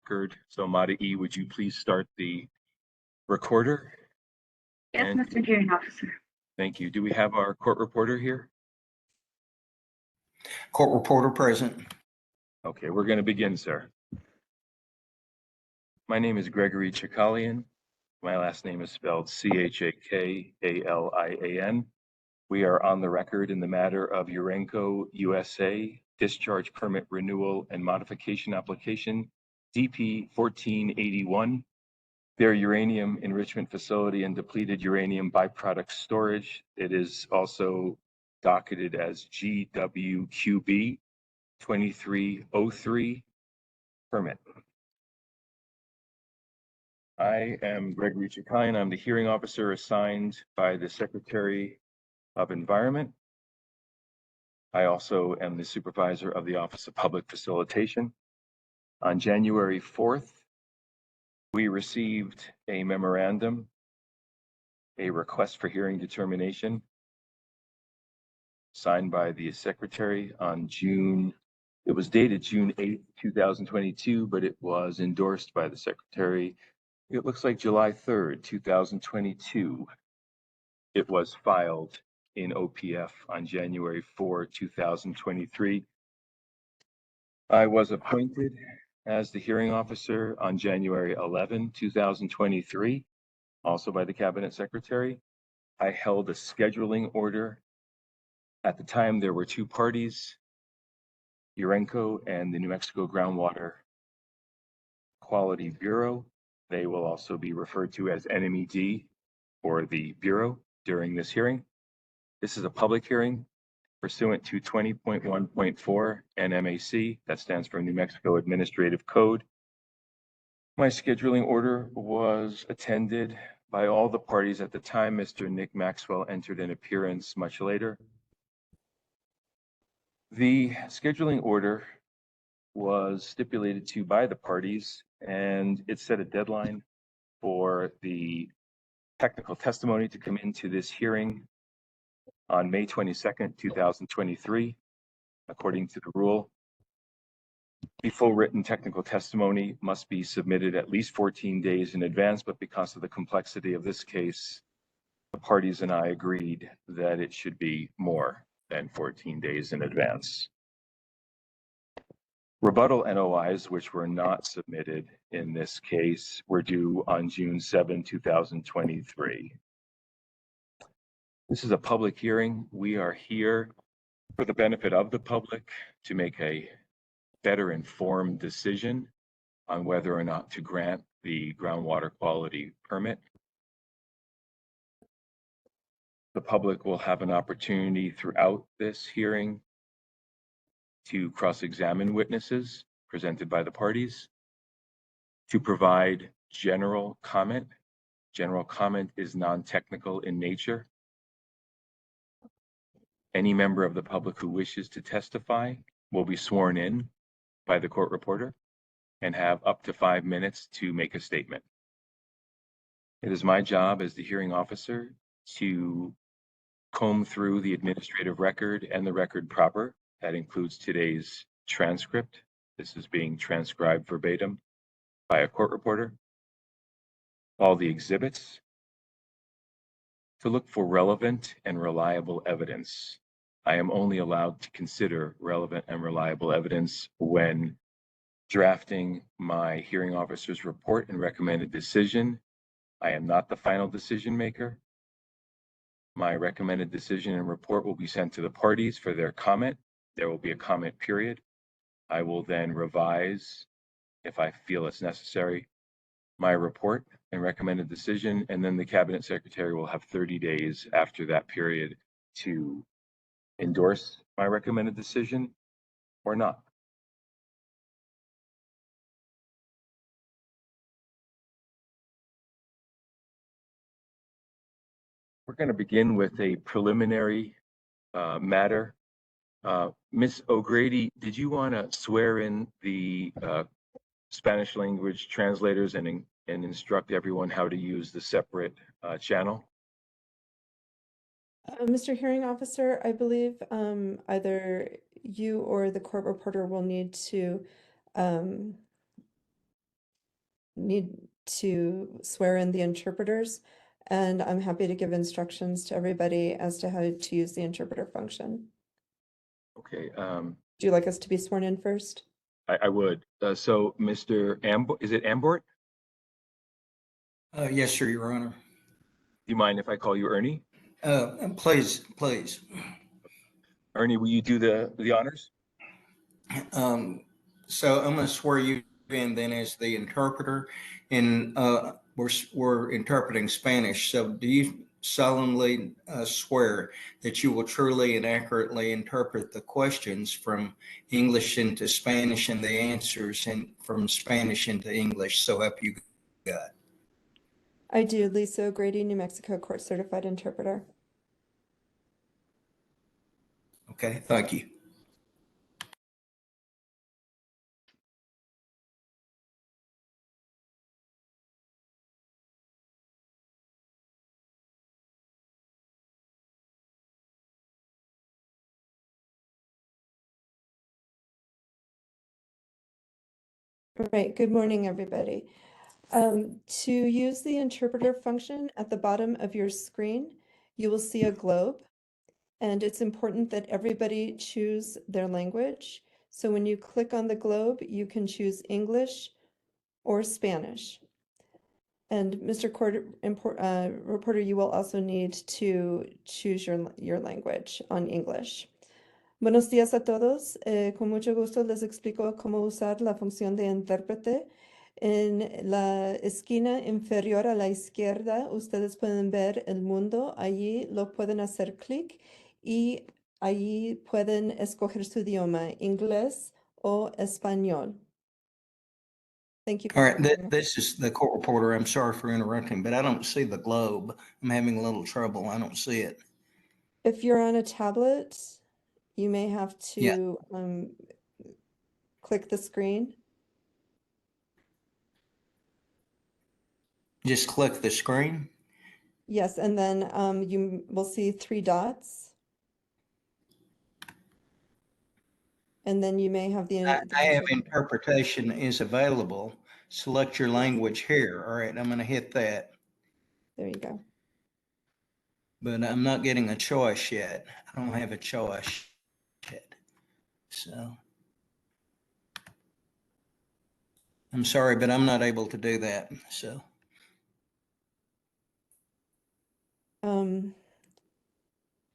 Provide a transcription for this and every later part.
record. So Mada-E, would you please start the recorder? Yes, And Mr. Hearing Officer. thank you. Do we have our court reporter here? Court reporter present. Okay, we're going to begin, sir. My name is Gregory Chakalian. My last name is spelled Chakalian. We are on the record in the matter of Urenco USA discharge permit renewal and modification application DP-1481. Their uranium enrichment facility and depleted uranium byproduct storage. It is also docketed as GWQB 2303 permit. I am Gregory Chakalian. I'm the hearing officer assigned by the Secretary of Environment. I also am the supervisor of the Office of Public Facilitation. On January 4th, we received a memorandum, a request for hearing determination signed by the Secretary on it was dated June 8th, 2022, but it was endorsed by the Secretary. It looks like July 3rd, 2022. It was filed in OPF on January 4, 2023. I was appointed as the hearing officer on January 11, 2023, also by the Cabinet Secretary. I held a scheduling order. At the time, there were two parties, Urenco and the New Mexico Groundwater Quality Bureau. They will also be referred to as NMED or the Bureau during this hearing. This is a public hearing pursuant to 20.1.4 NMAC, that stands for New Mexico Administrative Code. My scheduling order was attended by all the parties at the time. Mr. Nick Maxwell entered an appearance much later. The scheduling order was stipulated to by the parties, and it set a deadline for the technical testimony to come into this hearing on May 22nd, 2023, according to the rule. The full written technical testimony must be submitted at least 14 days in advance, but because of the complexity of this case, the parties and I agreed that it should be more than 14 days in advance. Rebuttal NOIs, which were not submitted in this case, were due on June 7, 2023. This is a public hearing. We are here for the benefit of the public to make a better informed decision on whether or not to grant the groundwater quality permit. The public will have an opportunity throughout this hearing to cross-examine witnesses presented by the parties, to provide general comment. General comment is non-technical in nature. Any member of the public who wishes to testify will be sworn in by the court reporter and have up to 5 minutes to make a statement. It is my job as the hearing officer to comb through the administrative record and the record proper. That includes today's transcript. This is being transcribed verbatim by a court reporter. All the exhibits, to look for relevant and reliable evidence. I am only allowed to consider relevant and reliable evidence when drafting my hearing officer's report and recommended decision. I am not the final decision maker. My recommended decision and report will be sent to the parties for their comment. There will be a comment period. I will then revise, if I feel it's necessary, my report and recommended decision, and then the Cabinet Secretary will have 30 days after that period to endorse my recommended decision or not. We're going to begin with a preliminary matter. Ms. O'Grady, did you want to swear in the Spanish language translators and instruct everyone how to use the separate channel? Mr. Hearing Officer, I believe either you or the court reporter will need to need to swear in the interpreters, and I'm happy to give instructions to everybody as to how to use the interpreter function. Okay, Do you like us to be sworn in first? I would. So Mr. Is it Ambort? Yes, sir, Your Honor. Do you mind if I call you Ernie? Please, please. Ernie, will you do the honors? So I'm going to swear you in then as the interpreter, and we're interpreting Spanish. So do you solemnly swear that you will truly and accurately interpret the questions from English into Spanish and the answers from Spanish into English? So help you God. I do. Lisa O'Grady, New Mexico Court Certified Interpreter. Okay, thank you. All right, good morning, everybody. To use the interpreter function at the bottom of your screen, you will see a globe, and it's important that everybody choose their language. So when you click on the globe, you can choose English or Spanish. And Mr. Reporter, you will also need to choose your language on English. Buenos días a todos. Con mucho gusto les explico cómo usar la función de intérprete. En la esquina inferior a la izquierda, ustedes pueden ver el mundo. Allí lo pueden hacer clic y allí pueden escoger su idioma, inglés o español. Thank you. All right, this is the court reporter. I'm sorry for interrupting, but I don't see the globe. I'm having a little trouble. I don't see it. If you're on a tablet, you may have Yeah. to click the screen. Just click the screen. Yes, and then you will see 3 dots. And then you may have the I have interpretation is available. Select your language here. All right, I'm going to hit that, There you go. but I'm not getting a choice yet. I don't have a choice yet. So I'm sorry, but I'm not able to do that. So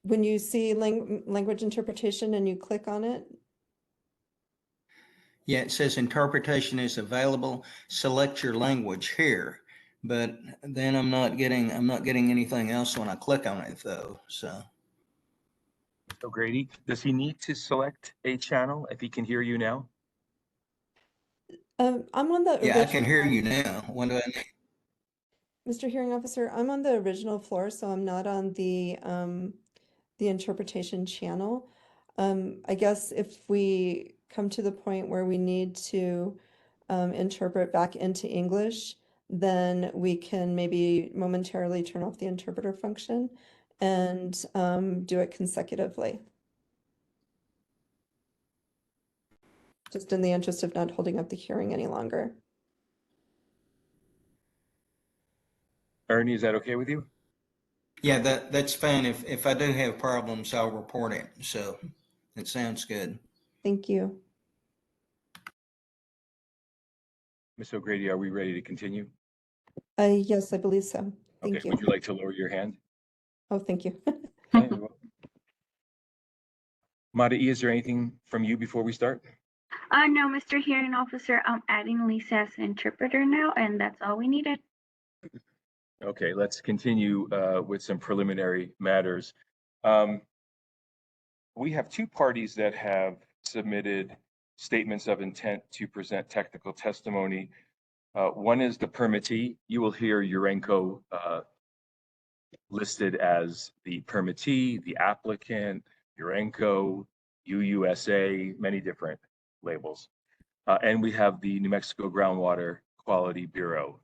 When you see language interpretation and you click on it, yeah, it says interpretation is available. Select your language here, but then I'm not getting anything else when I click on it though. So O'Grady, does he need to select a channel if he can hear you now? I'm on the yeah, I can original, hear you now. What do I need? Mr. Hearing Officer, I'm on the original floor, so I'm not on the interpretation channel. I guess if we come to the point where we need to interpret back into English, then we can maybe momentarily turn off the interpreter function and do it consecutively. Just in the interest of not holding up the hearing any longer. Ernie, is that okay with you? Yeah, that's fine. If I do have problems, I'll report it. So it sounds good. Thank you. Ms. O'Grady, are we ready to continue? Yes, I believe so. Thank Okay, you. would you like to lower your hand? Oh, thank you. Yeah, you're welcome. Mada'i, is there anything from you before we start? No, Mr. Hearing Officer, I'm adding Lisa as interpreter now, and that's all we needed. Okay, let's continue with some preliminary matters. We have 2 parties that have submitted statements of intent to present technical testimony. One is the permittee. You will hear Urenco listed as the permittee, the applicant, Urenco, UUSA, many different labels. And we have the New Mexico Groundwater Quality Bureau.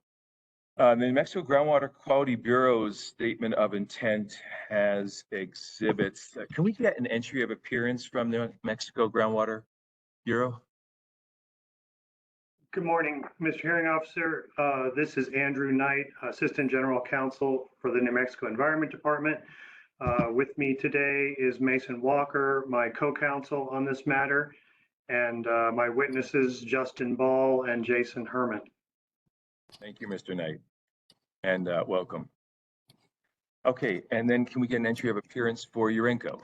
The New Mexico Groundwater Quality Bureau's statement of intent has exhibits. Can we get an entry of appearance from the Mexico Groundwater Bureau? Good morning, Mr. Hearing Officer. This is Andrew Knight, Assistant General Counsel for the New Mexico Environment Department. With me today is Mason Walker, my co-counsel on this matter, and my witnesses, Justin Ball and Jason Herman. Thank you, Mr. Knight, and welcome. Okay, and then can we get an entry of appearance for Urenco?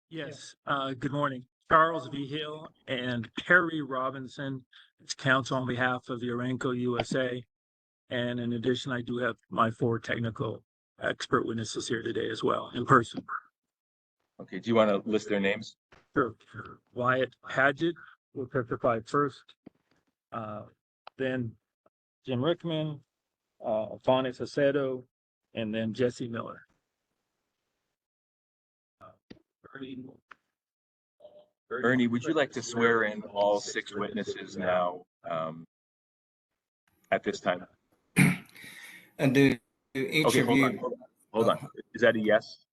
Yes, good morning. Charles V. Hill and Perry Robinson, it's counsel on behalf of Urenco USA. And in addition, I do have my 4 technical expert witnesses here today as well, in person. Okay, do you want to list their names? Sure. Wyatt Paget will testify first. Then Jim Rickman, Bonnie Sacedo, and then Jesse Miller. Ernie, would you like to swear in all 6 witnesses now at this time? And do each Okay, of hold you? on, hold on. Is that a yes?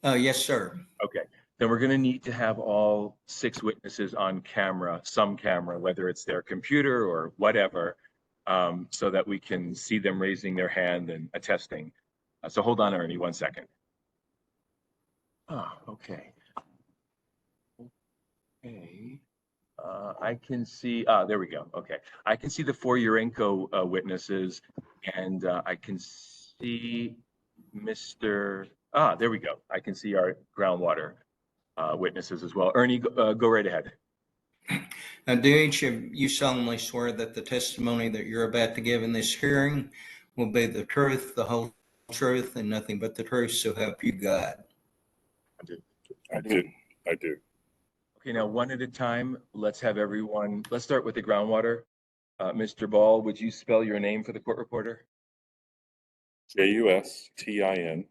Yes, sir. Okay, then we're going to need to have all 6 witnesses on camera, some camera, whether it's their computer or whatever, so that we can see them raising their hand and attesting. So hold on, Ernie, 1 second. Oh, okay. Okay. I can see, there we go. Okay. I can see the 4 Urenco witnesses, and I can see Mr. There we go. I can see our groundwater witnesses as well. Ernie, go right ahead. Do each of you solemnly swear that the testimony that you're about to give in this hearing will be the truth, the whole truth, and nothing but the truth, so help you God? I do. Okay, now one at a time. Let's have everyone, let's start with the groundwater. Mr. Ball, would you spell your name for the court reporter? Justin,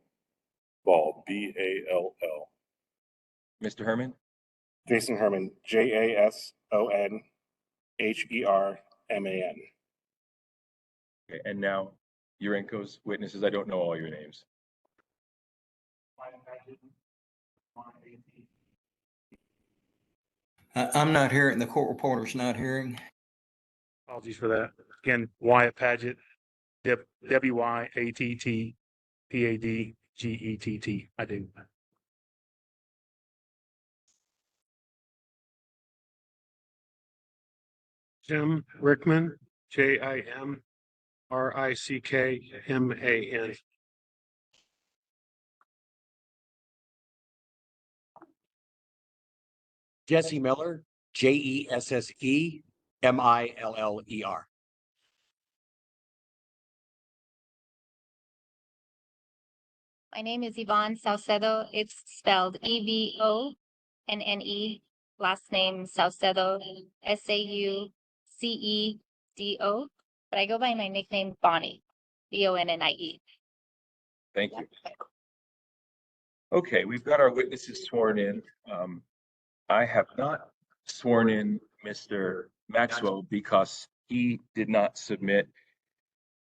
Ball, B-A-L-L. Mr. Herman? Jason Herman, Jasonherman. Okay, and now Urenco's witnesses. I don't know all your names. I'm not hearing, the court reporter's not hearing. Apologies for that. Again, Wyatt Paget, W-Y-A-T-T-P-A-D-G-E-T-T. I do. Jim Rickman, J-I-M-R-I-C-K-M-A-N. Jesse Miller, Jessemiller. My name is Yvonne Saucedo. It's spelled E-V-O-N-N-E. Last name Saucedo, S-A-U-C-E-D-O. But I go by my nickname Bonnie, B-O-N-N-I-E. Thank you. Okay, we've got our witnesses sworn in. I have not sworn in Mr. Maxwell because he did not submit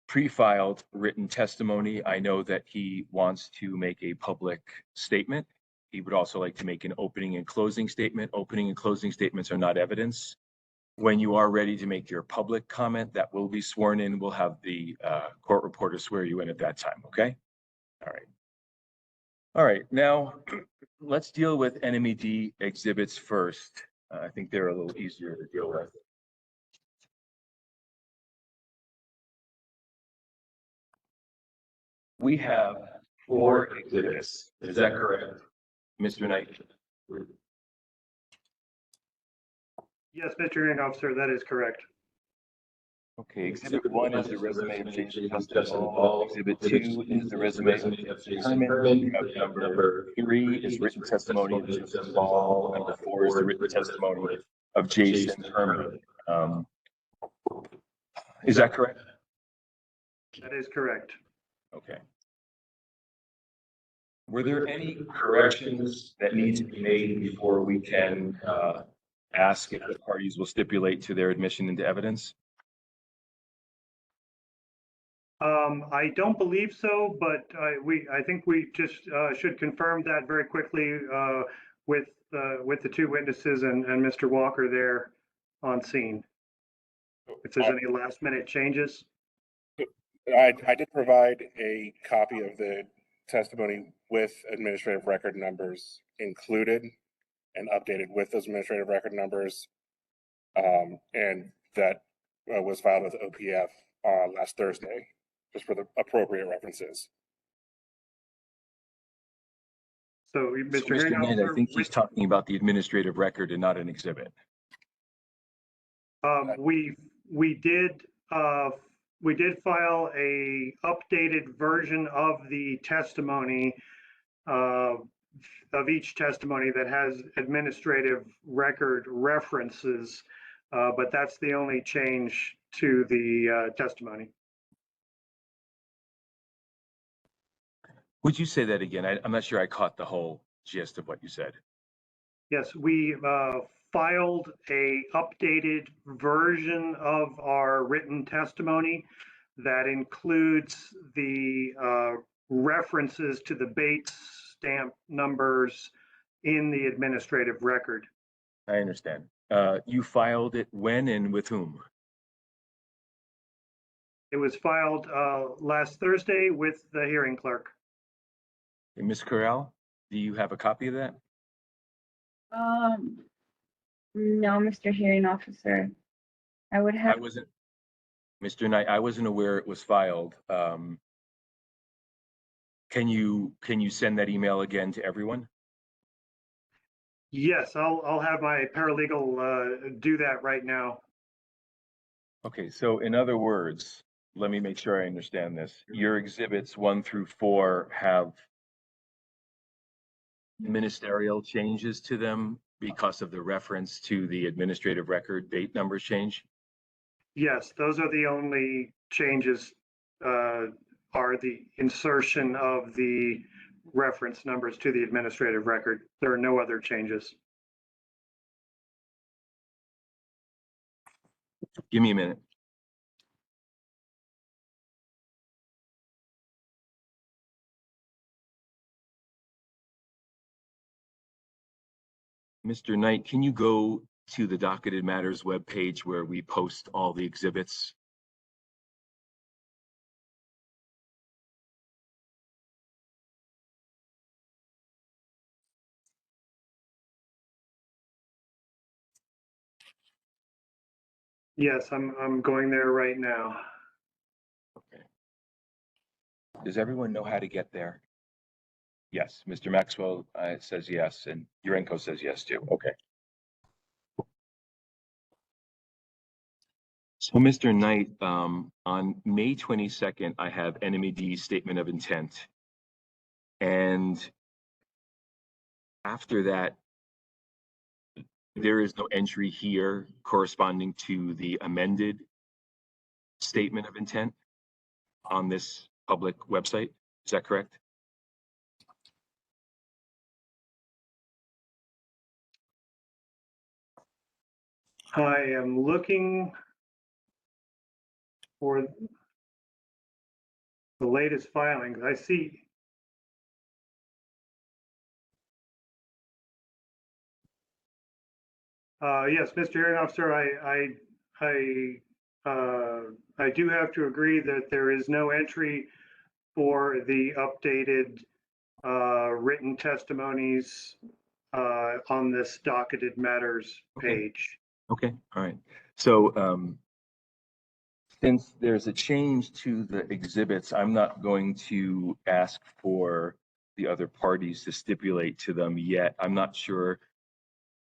pre-filed written testimony. I know that he wants to make a public statement. He would also like to make an opening and closing statement. Opening and closing statements are not evidence. When you are ready to make your public comment, that will be sworn in. We'll have the court reporter swear you in at that time, okay? All right. All right, now let's deal with NMED exhibits first. I think they're a little easier to deal with. We have 4 exhibits. Is that correct, Mr. Knight? Yes, Mr. Hearing Officer, that is correct. Okay, exhibit 1 is the resume of Jason Ball. Exhibit 2 is the resume of Jason Herman. Number 3 is written testimony of Jason Ball. Number 4 is the written testimony of Jason Herman. Is that correct? That is correct. Okay. Were there any corrections that need to be made before we can ask if the parties will stipulate to their admission into evidence? I don't believe so, but I think we just should confirm that very quickly with the two witnesses and Mr. Walker there on scene. If there's any last minute changes. I did provide a copy of the testimony with administrative record numbers included and updated with those administrative record numbers. And that was filed with OPF last Thursday, just for the appropriate references. So, So, Mr. Mr. Hearing Knight, I Officer, think he's talking about the administrative record and not an exhibit. we did file a updated version of the testimony of each testimony that has administrative record references, but that's the only change to the testimony. Would you say that again? I'm not sure I caught the whole gist of what you said. Yes, we filed a updated version of our written testimony that includes the references to the Bates stamp numbers in the administrative record. I understand. You filed it when and with whom? It was filed last Thursday with the hearing clerk. Hey, Ms. Corral, do you have a copy of that? No, Mr. Hearing Officer. I would I have, wasn't, Mr. Knight, I wasn't aware it was filed. Can you send that email again to everyone? Yes, I'll have my paralegal do that right now. Okay, so in other words, let me make sure I understand this. Your exhibits 1 through 4 have ministerial changes to them because of the reference to the administrative record date numbers change? Yes, those are the only changes, are the insertion of the reference numbers to the administrative record. There are no other changes. Give me a minute. Mr. Knight, can you go to the Docketed Matters webpage where we post all the exhibits? Yes, I'm going there right now. Okay. Does everyone know how to get there? Yes, Mr. Maxwell says yes, and Urenco says yes too. Okay. So, Mr. Knight, on May 22nd, I have NMED statement of intent. And after that, there is no entry here corresponding to the amended statement of intent on this public website. Is that correct? I am looking for the latest filings. I see. Yes, Mr. Hearing Officer, I do have to agree that there is no entry for the updated written testimonies on this docketed matters page. Okay, all right. So, since there's a change to the exhibits, I'm not going to ask for the other parties to stipulate to them yet. I'm not sure.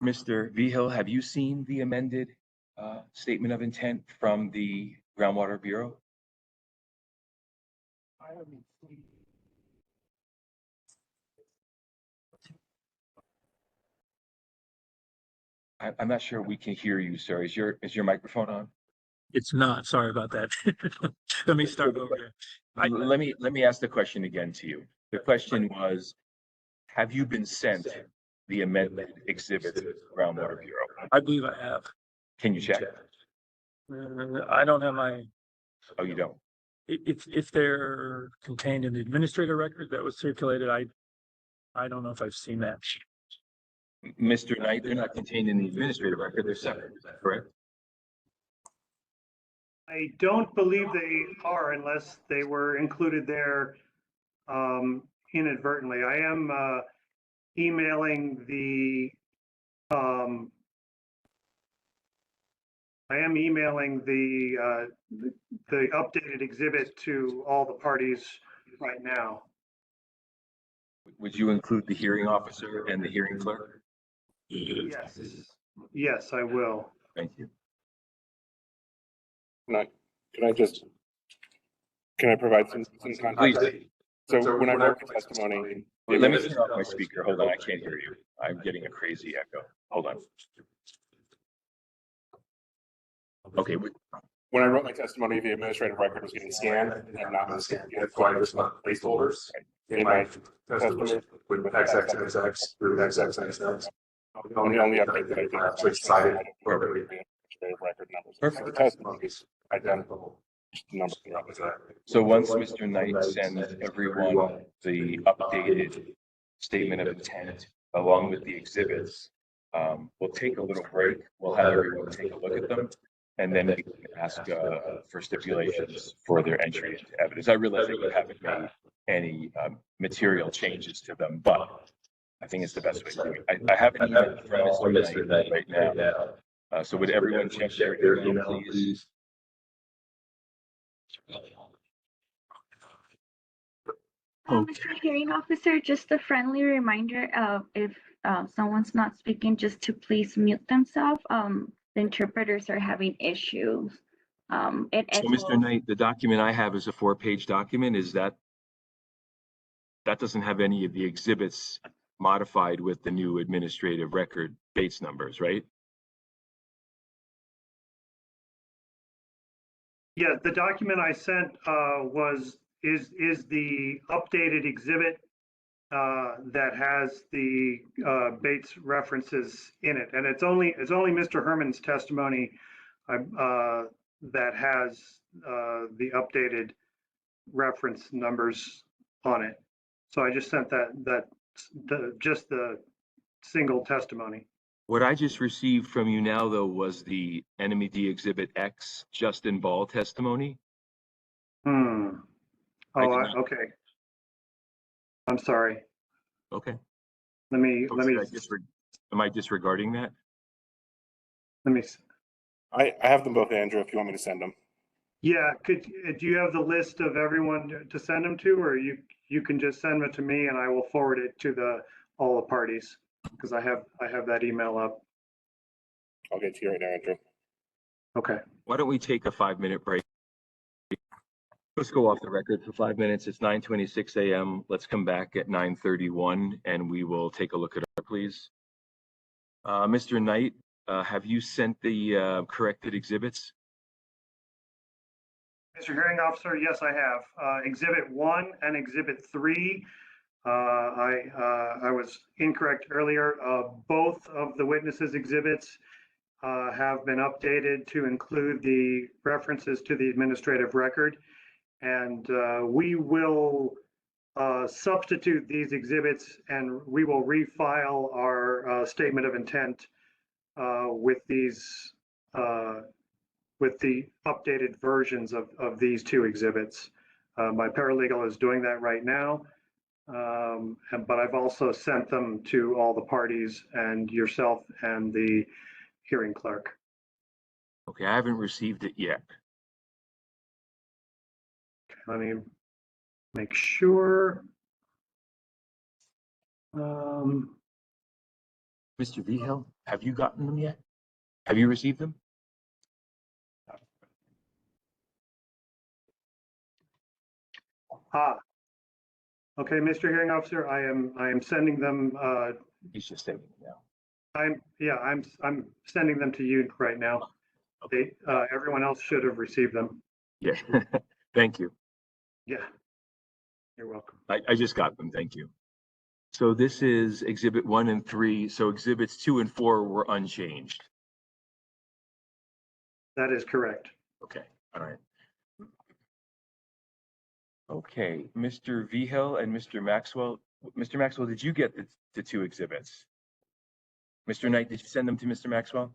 Mr. Vigil, have you seen the amended statement of intent from the Groundwater Bureau? I'm not sure we can hear you, sir. Is your microphone on? It's not, sorry about that. Let me start over here. Let me ask the question again to you. The question was, have you been sent the amended exhibit to the Groundwater Bureau? I believe I have. Can you check? I don't have my, Oh, you don't? if they're contained in the administrative record that was circulated, I don't know if I've seen that. Mr. Knight, they're not contained in the administrative record, they're separate, is that correct? I don't believe they are unless they were included there inadvertently. I am emailing the the updated exhibit to all the parties right now. Would you include the hearing officer and the hearing clerk? Yes, yes, I will. Thank you. Can I provide some context? Please. So when I wrote the testimony, Wait, let me turn off my speaker. Hold on, I can't hear you. I'm getting a crazy echo. Hold on. Okay, when I wrote my testimony, the administrative record was getting scanned and not been scanned yet. So I just left placeholders in my testimony with XXXX through XXXX. The only update that I did actually cited appropriately the administrative record numbers. Perfect. The testimony is identical. Numbers. so once Mr. Knight sends everyone the updated statement of intent along with the exhibits, we'll take a little break. We'll have everyone take a look at them. And then we can ask for stipulations for their entry into evidence. I realize that you haven't made any material changes to them, but I think it's the best way to do it. I have an email from Mr. Knight right now. So would everyone check their email, please? Mr. Hearing Officer, just a friendly reminder if someone's not speaking, just to please mute themselves. The interpreters are having issues. So Mr. Knight, the document I have is a 4-page document. Is that doesn't have any of the exhibits modified with the new administrative record Bates numbers, right? Yeah, the document I sent is the updated exhibit that has the Bates references in it, and it's only Mr. Herman's testimony that has the updated reference numbers on it. So I just sent just the single testimony. What I just received from you now, though, was the NMED Exhibit X Justin Ball testimony. Oh, okay. I'm sorry. Okay. Let me. Am I disregarding that? Let me. I have them both, Andrew, if you want me to send them. Yeah, do you have the list of everyone to send them to, or you can just send them to me and I will forward it to all the parties, because I have that email up. I'll get to you right now, Andrew. Okay. Why don't we take a 5-minute break? Let's go off the record for 5 minutes. It's 9:26 a.m. Let's come back at 9:31 and we will take a look at it, please. Mr. Knight, have you sent the corrected exhibits? Mr. Hearing Officer, yes, I have. Exhibit 1 and Exhibit 3. I was incorrect earlier. Both of the witnesses' exhibits have been updated to include the references to the administrative record. And we will substitute these exhibits and we will refile our statement of intent with the updated versions of these 2 exhibits. My paralegal is doing that right now, but I've also sent them to all the parties and yourself and the hearing clerk. Okay, I haven't received it yet. Let me make sure. Mr. Vigil, have you gotten them yet? Have you received them? Okay, Mr. Hearing Officer, I am sending them. He's just sending them now. I'm sending them to you right now. Everyone else should have received them. Yeah, thank you. Yeah, you're welcome. I just got them, thank you. So this is Exhibit 1 and 3. So Exhibits 2 and 4 were unchanged. That is correct. Okay, all right. Okay, Mr. Vigil and Mr. Maxwell. Mr. Maxwell, did you get the 2 exhibits? Mr. Knight, did you send them to Mr. Maxwell?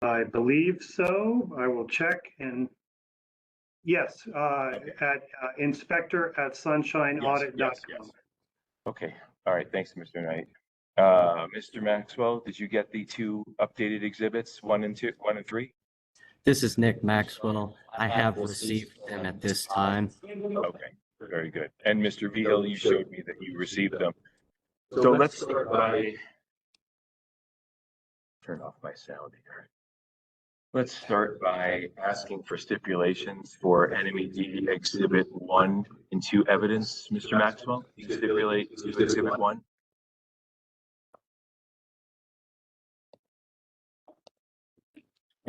I believe so. I will check and yes, at inspector@sunshhineaudit.com. Yes. Okay, all right, thanks, Mr. Knight. Mr. Maxwell, did you get the two updated exhibits, 1 and 3? This is Nick Maxwell. I have received them at this time. Okay, very good. And Mr. Vigil, you showed me that you received them. So let's start by, turn off my sound here. Let's start by asking for stipulations for NMED Exhibit 1 and 2 evidence. Mr. Maxwell, you stipulate to Exhibit 1.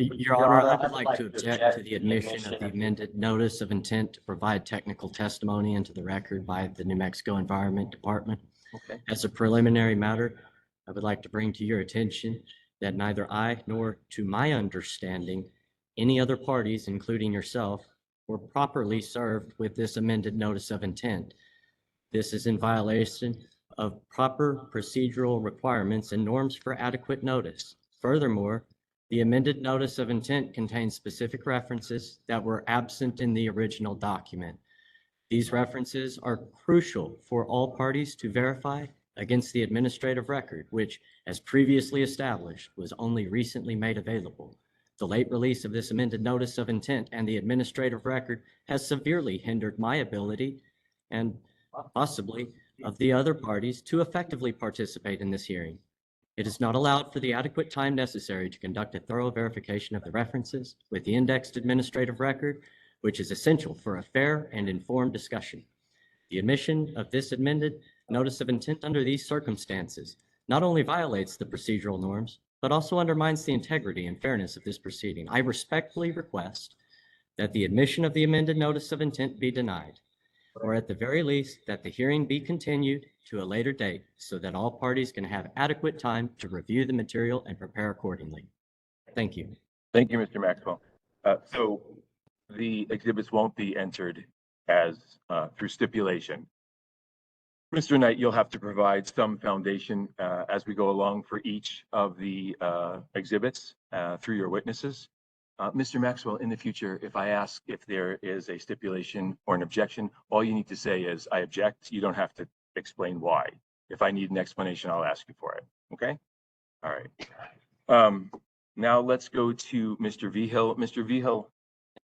Your Honor, I would like to object to the admission of the amended notice of intent to provide technical testimony into the record by the New Mexico Environment Department. Okay. As a preliminary matter, I would like to bring to your attention that neither I nor, to my understanding, any other parties, including yourself, were properly served with this amended notice of intent. This is in violation of proper procedural requirements and norms for adequate notice. Furthermore, the amended notice of intent contains specific references that were absent in the original document. These references are crucial for all parties to verify against the administrative record, which, as previously established, was only recently made available. The late release of this amended notice of intent and the administrative record has severely hindered my ability and possibly of the other parties to effectively participate in this hearing. It is not allowed for the adequate time necessary to conduct a thorough verification of the references with the indexed administrative record, which is essential for a fair and informed discussion. The admission of this amended notice of intent under these circumstances not only violates the procedural norms, but also undermines the integrity and fairness of this proceeding. I respectfully request that the admission of the amended notice of intent be denied, or at the very least, that the hearing be continued to a later date so that all parties can have adequate time to review the material and prepare accordingly. Thank you. Thank you, Mr. Maxwell. So the exhibits won't be entered as through stipulation. Mr. Knight, you'll have to provide some foundation as we go along for each of the exhibits through your witnesses. Mr. Maxwell, in the future, if I ask if there is a stipulation or an objection, all you need to say is, I object. You don't have to explain why. If I need an explanation, I'll ask you for it. Okay? All right. Now let's go to Mr. Vigil. Mr. Vigil,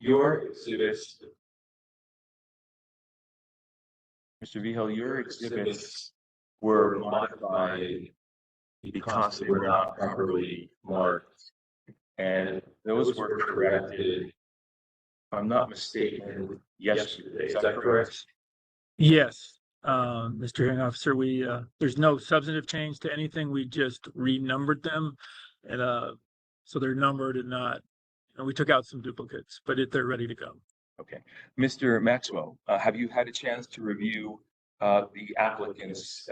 your exhibits. Mr. Vigil, your exhibits were modified because they were not properly marked. And those were corrected, if I'm not mistaken, yesterday. Is that correct? Yes, Mr. Hearing Officer, there's no substantive change to anything. We just renumbered them. And so they're numbered and not, we took out some duplicates, but they're ready to go. Okay. Mr. Maxwell, have you had a chance to review the applicant's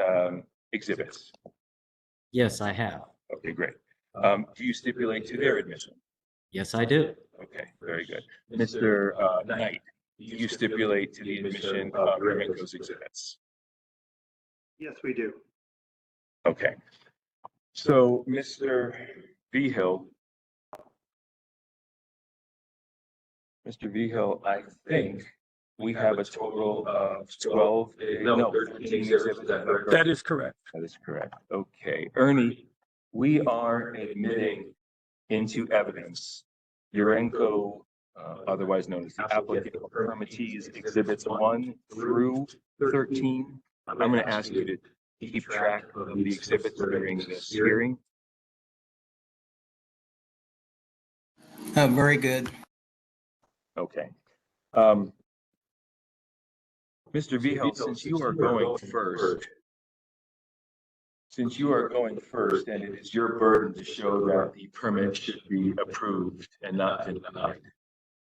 exhibits? Yes, I have. Okay, great. Do you stipulate to their admission? Yes, I do. Okay, very good. Mr. Knight, do you stipulate to the admission of Urenco's exhibits? Yes, we do. Okay. So, Mr. Vigil, I think we have a total of 13 exhibits. That is correct. That is correct. Okay. Ernie, we are admitting into evidence Urenco, otherwise known as the applicant or permittees, exhibits 1 through 13. I'm going to ask you to keep track of the exhibits during this hearing. Very good. Okay. Mr. Vigil, since you are going first, and it is your burden to show that the permit should be approved and not denied,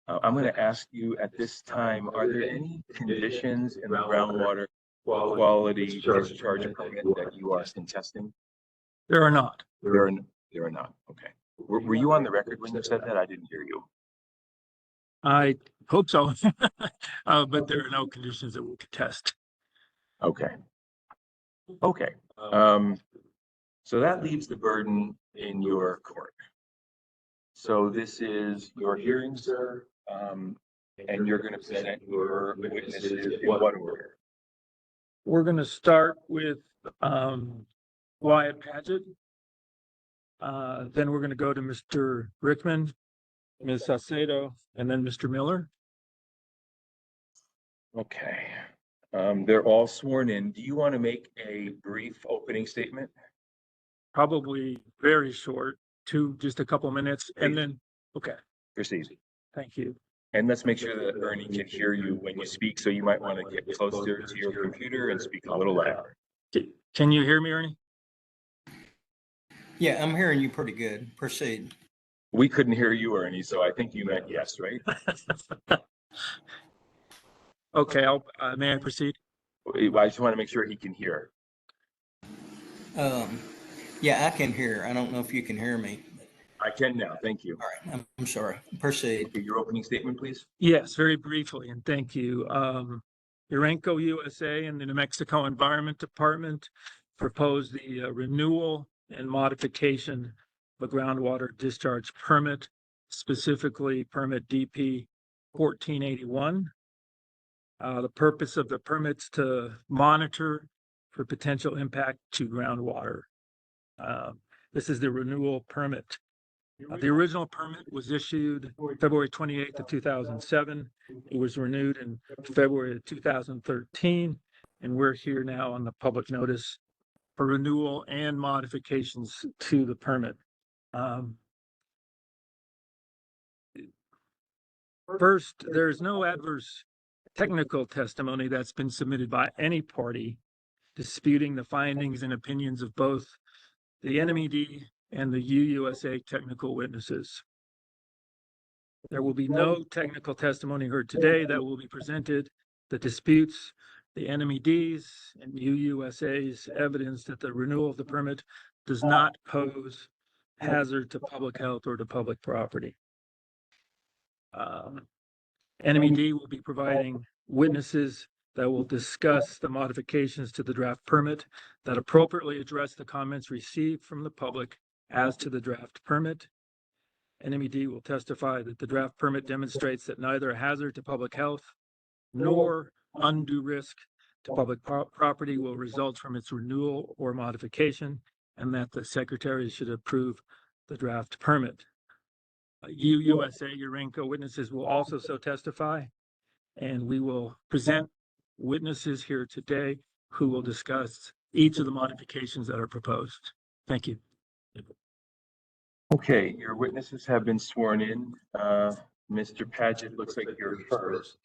I'm going to ask you at this time, are there any conditions in the groundwater quality discharge permit that you are contesting? There are not. There are not. Okay. Were you on the record when you said that? I didn't hear you. I hope so, but there are no conditions that we'll contest. Okay. Okay. So that leaves the burden in your court. So this is your hearing, sir, and you're going to present your witnesses in what order? We're going to start with Wyatt Paget. Then we're going to go to Mr. Rickman, Ms. Saucedo, and then Mr. Miller. Okay. They're all sworn in. Do you want to make a brief opening statement? Probably very short, just a couple minutes, and then, okay, Proceed. thank you. And let's make sure that Ernie can hear you when you speak, so you might want to get closer to your computer and speak a little louder. Can you hear me, Ernie? Yeah, I'm hearing you pretty good. Proceed. We couldn't hear you, Ernie, so I think you meant yes, right? Okay, may I proceed? I just want to make sure he can hear. Yeah, I can hear. I don't know if you can hear me. I can now, thank you. All right, I'm sorry. Proceed. Okay, your opening statement, please. Yes, very briefly, and thank you. Urenco USA and the New Mexico Environment Department proposed the renewal and modification of a groundwater discharge permit, specifically permit DP-1481. The purpose of the permit's to monitor for potential impact to groundwater. This is the renewal permit. The original permit was issued February 28th of 2007. It was renewed in February of 2013, and we're here now on the public notice for renewal and modifications to the permit. First, there's no adverse technical testimony that's been submitted by any party disputing the findings and opinions of both the NMED and the UUSA technical witnesses. There will be no technical testimony heard today that will be presented that disputes the NMED's and UUSA's evidence that the renewal of the permit does not pose hazard to public health or to public property. NMED will be providing witnesses that will discuss the modifications to the draft permit that appropriately address the comments received from the public as to the draft permit. NMED will testify that the draft permit demonstrates that neither a hazard to public health nor undue risk to public property will result from its renewal or modification, and that the secretary should approve the draft permit. UUSA Urenco witnesses will also so testify, and we will present witnesses here today who will discuss each of the modifications that are proposed. Thank you. Okay, your witnesses have been sworn in. Mr. Paget, looks like you're first.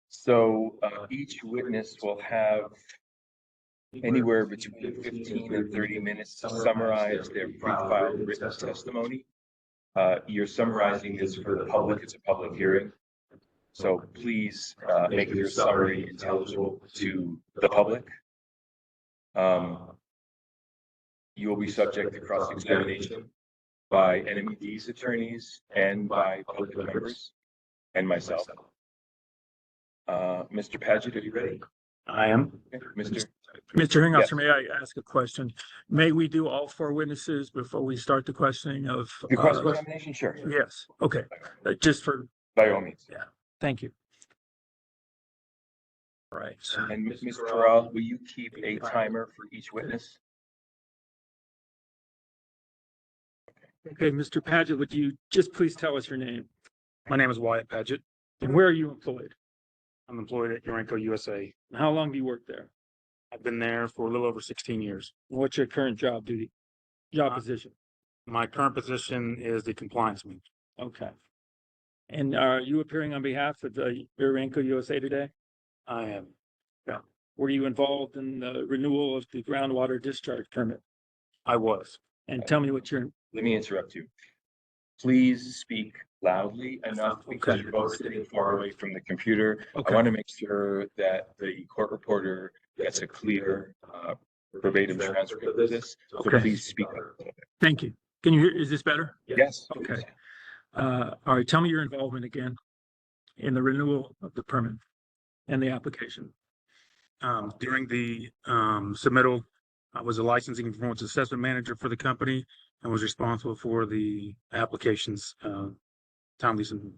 So each witness will have anywhere between 15 and 30 minutes to summarize their pre-filed written testimony. You're summarizing this for the public. It's a public hearing. So please make your summary intelligible to the public. You will be subject to cross-examination by NMED's attorneys and by public members and myself. Mr. Paget, are you ready? I am. Okay. Mr. Ringofficer, Yes. may I ask a question? May we do all four witnesses before we start the questioning of? The cross-examination, sure. Yes, okay, just for, By all means. thank you. All right. And Ms. Terrell, will you keep a timer for each witness? Okay, Mr. Paget, would you just please tell us your name My name is Wyatt Paget. and where are you employed? I'm employed at Urenco USA. And how long do you work there? I've been there for a little over 16 years. What's your current job position? My current position is the compliance manager. Okay. And are you appearing on behalf of the Urenco USA today? I am. Were you involved in the renewal of the groundwater discharge permit? I was. And tell me what your, Let me interrupt you. Please speak loudly enough because you're both sitting far away from the computer. I okay, want to make sure that the court reporter gets a clear verbatim transcript of this. So Okay. please speak up a little bit. thank you. Can you hear, is this better? Yes. Okay. All right, tell me your involvement again in the renewal of the permit and the application. During the submittal I was a licensing and performance assessment manager for the company and was responsible for the applications, timely submitted.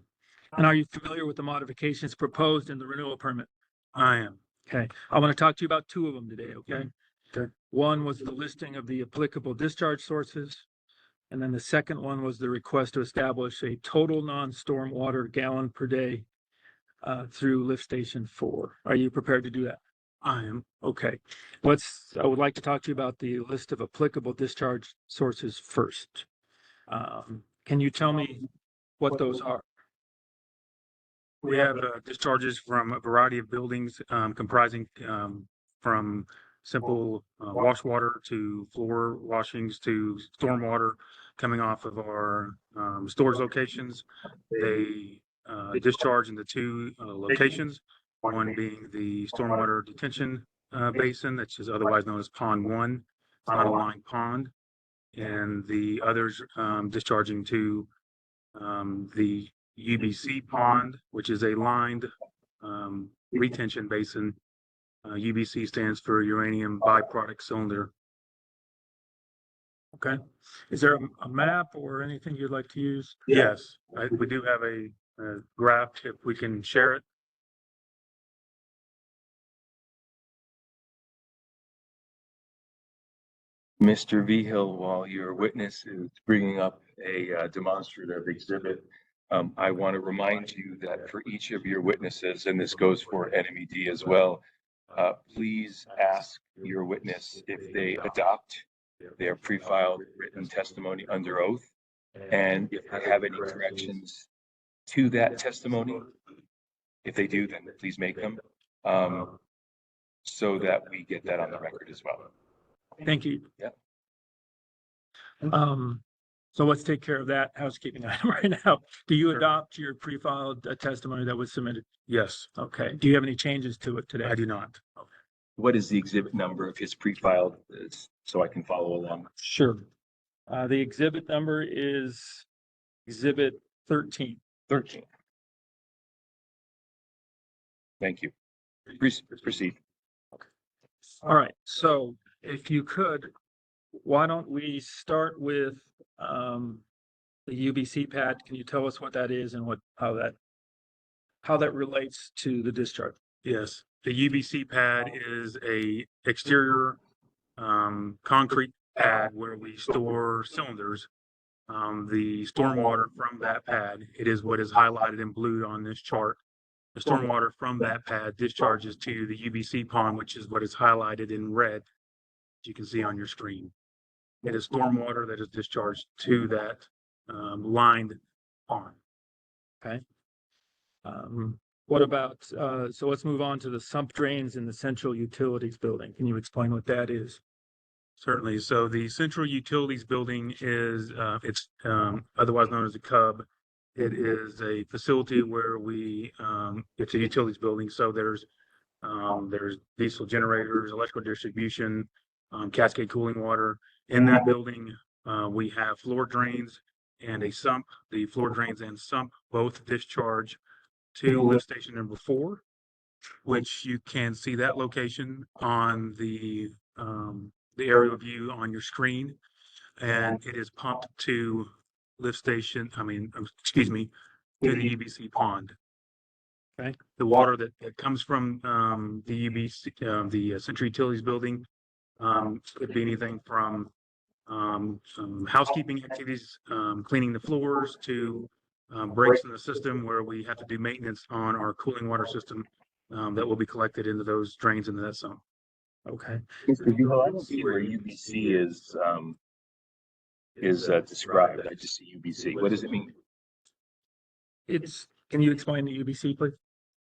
And are you familiar with the modifications proposed in the renewal permit? I am. Okay, I want to talk to you about two of them today, okay? Okay. One was the listing of the applicable discharge sources. And then the second one was the request to establish a total non-storm water gallon per day through lift station 4. Are you prepared to do that? I am. Okay, I would like to talk to you about the list of applicable discharge sources first. Can you tell me what those are? We have discharges from a variety of buildings comprising from simple wash water to floor washings to stormwater coming off of our storage locations. They discharge in the two locations, one being the stormwater detention basin, that's just otherwise known as Pond 1. It's not a lined pond. And the others discharging to the UBC pond, which is a lined retention basin. UBC stands for uranium byproduct cylinder. Okay, is there a map or anything you'd like to use? Yes, we do have a graph if we can share it. Mr. Vigil, while your witness is bringing up a demonstrative exhibit, I want to remind you that for each of your witnesses, and this goes for NMED as well, please ask your witness if they adopt their pre-filed written testimony under oath, and if they have any corrections to that testimony. If they do, then please make them, so that we get that on the record as well. Thank you. Yeah. So let's take care of that housekeeping item right now. Do you adopt your pre-filed testimony that was submitted? Yes, Okay. Do you have any changes to it today? I do not. What is the exhibit number of his pre-filed, so I can follow along? Sure. The exhibit number is exhibit 13. 13. Thank you. Proceed. All right. So if you could, why don't we start with the UBC pad? Can you tell us what that is and how that relates to the discharge? Yes, the UBC pad is a exterior concrete pad where we store cylinders. The stormwater from that pad, it is what is highlighted in blue on this chart. The stormwater from that pad discharges to the UBC pond, which is what is highlighted in red, as you can see on your screen. It is stormwater that is discharged to that lined pond. Okay. What about, so let's move on to the sump drains in the central utilities building. Can you explain what that is? Certainly. So the central utilities building is, it's otherwise known as a CUB. It is a facility where it's a utilities building. So there's diesel generators, electrical distribution, cascade cooling water. In that building, we have floor drains and a sump. The floor drains and sump both discharge to lift station number 4, which you can see that location on the aerial view on your screen, and it is pumped to lift station, to the UBC pond. Okay. The water that comes from the UBC, the Central Utilities building, could be anything from some housekeeping activities, cleaning the floors, to breaks in the system where we have to do maintenance on our cooling water system that will be collected into those drains into that sump. Okay. Mr. Vigil, I don't see where UBC is described. I just see UBC. What does it mean? Can you explain the UBC, please?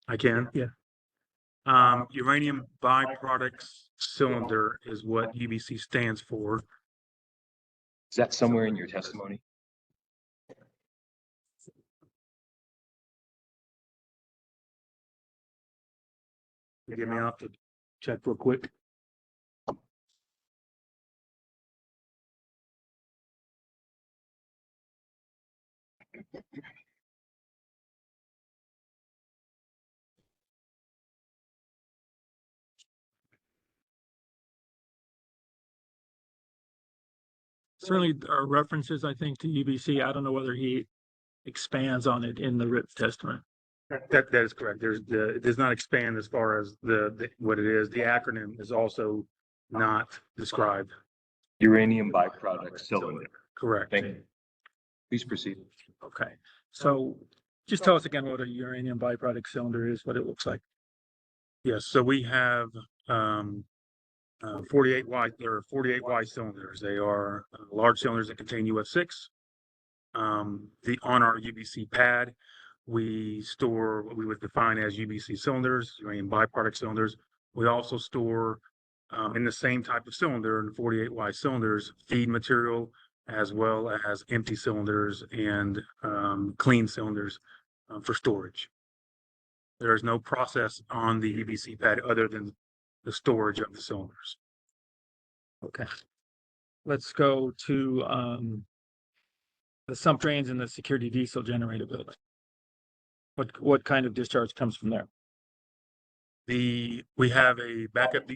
I can. Yeah. Uranium byproducts cylinder is what UBC stands for. Is that somewhere in your testimony? Give me off to check real quick. certainly are references, I think, to UBC. I don't know whether he expands on it in the written testament. That is correct. It does not expand as far as what it is. The acronym is also not described. Uranium byproduct cylinder. Correct. Thank you. Please proceed. Okay, so just tell us again what a uranium byproduct cylinder is, what it looks like. Yes, so we have 48Y, there are 48Y cylinders. They are large cylinders that contain UF6. On our UBC pad, we store what we would define as UBC cylinders, uranium byproduct cylinders. We also store in the same type of cylinder, in 48Y cylinders, feed material, as well as empty cylinders and clean cylinders for storage. There is no process on the UBC pad other than the storage of the cylinders. Okay. Let's go to the sump drains in the security diesel generator building. What kind of discharge comes from there? We have a backup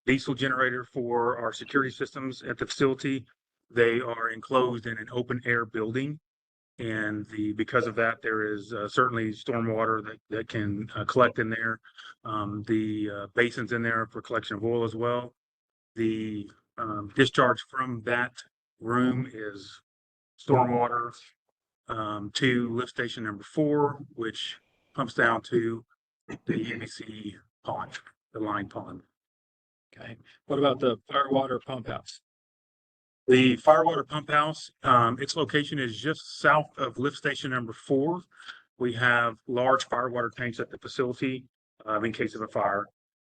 diesel generator for our security systems at the facility. They are enclosed in an open air building. And because of that, there is certainly stormwater that can collect in there. The basins in there for collection of oil as well. The discharge from that room is stormwater to lift station number 4, which pumps down to the UBC pond, the line pond. Okay. What about the firewater pump house? The firewater pump house, its location is just south of lift station number 4. We have large firewater tanks at the facility in case of a fire.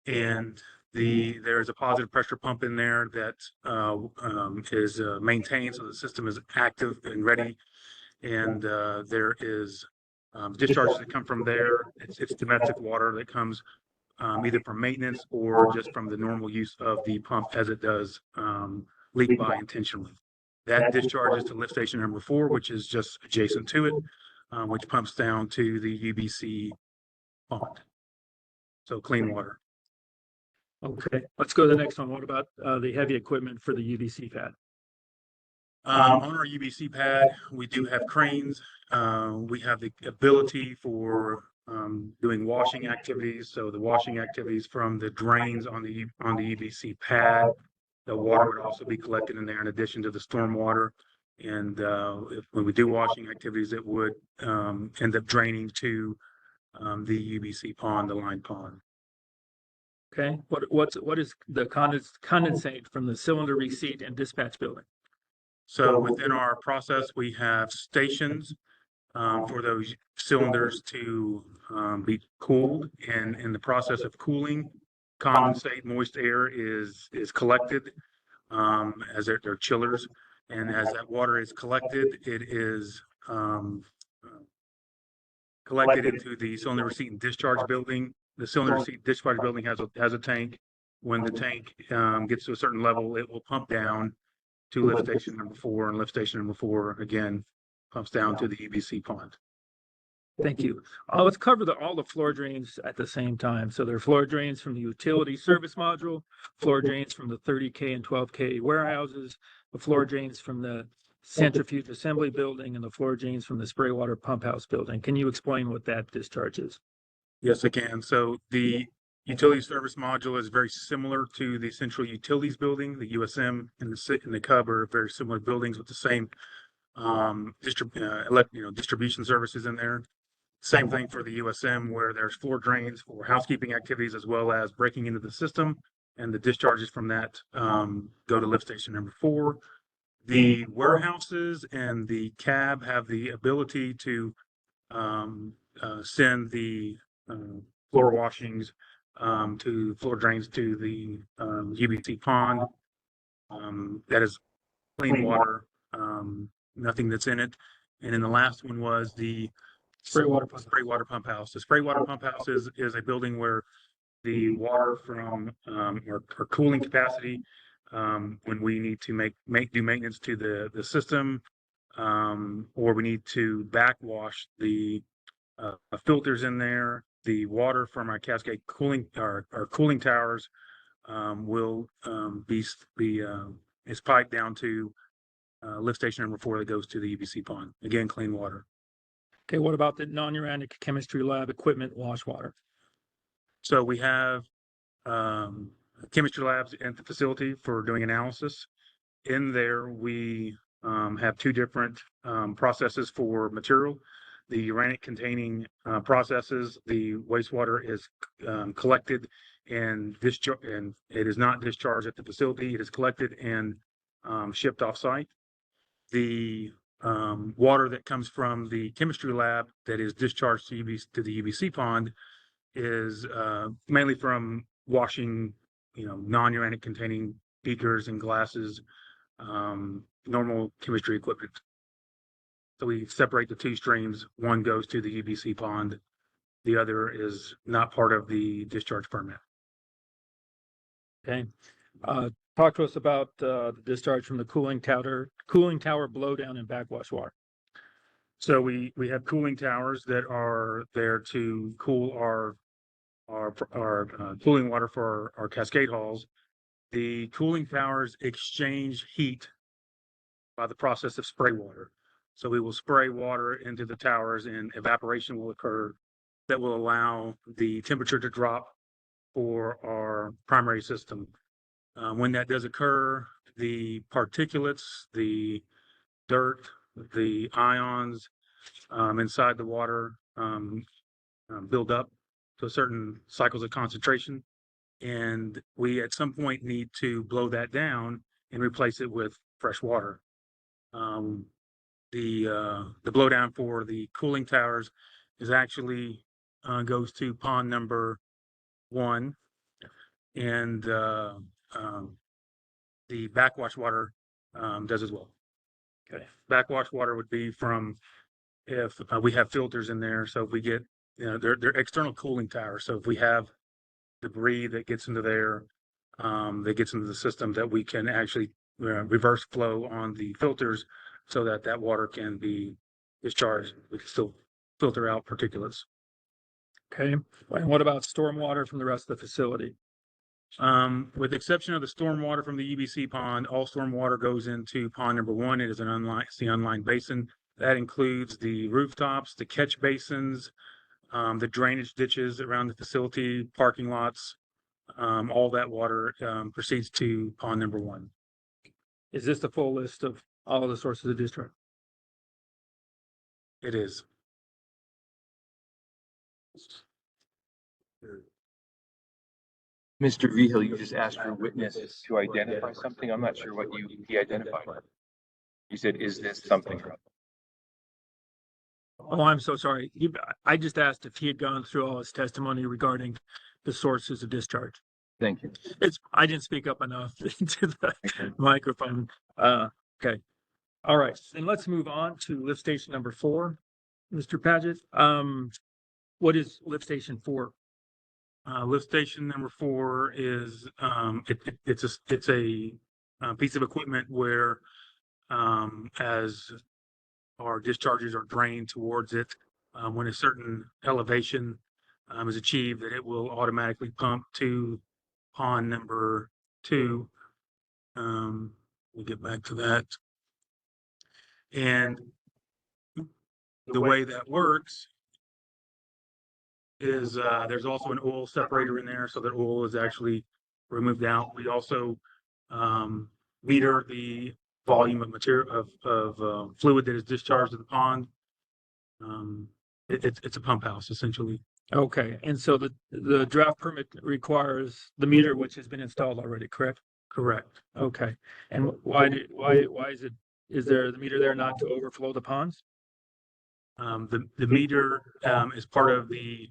And there's a positive pressure pump in there that is maintained, so the system is active and ready. And there is discharges that come from there. It's domestic water that comes either from maintenance or just from the normal use of the pump as it does leak by intentionally. That discharges to lift station number 4, which is just adjacent to it, which pumps down to the UBC pond. So clean water. Okay, let's go to the next one. What about the heavy equipment for the UBC pad? On our UBC pad, we do have cranes. We have the ability for doing washing activities. So the washing activities from the drains on the UBC pad, the water would also be collected in there in addition to the storm water. And when we do washing activities, it would end up draining to the UBC pond, the line pond. Okay, what is the condensate from the cylinder receipt and dispatch building? So within our process, we have stations for those cylinders to be cooled. And in the process of cooling, condensate, moist air is collected as they're chillers. And as that water is collected, it is collected into the cylinder receipt and discharge building. The cylinder receipt and discharge building has a tank. When the tank gets to a certain level, it will pump down to lift station number 4, and lift station number 4 again pumps down to the UBC pond. Thank you. Let's cover all the floor drains at the same time. So there are floor drains from the utility service module, floor drains from the 30K and 12K warehouses, the floor drains from the centrifuge assembly building, and the floor drains from the spray water pump house building. Can you explain what that discharge is? Yes, I can. So the utility service module is very similar to the central utilities building. The USM and the CUB are very similar buildings with the same distribution services in there. Same thing for the USM, where there's floor drains for housekeeping activities as well as breaking into the system, and the discharges from that go to lift station number 4. The warehouses and the cab have the ability to send the floor washings to floor drains to the UBC pond. That is clean water, nothing that's in it. And then the last one was the spray water pump house. The spray water pump house is a building where the water from our cooling capacity, when we need to do maintenance to the system, or we need to backwash the filters in there, the water from our cascade cooling, our cooling towers, will is piped down to lift station number 4 that goes to the EBC pond. Again, clean water. Okay, what about the non-uranic chemistry lab equipment wash water? So we have chemistry labs at the facility for doing analysis. In there, we have 2 different processes for material. The uranic containing processes, the wastewater is collected and discharged, and it is not discharged at the facility. It is collected and shipped off site. The water that comes from the chemistry lab that is discharged to the EBC pond is mainly from washing, non-uranic containing beakers and glasses, normal chemistry equipment. So we separate the 2 streams. One goes to the EBC pond. The other is not part of the discharge permit. Okay. Talk to us about the discharge from the cooling tower blowdown and backwash water. So we have cooling towers that are there to cool our cooling water for our cascade halls. The cooling towers exchange heat by the process of spray water. So we will spray water into the towers and evaporation will occur that will allow the temperature to drop for our primary system. When that does occur, the particulates, the dirt, the ions inside the water build up to certain cycles of concentration. And we at some point need to blow that down and replace it with fresh water. The blowdown for the cooling towers is actually goes to pond number 1, and the backwash water does as well. Okay. Backwash water would be from if we have filters in there. So if we get, they're external cooling towers. So if we have debris that gets into there, that gets into the system, that we can actually reverse flow on the filters so that that water can be discharged. We can still filter out particulates. Okay. And what about stormwater from the rest of the facility? With the exception of the stormwater from the EBC pond, all stormwater goes into pond number 1. It is it's the unlined basin. That includes the rooftops, the catch basins, the drainage ditches around the facility, parking lots. All that water proceeds to pond number 1. Is this the full list of all of the sources of discharge? It is. Mr. Vihil, you just asked your witness to identify something. I'm not sure what he identified. You said, is this something? Oh, I'm so sorry. I just asked if he had gone through all his testimony regarding the sources of discharge. Thank you. I didn't speak up enough into the microphone. Okay. All right. Then let's move on to lift station number 4. Mr. Paget, what is lift station 4? Lift station number 4 is it's a piece of equipment where as our discharges are drained towards it, when a certain elevation is achieved, that it will automatically pump to pond number 2. We'll get back to that. And the way that works is there's also an oil separator in there, so that oil is actually removed out. We also meter the volume of material of fluid that is discharged to the pond. It's a pump house essentially. Okay. And so the draft permit requires the meter, which has been installed already, correct? Correct. Okay. And why is there the meter there not to overflow the ponds? The meter is part of the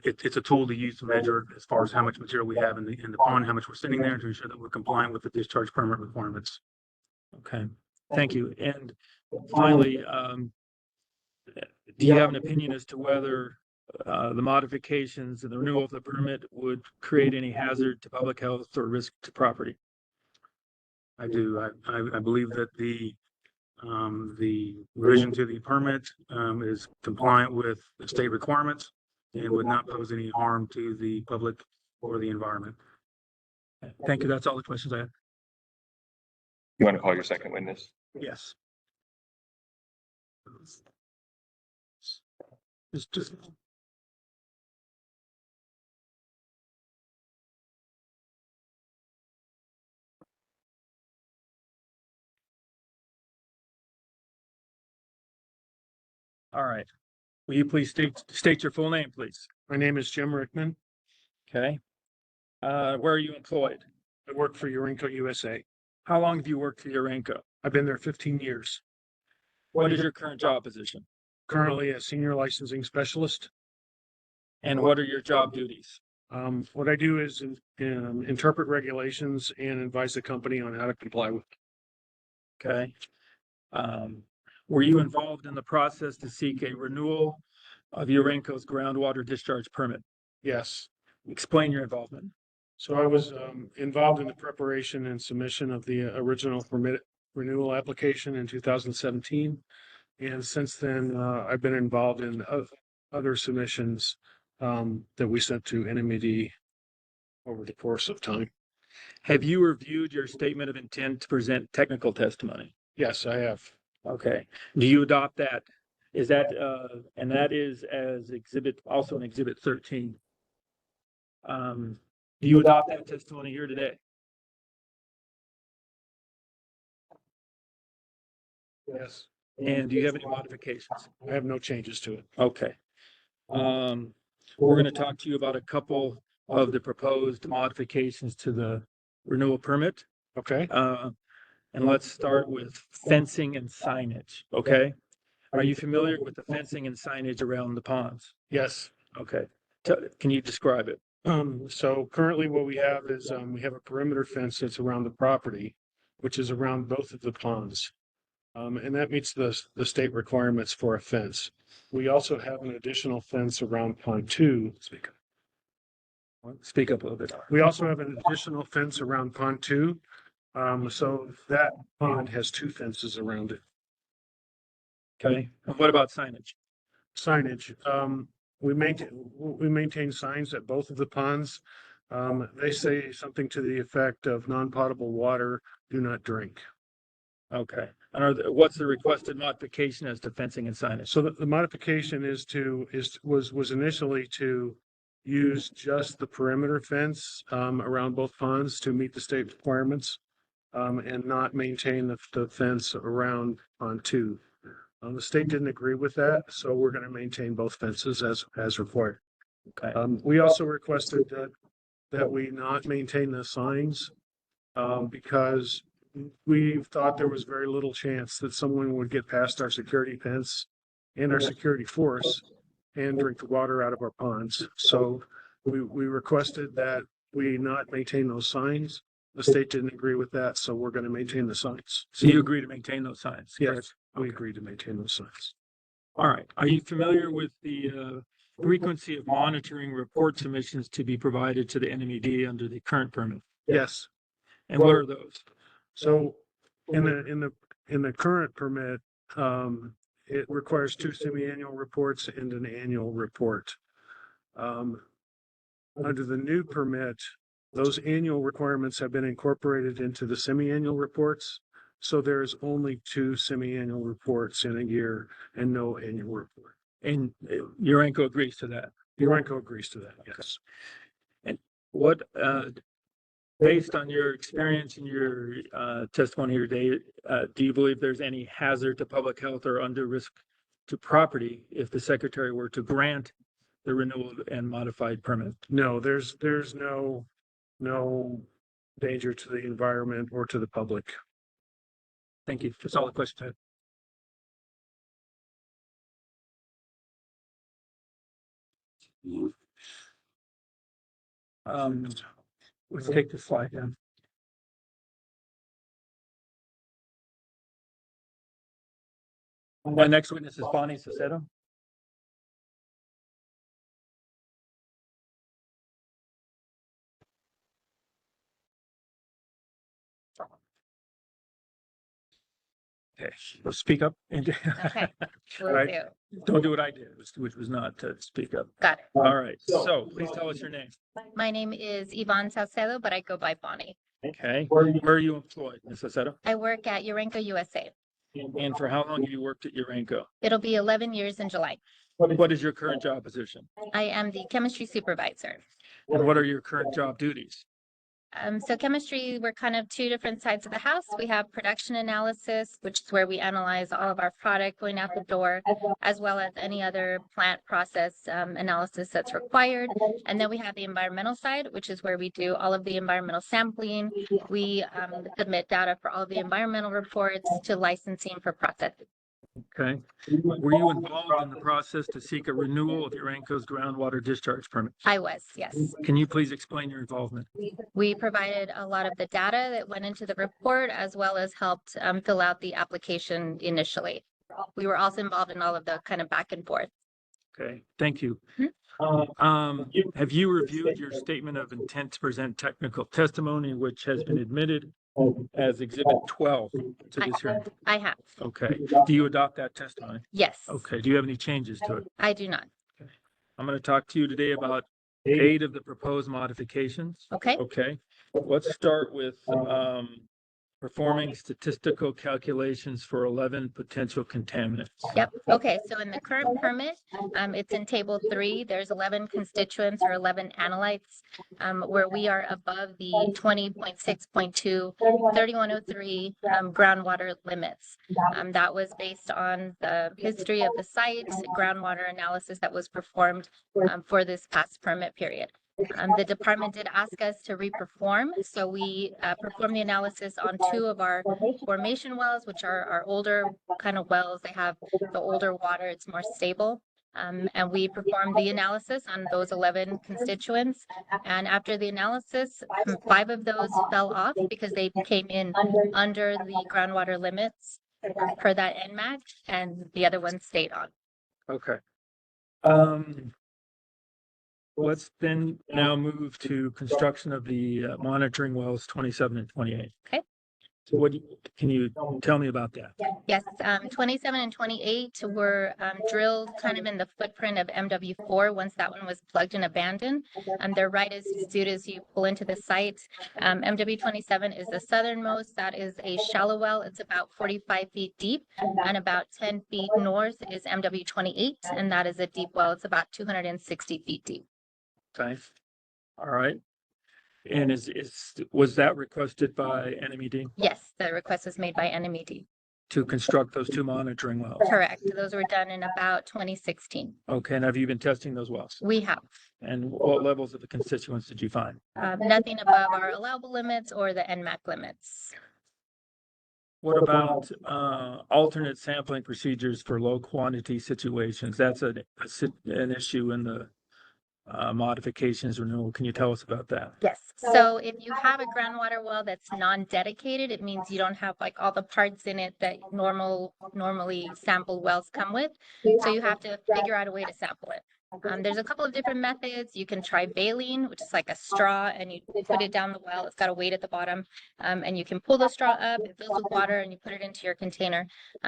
it's a tool to use to measure as far as how much material we have in the pond, how much we're sitting there, to ensure that we're compliant with the discharge permit requirements. Okay, thank you. And finally, do you have an opinion as to whether the modifications and the renewal of the permit would create any hazard to public health or risk to property? I do. I believe that the revision to the permit is compliant with the state requirements and would not pose any harm to the public or the environment. Thank you. That's all the questions I have. You want to call your second witness? Yes. Just. All right. Will you please state your full name, please? My name is Jim Rickman. Okay. Where are you employed? I work for Urenco USA. How long have you worked for Urenco? I've been there 15 years. What is your current job position? Currently a senior licensing specialist. And what are your job duties? What I do is interpret regulations and advise the company on how to comply with. Okay. Were you involved in the process to seek a renewal of Urenco's groundwater discharge permit? Yes. Explain your involvement. So I was involved in the preparation and submission of the original permit renewal application in 2017. And since then, I've been involved in other submissions that we sent to NMED over the course of time. Have you reviewed your statement of intent to present technical testimony? Yes, I have. Okay. Do you adopt that? Is that, and that is as exhibit, also in exhibit 13. Do you adopt that testimony here today? Yes. And do you have any modifications? I have no changes to it. Okay. We're going to talk to you about a couple of the proposed modifications to the renewal permit. Okay. And let's start with fencing and signage, okay? Are you familiar with the fencing and signage around the ponds? Yes. Okay. Can you describe it? So currently what we have is we have a perimeter fence that's around the property, which is around both of the ponds. And that meets the state requirements for a fence. We also have an additional fence around pond 2. Speak up a little bit. We also have an additional fence around pond 2. So that pond has 2 fences around it. Okay. And what about signage? Signage. We maintain signs at both of the ponds. They say something to the effect of non-potable water, do not drink. Okay. And what's the requested modification as to fencing and signage? So the modification was initially to use just the perimeter fence around both ponds to meet the state requirements and not maintain the fence around pond 2. The state didn't agree with that, so we're going to maintain both fences as required. Okay. We also requested that we not maintain the signs because we thought there was very little chance that someone would get past our security fence and our security force and drink the water out of our ponds. So we requested that we not maintain those signs. The state didn't agree with that, so we're going to maintain the signs. So you agree to maintain those signs? Yes, correct? we agree to maintain those signs. All right. Are you familiar with the frequency of monitoring report submissions to be provided to the NMED under the current permit? Yes. And what are those? So in the current permit, it requires 2 semi-annual reports and an annual report. Under the new permit, those annual requirements have been incorporated into the semi-annual reports. So there's only 2 semi-annual reports in a year and no annual report. And Urenco agrees to that? Urenco agrees to that, yes. And what, based on your experience and your testimony here today, do you believe there's any hazard to public health or undue risk to property if the secretary were to grant the renewal and modified permit? No, there's no danger to the environment or to the public. Thank you. That's all the questions I have. Let's take the slide down. My next witness is Bonnie Saucedo. Okay, let's speak up. Okay. Will Right. do. Don't do what I did, which was not to speak up. Got it. All right, so please tell us your name. My name is Yvonne Salcedo, but I go by Bonnie. Okay. Where are you employed, Ms. Aceto? I work at Urenco USA. And for how long have you worked at Urenco? It'll be 11 years in July. What is your current job position? I am the chemistry supervisor. And what are your current job duties? So chemistry, we're kind of two different sides of the house. We have production analysis, which is where we analyze all of our product going out the door, as well as any other plant process analysis that's required. And then we have the environmental side, which is where we do all of the environmental sampling. We submit data for all of the environmental reports to licensing for processing. Okay. Were you involved in the process to seek a renewal of Urenco's groundwater discharge permit? I was, yes. Can you please explain your involvement? We provided a lot of the data that went into the report, as well as helped fill out the application initially. We were also involved in all of the kind of back and forth. Okay, thank you. Have you reviewed your statement of intent to present technical testimony, which has been admitted as Exhibit 12 to this hearing? I have, Okay. Do you adopt that testimony? yes. Okay. Do you have any changes to it? I do not. I'm going to talk to you today about 8 of the proposed modifications. Okay. Okay. Let's start with performing statistical calculations for 11 potential contaminants. Yep. Okay. So in the current permit, it's in table 3. There's 11 constituents or 11 analytes where we are above the 20.6.2 3103 groundwater limits. That was based on the history of the site, groundwater analysis that was performed for this past permit period. The department did ask us to reperform, so we performed the analysis on 2 of our formation wells, which are our older kind of wells. They have the older water, it's more stable. And we performed the analysis on those 11 constituents. And after the analysis, 5 of those fell off because they came in under the groundwater limits per that NMED, and the other ones stayed on. Okay. Let's then now move to construction of the monitoring wells 27 and 28. Okay. So can you tell me about that? Yes, 27 and 28 were drilled kind of in the footprint of MW4 once that one was plugged and abandoned. They're right as soon as you pull into the site. MW27 is the southernmost. That is a shallow well. It's about 45 feet deep, and about 10 feet north is MW28, and that is a deep well. It's about 260 feet deep. Okay. All right. And was that requested by NMED Yes, the request was made by NMED. to construct those 2 monitoring wells? Correct. Those were done in about 2016. Okay. And have you been testing those wells? We have And what levels of the constituents did you find? nothing above our allowable limits or the NMAC limits. What about alternate sampling procedures for low quantity situations? That's an issue in the modifications renewal. Can you tell us about that? Yes. So if you have a groundwater well that's non-dedicated, it means you don't have like all the parts in it that normally sampled wells come with. So you have to figure out a way to sample it. There's a couple of different methods. You can try baling, which is like a straw, and you put it down the well. It's got a weight at the bottom, and you can pull the straw up. It fills with water, and you put it into your container.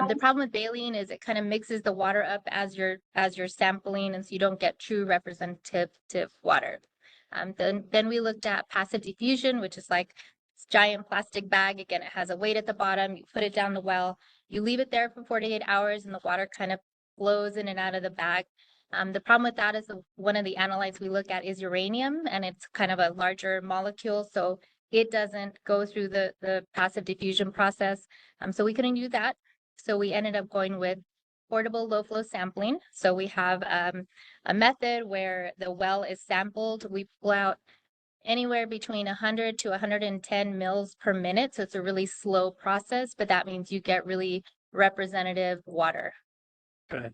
The problem with baling is it kind of mixes the water up as you're sampling, and so you don't get true representative water. Then we looked at passive diffusion, which is like this giant plastic bag. Again, it has a weight at the bottom. You put it down the well. You leave it there for 48 hours, and the water kind of flows in and out of the bag. The problem with that is one of the analytes we look at is uranium, and it's kind of a larger molecule, so it doesn't go through the passive diffusion process. So we couldn't do that. So we ended up going with portable low flow sampling. So we have a method where the well is sampled. We pull out anywhere between 100 to 110 mils per minute. So it's a really slow process, but that means you get really representative water. Okay.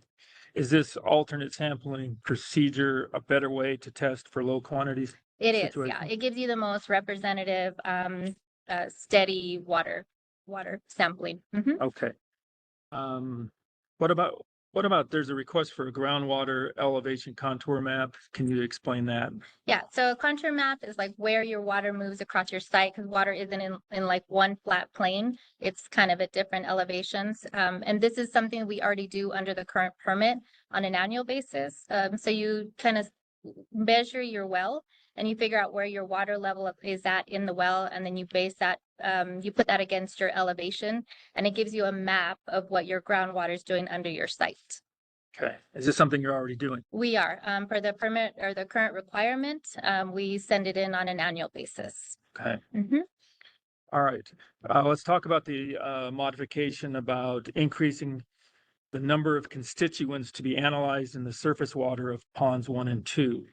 Is this alternate sampling procedure a better way to test for low quantities? It is, situation? yeah. It gives you the most representative, steady water sampling. Mhm. Okay. What about there's a request for a groundwater elevation contour map? Can you explain that? Yeah, so a contour map is like where your water moves across your site, because water isn't in like one flat plane. It's kind of at different elevations. And this is something we already do under the current permit on an annual basis. So you kind of measure your well and you figure out where your water level is at in the well, and then you base that, you put that against your elevation, and it gives you a map of what your groundwater is doing under your site. Okay. Is this something you're already doing? We are, for the permit or the current requirement, we send it in on an annual basis. Okay. Mhm. All right. Let's talk about the modification about increasing the number of constituents to be analyzed in the surface water of ponds 1 and 2.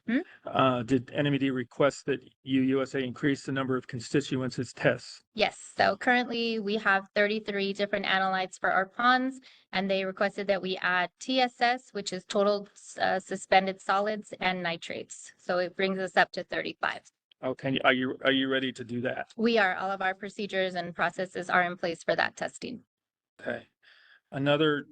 Did NMED request that USA increase the number of constituents as tests? Yes, so currently we have 33 different analytes for our ponds, and they requested that we add TSS, which is total suspended solids, and nitrates. So it brings us up to 35. Okay, are you ready to do that? We are. All of our procedures and processes are in place for that testing. Okay. Another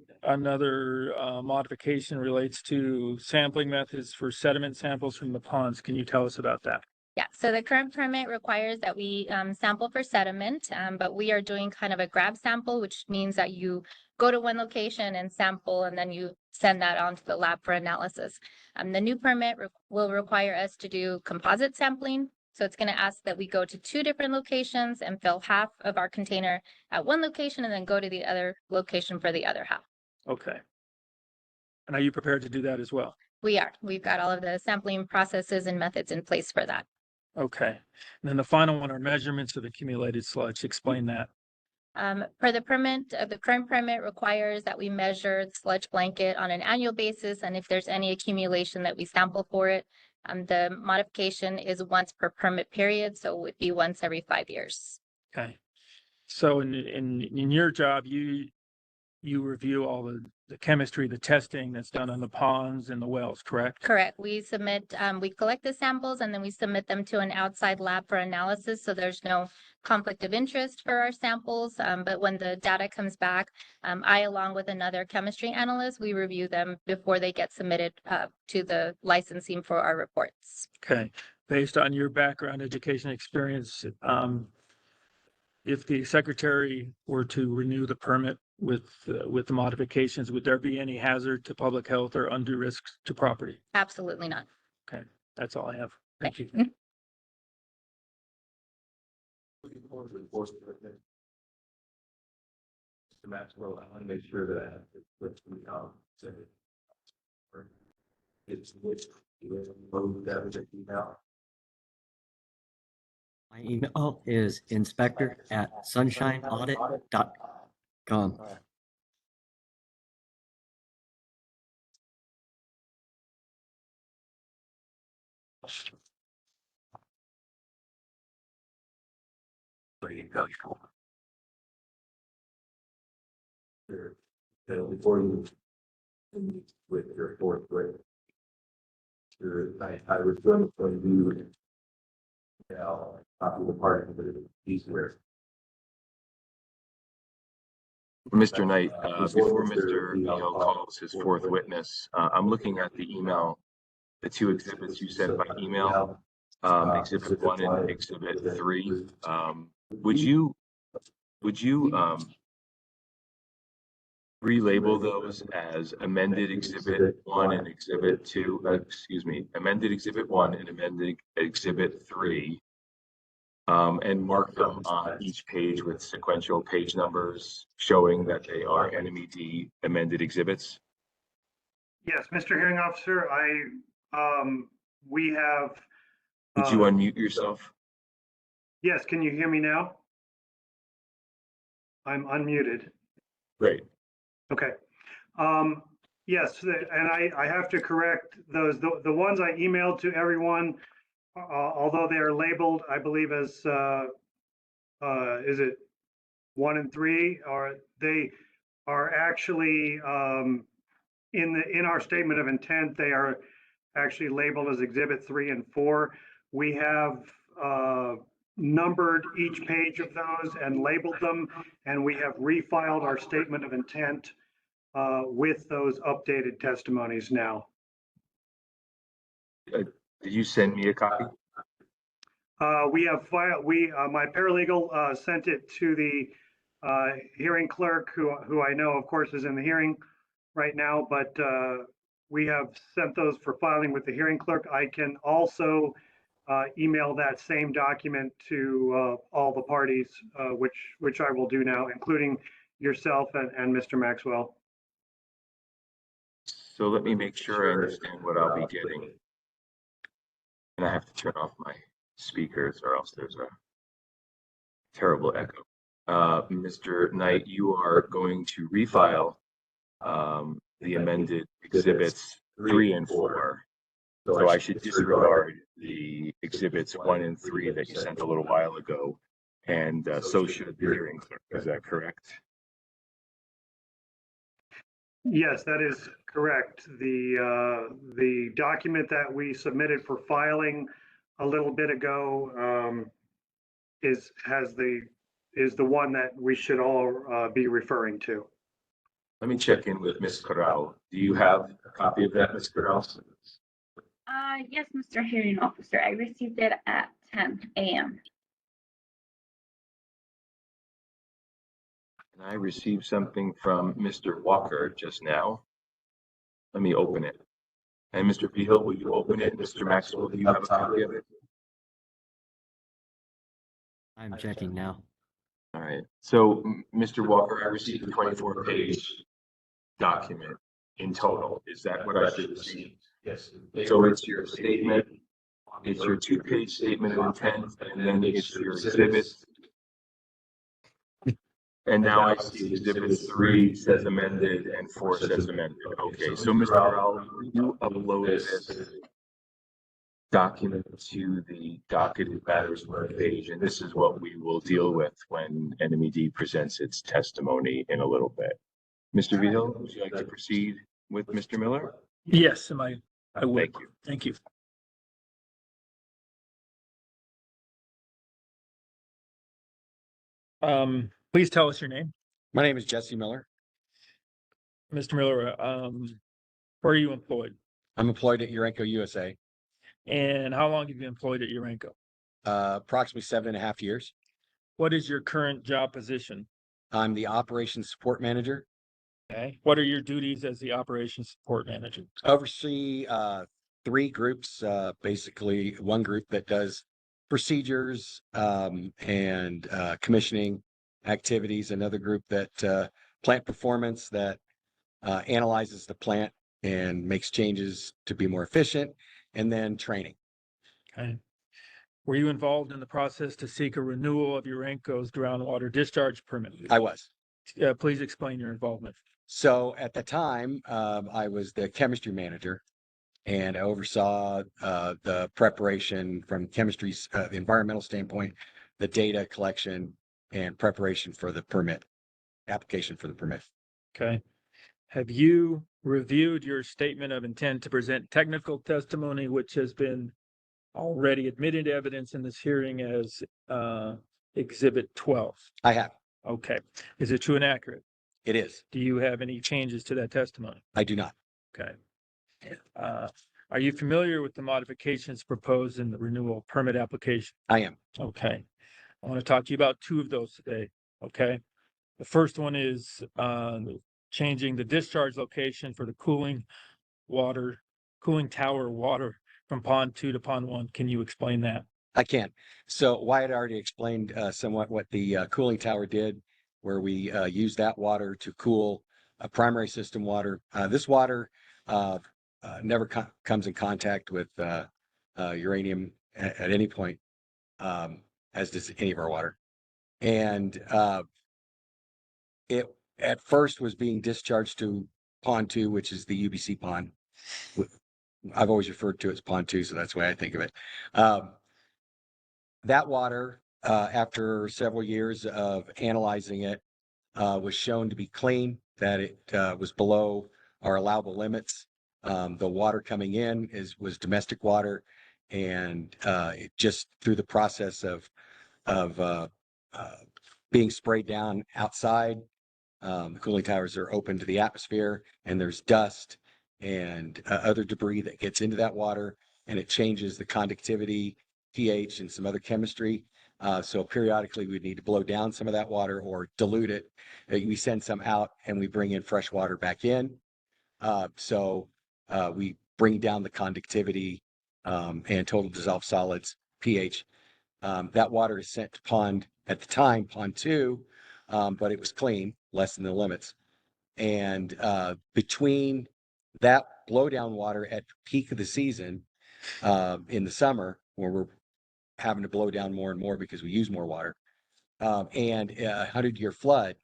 modification relates to sampling methods for sediment samples from the ponds. Can you tell us about that? Yeah, so the current permit requires that we sample for sediment, but we are doing kind of a grab sample, which means that you go to one location and sample, and then you send that on to the lab for analysis. The new permit will require us to do composite sampling. So it's going to ask that we go to 2 different locations and fill half of our container at one location and then go to the other location for the other half. Okay. And are you prepared to do that as well? We are. We've got all of the sampling processes and methods in place for that. Okay. And then the final one are measurements of accumulated sludge. Explain that. Per the permit, the current permit requires that we measure the sludge blanket on an annual basis, and if there's any accumulation that we sample for it. The modification is once per permit period, so it would be once every 5 years. Okay. So in your job, you review all the chemistry, the testing that's done on the ponds and the wells, correct? Correct. We submit, we collect the samples and then we submit them to an outside lab for analysis. So there's no conflict of interest for our samples. But when the data comes back, I, along with another chemistry analyst, we review them before they get submitted to the licensing for our reports. Okay. Based on your background, education, experience, if the secretary were to renew the permit with the modifications, would there be any hazard to public health or undue risks to property? Absolutely not. Okay, that's all I have. Thank you. Maxwell, I want to make sure that it's My email is inspector@sunshineaudit.com. Before you with your 4th grade, I was going to do copy the part of the piece where. Mr. Knight, before Mr. Neal calls his 4th witness, I'm looking at the email, the 2 exhibits you sent by email, exhibit 1 and exhibit 3. Would you relabel those as amended exhibit 1 and exhibit 2, amended exhibit 1 and amended exhibit 3, and mark them on each page with sequential page numbers showing that they are NMED amended exhibits? Yes, Mr. Hearing Officer, we have. Did you unmute yourself? Yes, can you hear me now? I'm unmuted. Great. Okay. Yes, and I have to correct those. The ones I emailed to everyone, although they are labeled, I believe as, is it 1 and 3, or they are actually in our statement of intent, they are actually labeled as exhibit 3 and 4. We have numbered each page of those and labeled them, and we have refiled our statement of intent with those updated testimonies now. Did you send me a copy? We have my paralegal sent it to the hearing clerk, who I know, of course, is in the hearing right now, but we have sent those for filing with the hearing clerk. I can also email that same document to all the parties, which I will do now, including yourself and Mr. Maxwell. So let me make sure I understand what I'll be getting. And I have to turn off my speakers or else there's a terrible echo. Mr. Knight, you are going to refile the amended exhibits 3 and 4. So I should disregard the exhibits 1 and 3 that you sent a little while ago, and so should the hearing clerk. Is that correct? Yes, that is correct. The document that we submitted for filing a little bit ago is the one that we should all be referring to. Let me check in with Ms. Corral. Do you have a copy of that, Ms. Corral? Yes, Mr. Hearing Officer, I received it at 10 a.m. And I received something from Mr. Walker just now. Let me open it. And Mr. Beal, will you open it? Mr. Maxwell, do you have a copy of it? I'm checking now. All right. So, Mr. Walker, I received a 24-page document in total. Is that what I should receive? Yes. So it's your statement, it's your 2-page statement of intent, and then it's your exhibits. And now I see exhibit 3 says amended and 4 says amended. Okay, so Mr. Corral, you upload this document to the docketed matters page, and this is what we will deal with when NMED presents its testimony in a little bit. Mr. Beal, would you like to proceed with Mr. Miller? Yes, I would. Thank you. Thank you. Please tell us your name. My name is Jesse Miller. Mr. Miller, where are you employed? I'm employed at Urenco USA, And how long have you been employed at Urenco? approximately 7.5 years. What is your current job position? I'm the operations support manager. Okay. What are your duties as the operations support manager? Oversee 3 groups, basically one group that does procedures and commissioning activities, another group that plant performance that analyzes the plant and makes changes to be more efficient, and then training. Okay. Were you involved in the process to seek a renewal of Urenco's groundwater discharge permit? I was. Please explain your involvement. So at the time, I was the chemistry manager, and I oversaw the preparation from chemistry's the environmental standpoint, the data collection and preparation for the permit, application for the permit. Okay. Have you reviewed your statement of intent to present technical testimony, which has been already admitted evidence in this hearing as Exhibit 12? I have. Okay. Is it true and accurate? It is. Do you have any changes to that testimony? I do not. Okay. Are you familiar with the modifications proposed in the renewal permit application? I am. Okay. I want to talk to you about 2 of those today. Okay. The first one is changing the discharge location for the cooling tower water from pond 2 to pond 1. Can you explain that? I can. So Wyatt already explained somewhat what the cooling tower did, where we use that water to cool a primary system water. This water never comes in contact with uranium at any point, as does any of our water. And it at first was being discharged to pond 2, which is the UBC pond. I've always referred to it as pond 2, so that's the way I think of it. That water, after several years of analyzing it, was shown to be clean, that it was below our allowable limits. The water coming in was domestic water, and it just through the process of being sprayed down outside, the cooling towers are open to the atmosphere, and there's dust and other debris that gets into that water, and it changes the conductivity, pH, and some other chemistry. So periodically we need to blow down some of that water or dilute it. We send some out and we bring in fresh water back in. So we bring down the conductivity and total dissolved solids pH. That water is sent to pond, at the time, pond 2, but it was clean, less than the limits. And between that blowdown water at the peak of the season in the summer, where we're having to blow down more and more because we use more water, and a 100-year flood,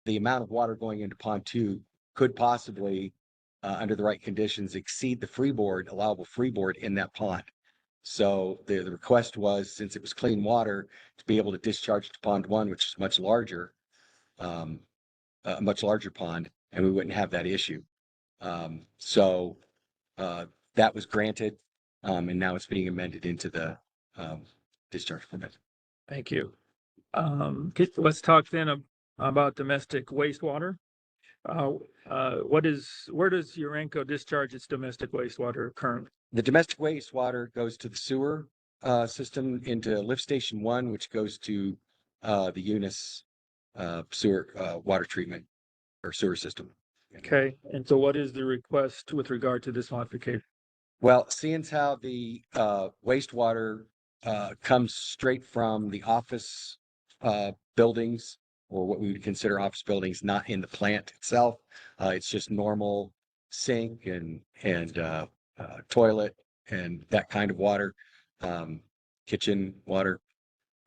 the amount of water going into pond 2 could possibly, under the right conditions, exceed the freeboard, allowable freeboard in that pond. So the request was, since it was clean water, to be able to discharge to pond 1, which is much larger, a much larger pond, and we wouldn't have that issue. So that was granted, and now it's being amended into the discharge permit. Thank you. Let's talk then about domestic wastewater. Where does Urenco discharge its domestic wastewater currently? The domestic wastewater goes to the sewer system into lift station 1, which goes to the Eunice sewer water treatment or sewer system. Okay, and so what is the request with regard to this modification? Well, seeing as how the wastewater comes straight from the office buildings, or what we would consider office buildings, not in the plant itself, it's just normal sink and toilet and that kind of water, kitchen water,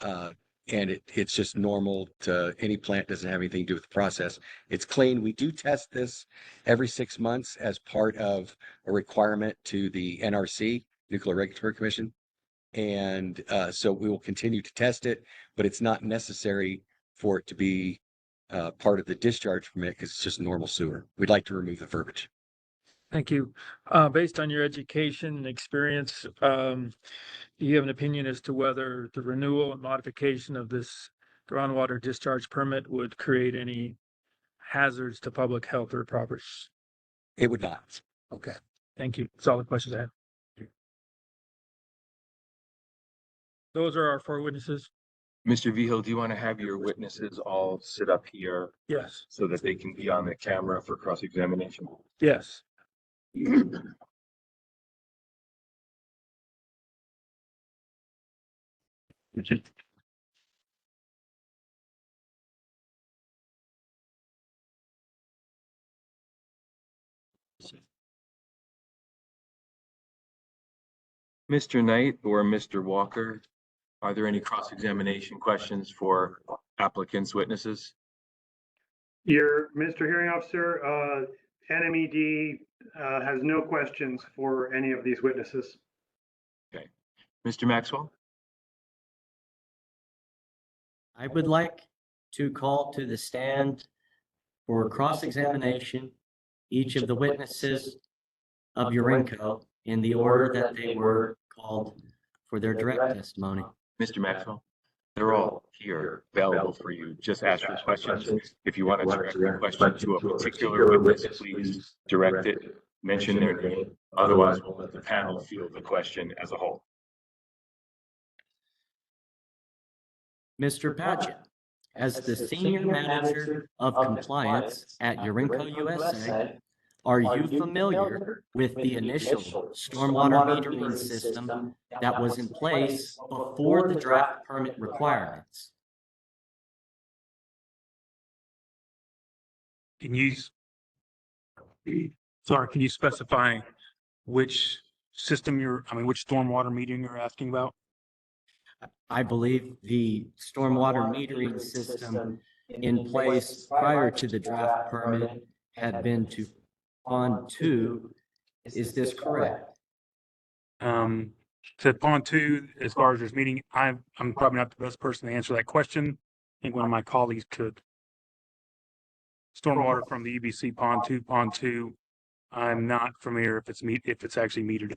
and it's just normal to any plant, doesn't have anything to do with the process. It's clean. We do test this every 6 months as part of a requirement to the NRC, Nuclear Regulatory Commission. And so we will continue to test it, but it's not necessary for it to be part of the discharge permit because it's just normal sewer. We'd like to remove the verbiage. Thank you. Based on your education and experience, do you have an opinion as to whether the renewal and modification of this groundwater discharge permit would create any hazards to public health or property? It would not. Okay, thank you. That's all the questions I have. Those are our 4 witnesses. Mr. Vigil, do you want to have your witnesses all sit up here Yes, so that they can be on the camera for cross-examination? yes. Mr. Knight or Mr. Walker, are there any cross-examination questions for applicants' witnesses? Mr. Hearing Officer, NMED has no questions for any of these witnesses. Okay. Mr. Maxwell? I would like to call to the stand for cross-examination each of the witnesses of Urenco in the order that they were called for their direct testimony. Mr. Maxwell? They're all here available for you. Just ask your questions. If you want to direct your question to a particular witness, please direct it, mention their name. Otherwise, we'll let the panel field the question as a whole. Mr. Paget, as the Senior Manager of Compliance at Urenco USA, are you familiar with the initial stormwater metering system that was in place before the draft permit requirements? Can you specify which system which stormwater metering you're asking about? I believe the stormwater metering system in place prior to the draft permit had been to Pond 2. Is this correct? To Pond 2, as far as this meeting, I'm probably not the best person to answer that question. I think one of my colleagues could. Stormwater from the EBC Pond 2, I'm not familiar if it's actually metered.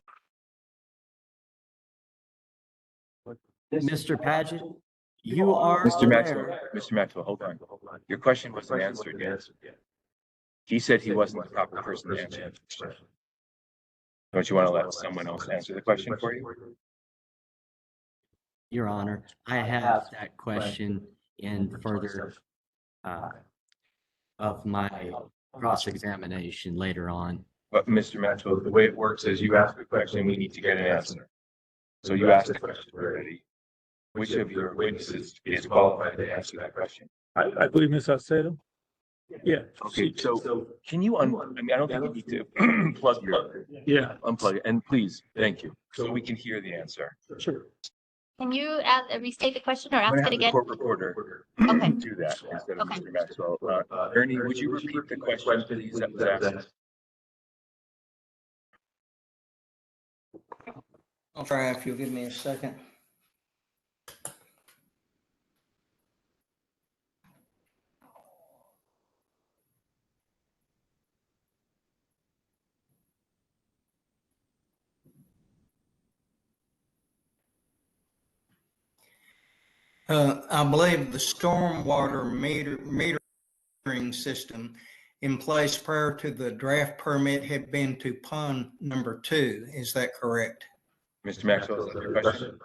Mr. Paget, you are Mr. aware. Maxwell, hold on. Your question wasn't answered yet. He said he wasn't the proper person to answer the question. Don't you want to let someone else answer the question for you? Your Honor, I have that question in further of my cross-examination later on. But Mr. Maxwell, the way it works is you ask a question, we need to get an answer. So you asked the question already. Which of your witnesses is qualified to answer that question? I believe Ms. Salcedo. Yeah. Okay, so can you I mean, I don't think you need to plug your, Yeah, unplug it, and please, thank you, so we can hear the answer. sure. Can you restate the question or I'm gonna ask it have the again? court reporter Okay. do that instead of Okay. Mr. Maxwell. Ernie, would you repeat the question, please, that was asked? I'll try if you'll give me a second. I believe the stormwater metering system in place prior to the draft permit had been to pond number 2. Is that correct? Mr. Maxwell, is that your question?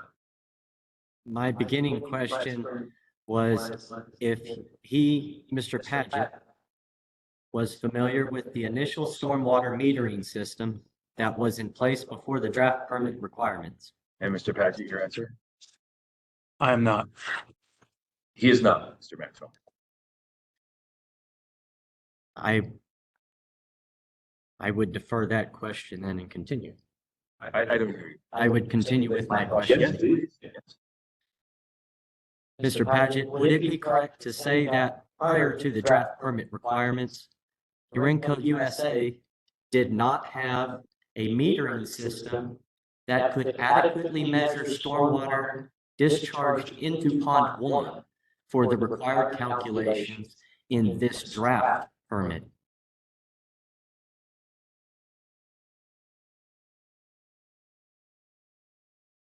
My beginning question was if he, Mr. Paget, was familiar with the initial stormwater metering system that was in place before the draft permit requirements. And Mr. Paget, your answer? I am not. He is not, Mr. Maxwell. I would defer that question then and continue. I don't hear you. I would continue with my Yes, question. please. Yes. Mr. Paget, would it be correct to say that prior to the draft permit requirements, Urenco USA did not have a metering system that could adequately measure stormwater discharged into Pond 1 for the required calculations in this draft permit?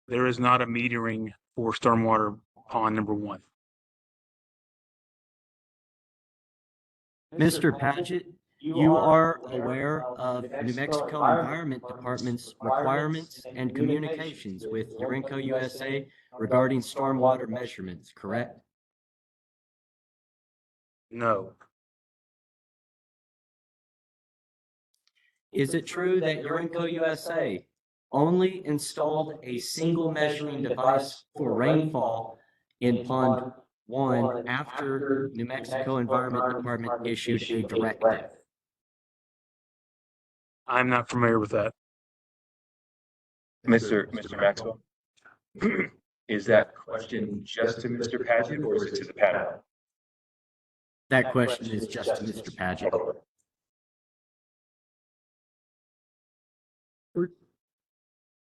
There is not a metering for stormwater pond number 1. Mr. Paget, you are aware of New Mexico Environment Department's requirements and communications with Urenco USA regarding stormwater measurements, correct? No. Is it true that Urenco USA only installed a single measuring device for rainfall in Pond 1 after New Mexico Environment Department issued a directive? I'm not familiar with that. Mr. Maxwell? Is that question just to Mr. Paget or is it to the panel? That question is just to Mr. Paget.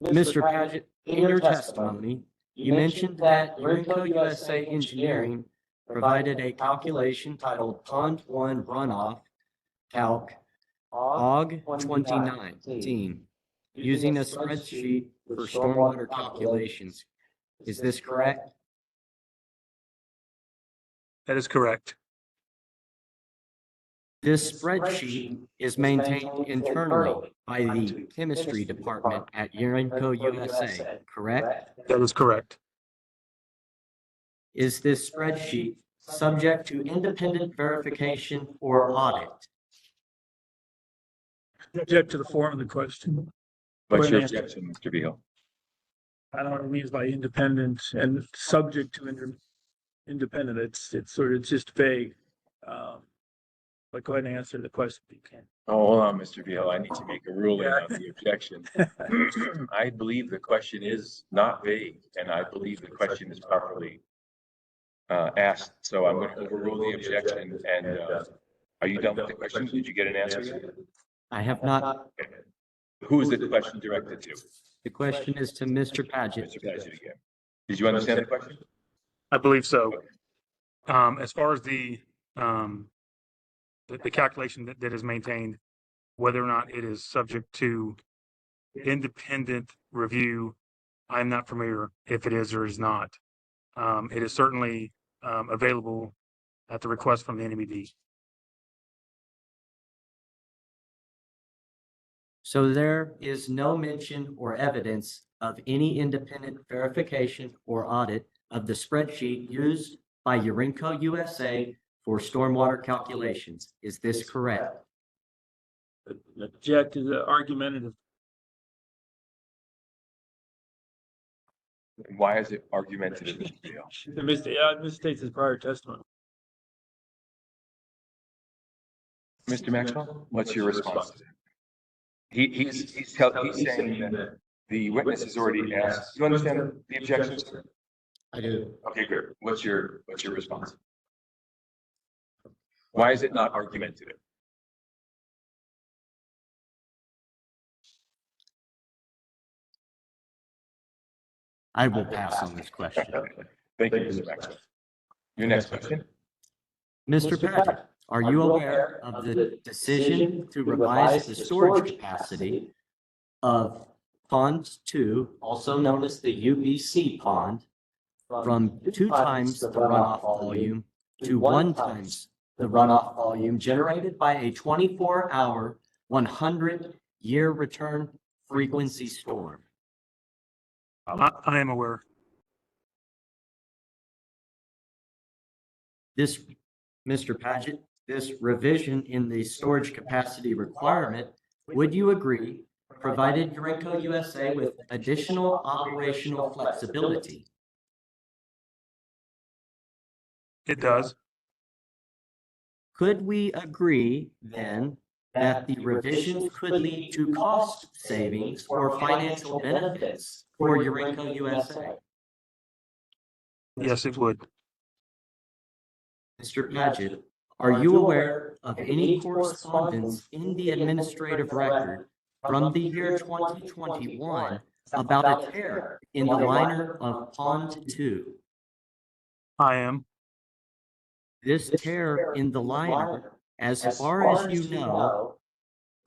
Mr. Paget, in your testimony, you mentioned that Urenco USA Engineering provided a calculation titled Pond 1 Runoff Calc OG 2019 using a spreadsheet for stormwater calculations. Is this correct? That is correct. This spreadsheet is maintained internally by the chemistry department at Urenco USA, correct? That is correct. Is this spreadsheet subject to independent verification or audit? Object to the form of the question. What's your Go ahead and objection, Mr. Beal? I don't know what it means by independent and subject to independent. It's just vague. But go ahead and answer the question if you can. Oh, hold on, Mr. Beal. I need to make a ruling on the objection. I believe the question is not vague, and I believe the question is properly asked. So I'm going to overrule the objection. And are you done with the question? Did you get an answer yet? I have not. Okay. Who is the question directed to? The question is to Mr. Paget. Mr. Paget again. Did you understand the question? I believe so. As far as the calculation that is maintained, whether or not it is subject to independent review, I'm not familiar if it is or is not. It is certainly available at the request from the NMED. So there is no mention or evidence of any independent verification or audit of the spreadsheet used by Urenco USA for stormwater calculations. Is this correct? Object is argumentative. Why is it argumentative, Mr. Hill? It misstates his prior testimony. Mr. Maxwell, what's your response to that? He's saying that the witness has already asked. Do you understand the objections? I do. Okay, good. What's your response? Why is it not argumentative? I will pass on this question. Thank you, Mr. Maxwell. Your next question? Mr. Patrick, are you aware of the decision to revise the storage capacity of Pond 2, also known as the UBC pond, from 2 times the runoff volume to 1 times the runoff volume generated by a 24-hour, 100-year return frequency storm? I am aware. This, Mr. Paget, this revision in the storage capacity requirement, would you agree, provided Urenco USA with additional operational flexibility? It does. Could we agree then that the revisions could lead to cost savings or financial benefits for Urenco USA? Yes, it would. Mr. Paget, are you aware of any correspondence in the administrative record from the year 2021 about a tear in the liner of Pond 2? I am. This tear in the liner, as far as you know,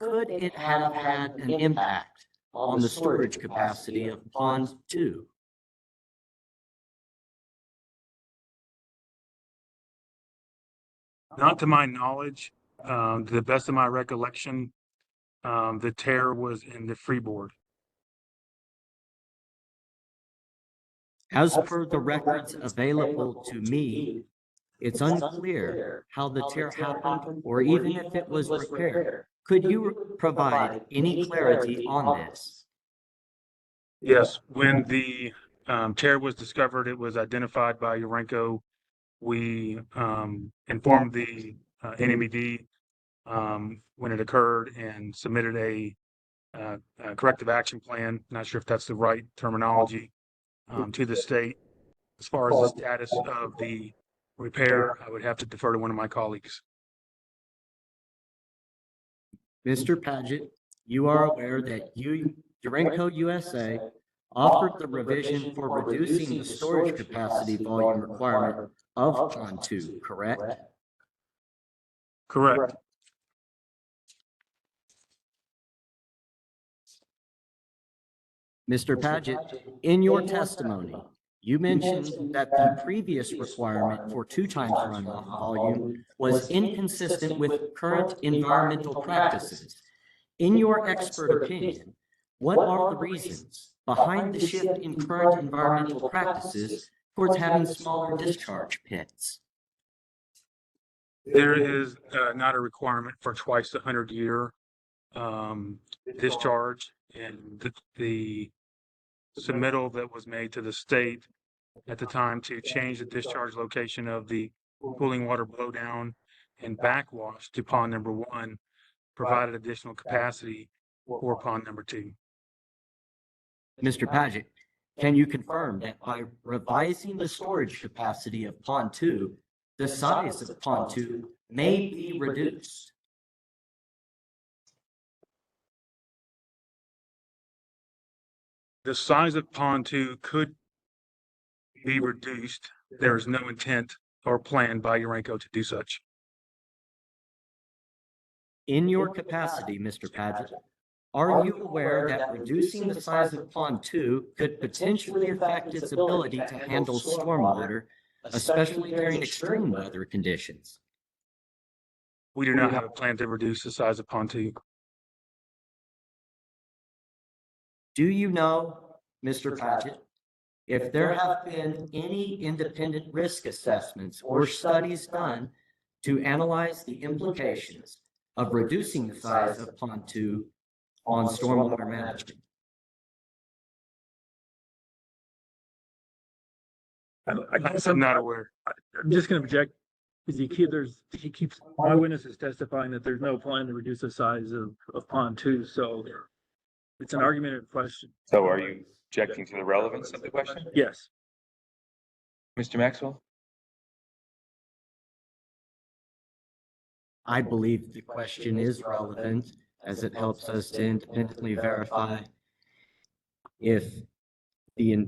could it have had an impact on the storage capacity of Pond 2? Not to my knowledge, to the best of my recollection, the tear was in the freeboard. As per the records available to me, it's unclear how the tear happened or even if it was repaired. Could you provide any clarity on this? Yes, when the tear was discovered, it was identified by Urenco. We informed the NMED when it occurred and submitted a corrective action plan. Not sure if that's the right terminology to the state. As far as the status of the repair, I would have to defer to one of my colleagues. Mr. Paget, you are aware that Urenco USA offered the revision for reducing the storage capacity volume requirement of Pond 2, correct? Correct. Mr. Paget, in your testimony, you mentioned that the previous requirement for 2 times runoff volume was inconsistent with current environmental practices. In your expert opinion, what are the reasons behind the shift in current environmental practices towards having smaller discharge pits? There is not a requirement for twice the 100-year discharge, and the submittal that was made to the state at the time to change the discharge location of the cooling water blowdown and backwash to pond number 1 provided additional capacity for pond number 2. Mr. Paget, can you confirm that by revising the storage capacity of Pond 2, the size of Pond 2 may be reduced? The size of pond 2 could be reduced. There is no intent or plan by Urenco to do such. In your capacity, Mr. Paget, are you aware that reducing the size of Pond 2 could potentially affect its ability to handle stormwater, especially during extreme weather conditions? We do not have a plan to reduce the size of pond 2. Do you know, Mr. Paget, if there have been any independent risk assessments or studies done to analyze the implications of reducing the size of Pond 2 on stormwater management. I guess I'm not aware. I'm just gonna object, because he keeps, my witness is testifying that there's no plan to reduce the size of Pond 2, so it's an argumentative question. So are you objecting to the relevance of the question? Yes. Mr. Maxwell? I believe the question is relevant as it helps us to independently verify if the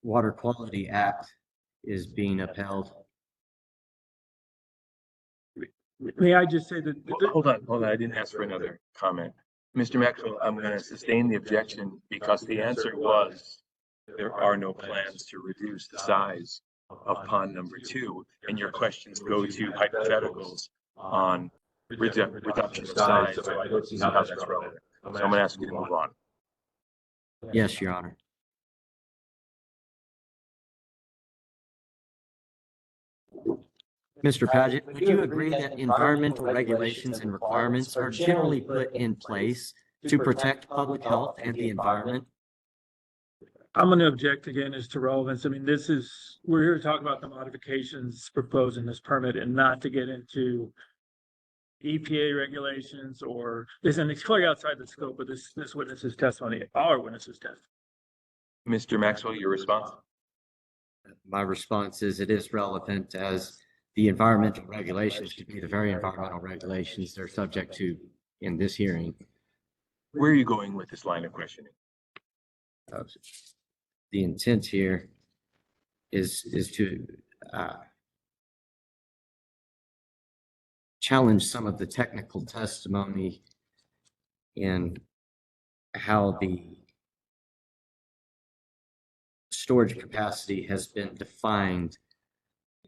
Water Quality Act is being upheld. May I just say that, Hold on, I didn't ask for another comment. Mr. Maxwell, I'm gonna sustain the objection because the answer was there are no plans to reduce the size of pond number 2, and your questions go to hypotheticals on reduction of size, so I don't see how that's relevant. So I'm gonna ask you to move on. Yes, Your Honor. Mr. Paget, would you agree that environmental regulations and requirements are generally put in place to protect public health and the environment? I'm gonna object again as to relevance. I mean, we're here to talk about the modifications proposed in this permit and not to get into EPA regulations and it's clearly outside the scope of this witness's testimony, our witness's testimony. Mr. Maxwell, your response? My response is it is relevant as the environmental regulations could be the very environmental regulations they're subject to in this hearing. Where are you going with this line of questioning? The intent here is to challenge some of the technical testimony in how the storage capacity has been defined,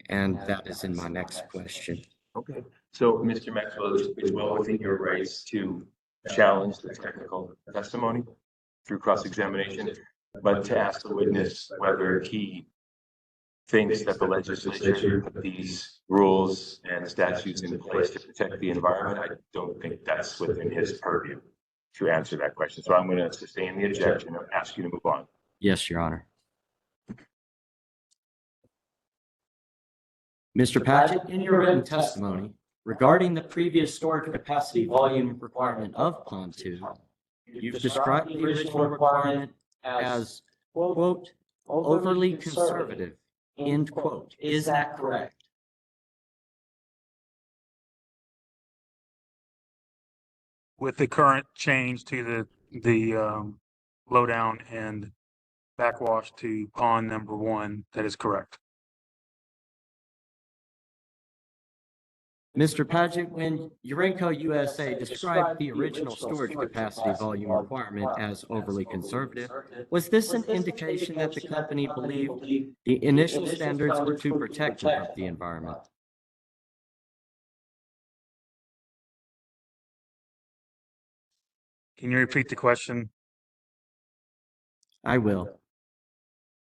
and that is in my next question. Okay, so Mr. Maxwell, it's well within your rights to challenge the technical testimony through cross-examination, but to ask the witness whether he thinks that the legislature put these rules and statutes in place to protect the environment, I don't think that's within his purview to answer that question. So I'm going to sustain the objection and ask you to move on. Yes, Your Honor. Mr. Paget, in your written testimony regarding the previous storage capacity volume requirement of Pond 2, you've described the original requirement as, quote, overly conservative, end quote. Is that correct? With the current change to the blowdown and backwash to pond number 1, that is correct. Mr. Paget, when Urenco USA described the original storage capacity volume requirement as overly conservative, was this an indication that the company believed the initial standards were too protective of the environment? Can you repeat the question? I will.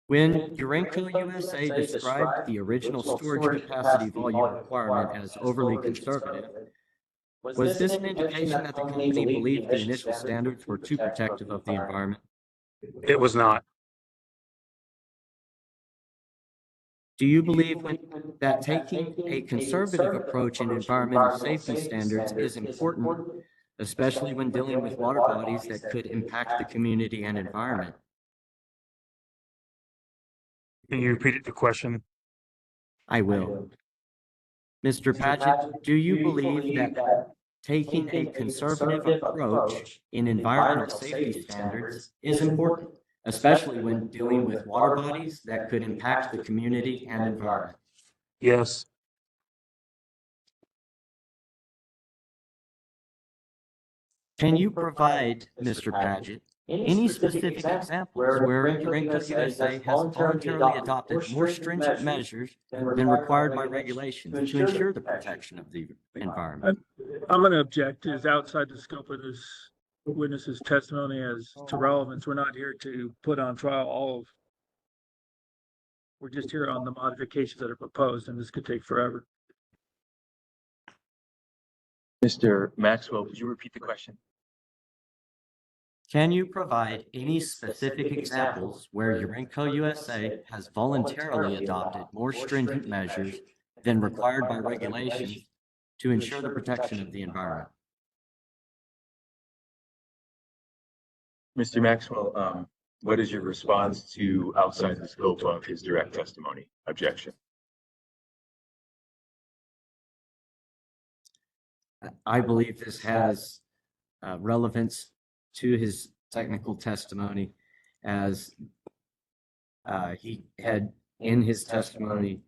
When Urenco USA described the original storage capacity volume requirement as overly conservative, was this an indication that the company believed the initial standards were too protective of the environment? It was not. Do you believe that taking a conservative approach in environmental safety standards is important, especially when dealing with water bodies that could impact the community and environment? Can you repeat the question? I will. Mr. Paget, do you believe that taking a conservative approach in environmental safety standards is important, especially when dealing with water bodies that could impact the community and environment? Yes. Can you provide, Mr. Paget, any specific examples where Urenco USA has voluntarily adopted more stringent measures than required by regulations to ensure the protection of the environment? I'm going to object. It is outside the scope of this witness's testimony as to relevance. We're not here to put on trial we're just here on the modifications that are proposed, and this could take forever. Mr. Maxwell, would you repeat the question? Can you provide any specific examples where Urenco USA has voluntarily adopted more stringent measures than required by regulations to ensure the protection of the environment? Mr. Maxwell, what is your response to outside the scope of his direct testimony? Objection. I believe this has relevance to his technical testimony, as he had in his testimony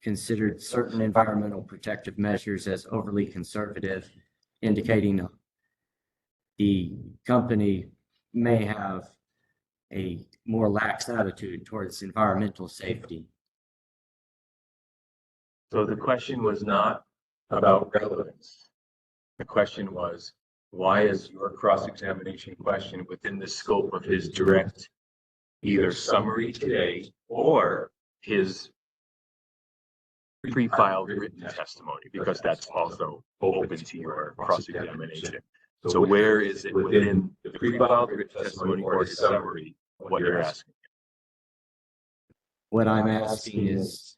considered certain environmental protective measures as overly conservative, indicating the company may have a more lax attitude towards environmental safety. So the question was not about relevance. The question was, why is your cross-examination question within the scope of his direct either summary today or his pre-filed written testimony? Because that's also open to your cross-examination. So where is it within the pre-filed written testimony or his summary, what you're asking? What I'm asking is,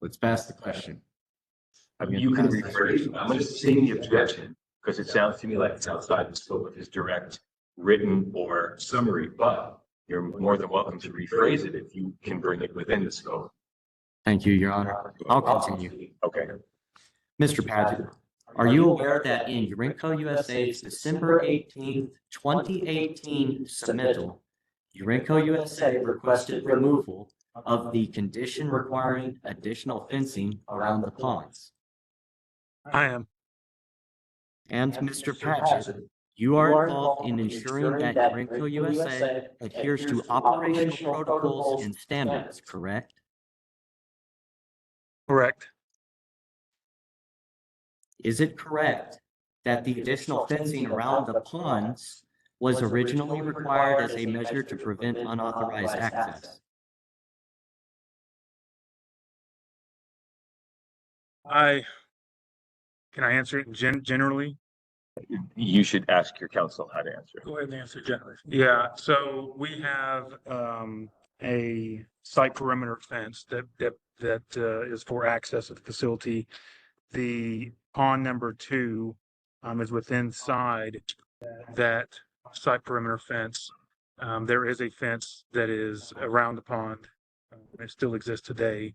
let's pass the question. You can rephrase. I'm going to say the objection because it sounds to me like it's outside the scope of his direct written or summary, but you're more than welcome to rephrase it if you can bring it within the scope. Thank you, Your Honor. I'll continue. Okay. Mr. Paget, are you aware that in Urenco USA's December 18th, 2018 submittal, Urenco USA requested removal of the condition requiring additional fencing around the ponds? I am. And Mr. Paget, you are involved in ensuring that Urenco USA adheres to operational protocols and standards, correct? Correct. Is it correct that the additional fencing around the ponds was originally required as a measure to prevent unauthorized access? Can I answer it generally? You should ask your counsel how to answer. Go ahead and answer generally. Yeah, so we have a site perimeter fence that is for access of the facility. The pond number 2 is within inside that site perimeter fence. There is a fence that is around the pond. It still exists today.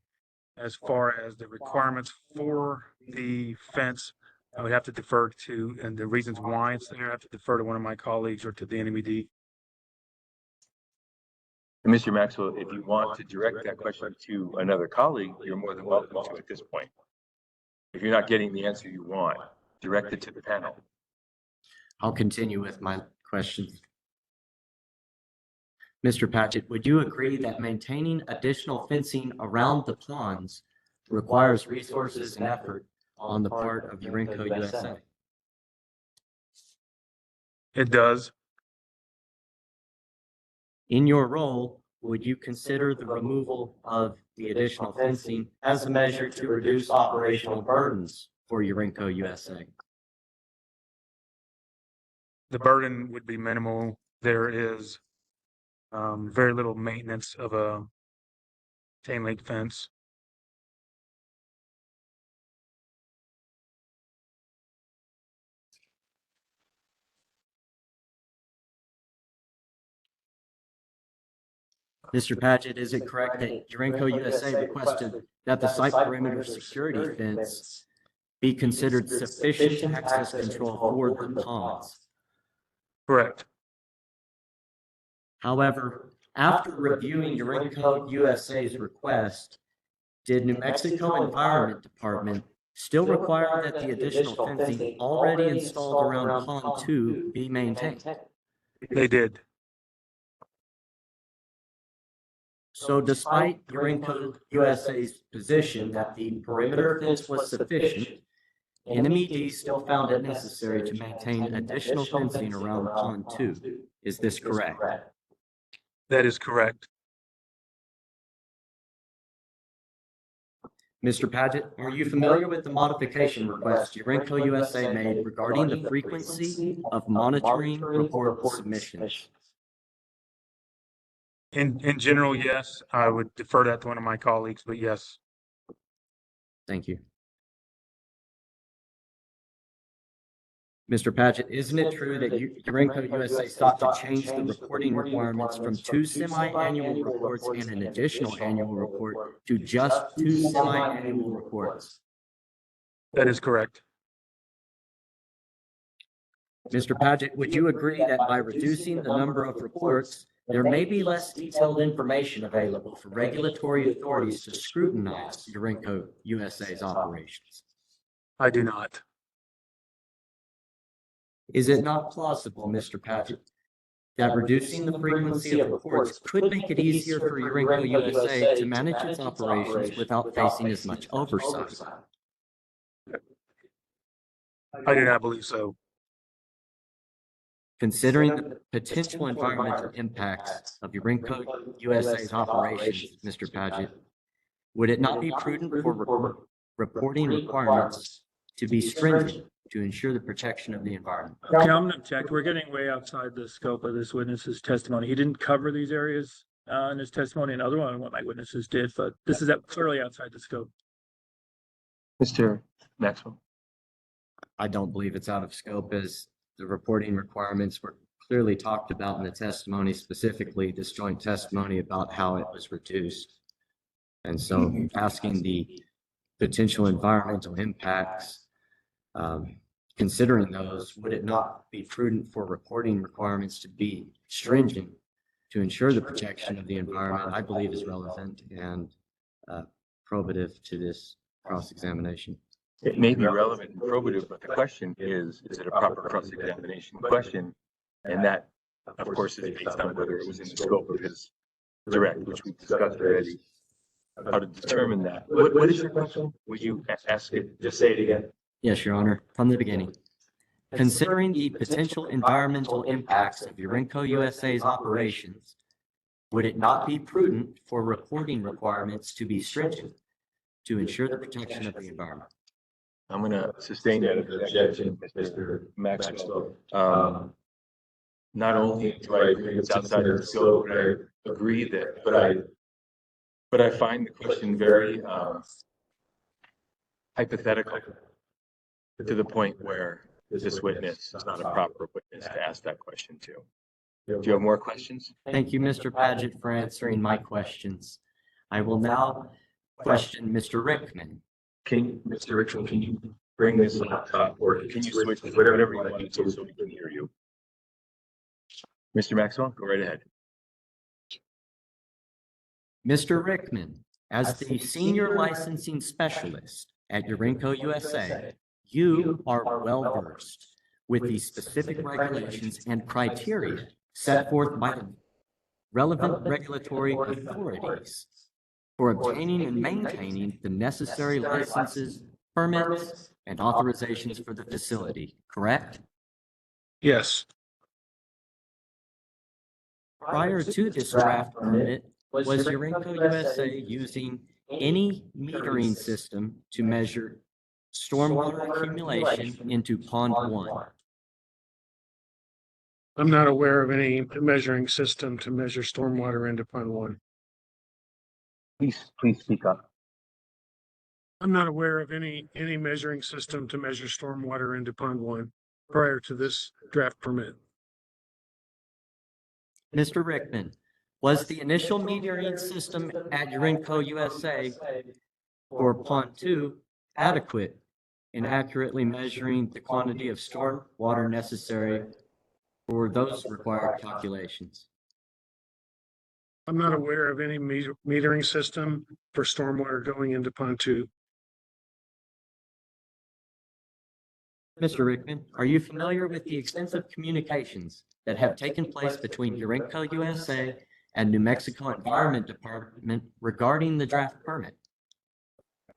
As far as the requirements for the fence, I would have to defer to, and the reasons why it's there, I have to defer to one of my colleagues or to the NMED. And Mr. Maxwell, if you want to direct that question to another colleague, you're more than welcome to at this point. If you're not getting the answer you want, direct it to the panel. I'll continue with my questions. Mr. Paget, would you agree that maintaining additional fencing around the ponds requires resources and effort on the part of Urenco USA? It does. In your role, would you consider the removal of the additional fencing as a measure to reduce operational burdens for Urenco USA? The burden would be minimal. There is very little maintenance of a chain link fence. Mr. Paget, is it correct that Urenco USA requested that the site perimeter security fence be considered sufficient access control for the ponds? Correct. However, after reviewing Urenco USA's request, did New Mexico Environment Department still require that the additional fencing already installed around Pond 2 be maintained? They did. So despite Urenco USA's position that the perimeter fence was sufficient, NMED still found it necessary to maintain additional fencing around Pond 2. Is this correct? That is correct. Mr. Paget, are you familiar with the modification request Urenco USA made regarding the frequency of monitoring report submissions? In general, yes, I would defer that to one of my colleagues, but yes. Thank you. Mr. Paget, isn't it true that Urenco USA sought to change the reporting requirements from 2 semi-annual reports and an additional annual report to just 2 semi-annual reports? That is correct. Mr. Paget, would you agree that by reducing the number of reports, there may be less detailed information available for regulatory authorities to scrutinize Urenco USA's operations? I do not. Is it not plausible, Mr. Paget, that reducing the frequency of reports could make it easier for Urenco USA to manage its operations without facing as much oversight? I do not believe so. Considering the potential environmental impacts of Urenco USA's operations, Mr. Paget, would it not be prudent for reporting requirements to be stringent to ensure the protection of the environment? Okay, I'm gonna check. We're getting way outside the scope of this witness's testimony. He didn't cover these areas in his testimony, and other one what my witnesses did, but this is clearly outside the scope. Mr. Maxwell. I don't believe it's out of scope, as the reporting requirements were clearly talked about in the testimony, specifically this joint testimony about how it was reduced. And so asking the potential environmental impacts, considering those, would it not be prudent for reporting requirements to be stringent to ensure the protection of the environment? I believe is relevant and probative to this cross-examination. It may be relevant and probative, but the question is it a proper cross-examination question? And that, of course, is based on whether it was in the scope of his direct, which we discussed already, how to determine that. What is your question? Would you ask it, just say it again? Yes, Your Honor, from the beginning. Considering the potential environmental impacts of Urenco USA's operations, would it not be prudent for reporting requirements to be stringent to ensure the protection of the environment? I'm going to sustain that objection, Mr. Maxwell. Not only do I agree it's outside of the scope, but I agree that, but I find the question very hypothetical to the point where this witness is not a proper witness to ask that question to. Do you have more questions? Thank you, Mr. Paget, for answering my questions. I will now question Mr. Rickman. Mr. Richard, can you bring this laptop, or can you switch to whatever you want to so we can hear you? Mr. Maxwell, go right ahead. Mr. Rickman, as the senior licensing specialist at Urenco USA, you are well versed with the specific regulations and criteria set forth by the relevant regulatory authorities for obtaining and maintaining the necessary licenses, permits, and authorizations for the facility, correct? Yes. Prior to this draft permit, was Urenco USA using any metering system to measure stormwater accumulation into Pond 1? I'm not aware of any measuring system to measure stormwater into Pond 1. Please speak up. I'm not aware of any measuring system to measure stormwater into Pond 1 prior to this draft permit. Mr. Rickman, was the initial metering system at Urenco USA for Pond 2 adequate in accurately measuring the quantity of storm water necessary for those required calculations? I'm not aware of any metering system for stormwater going into Pond 2. Mr. Rickman, are you familiar with the extensive communications that have taken place between Urenco USA and New Mexico Environment Department regarding the draft permit?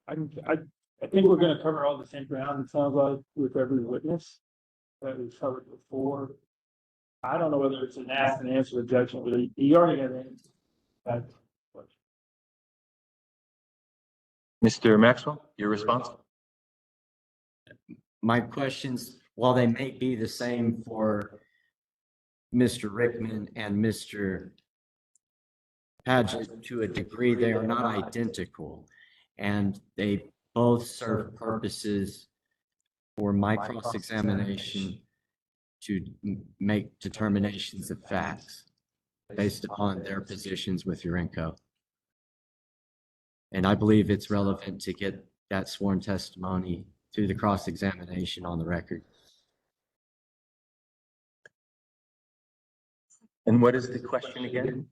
I think we're gonna cover all the same ground, it sounds like, with every witness that we've covered before. I don't know whether it's an ask and answer objection, but he already had that. Mr. Maxwell, your response? My questions, while they may be the same for Mr. Rickman and Mr. Paget to a degree, they are not identical. And they both serve purposes for my cross-examination to make determinations of facts based upon their positions with Urenco. And I believe it's relevant to get that sworn testimony through the cross-examination on the record. And what is the question again?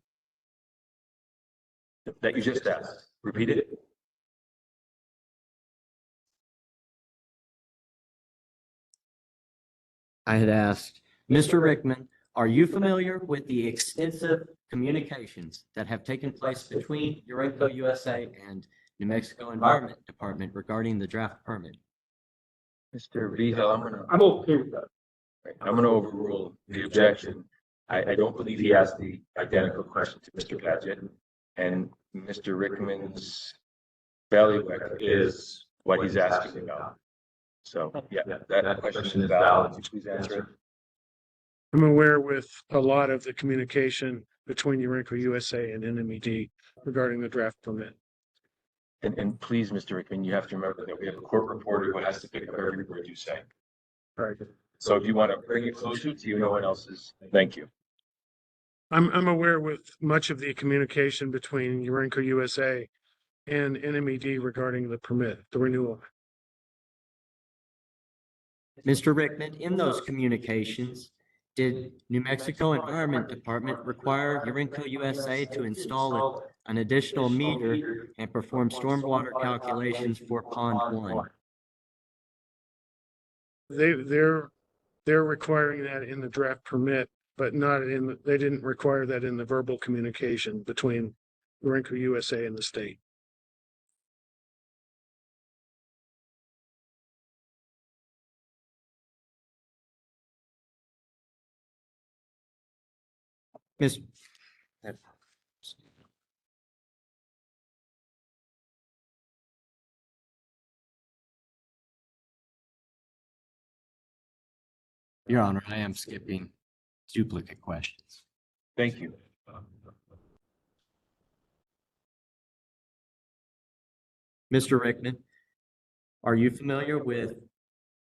That you just asked. Repeat it. I had asked, Mr. Rickman, are you familiar with the extensive communications that have taken place between Urenco USA and New Mexico Environment Department regarding the draft permit? Mr. Vihel, I'm okay with that. I'm gonna overrule the objection. I don't believe he asked the identical question to Mr. Paget, and Mr. Rickman's bailiwick is what he's asking about. So, yeah, that question is valid. Would you please answer it? I'm aware with a lot of the communication between Urenco USA and NMED regarding the draft permit. And please, Mr. Rickman, you have to remember that we have a court reporter who has to pick up every word you say. All right. So if you want to bring it closer to you, no one else's, thank you. I'm aware with much of the communication between Urenco USA and NMED regarding the permit, the renewal. Mr. Rickman, in those communications, did New Mexico Environment Department require Urenco USA to install an additional meter and perform stormwater calculations for Pond 1? They're requiring that in the draft permit, but not in, they didn't require that in the verbal communication between Urenco USA and the state. Ms. Your Honor, I am skipping duplicate questions. Thank you. Mr. Rickman, are you familiar with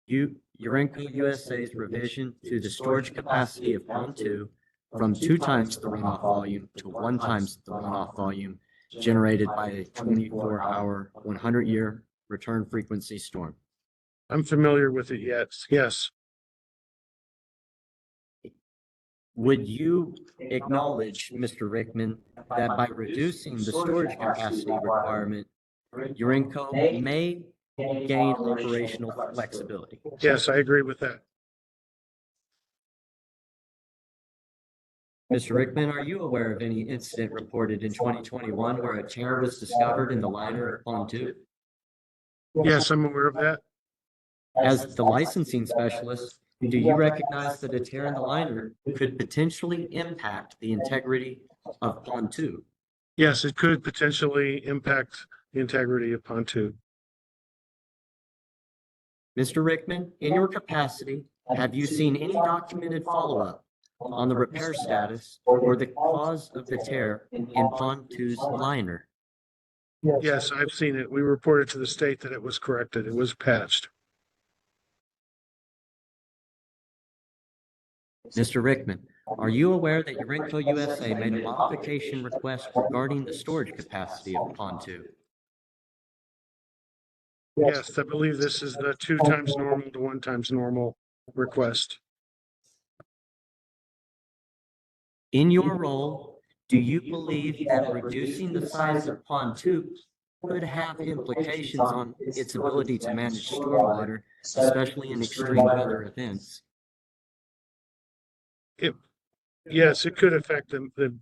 Urenco USA's revision to the storage capacity of Pond 2 from 2 times the runoff volume to 1 times the runoff volume generated by a 24-hour, 100-year return frequency storm? I'm familiar with it, yes. Would you acknowledge, Mr. Rickman, that by reducing the storage capacity requirement, Urenco may gain operational flexibility? Yes, I agree with that. Mr. Rickman, are you aware of any incident reported in 2021 where a tear was discovered in the liner of Pond 2? Yes, I'm aware of that. As the licensing specialist, do you recognize that a tear in the liner could potentially impact the integrity of Pond 2? Yes, it could potentially impact the integrity of Pond 2. Mr. Rickman, in your capacity, have you seen any documented follow-up on the repair status or the cause of the tear in Pond 2's liner? Yes, I've seen it. We reported to the state that it was corrected. It was patched. Mr. Rickman, are you aware that Urenco USA made a modification request regarding the storage capacity of Pond 2? Yes, I believe this is the 2 times normal to 1 times normal request. In your role, do you believe that reducing the size of Pond 2 could have implications on its ability to manage stormwater, especially in extreme weather events? Yes, it could affect the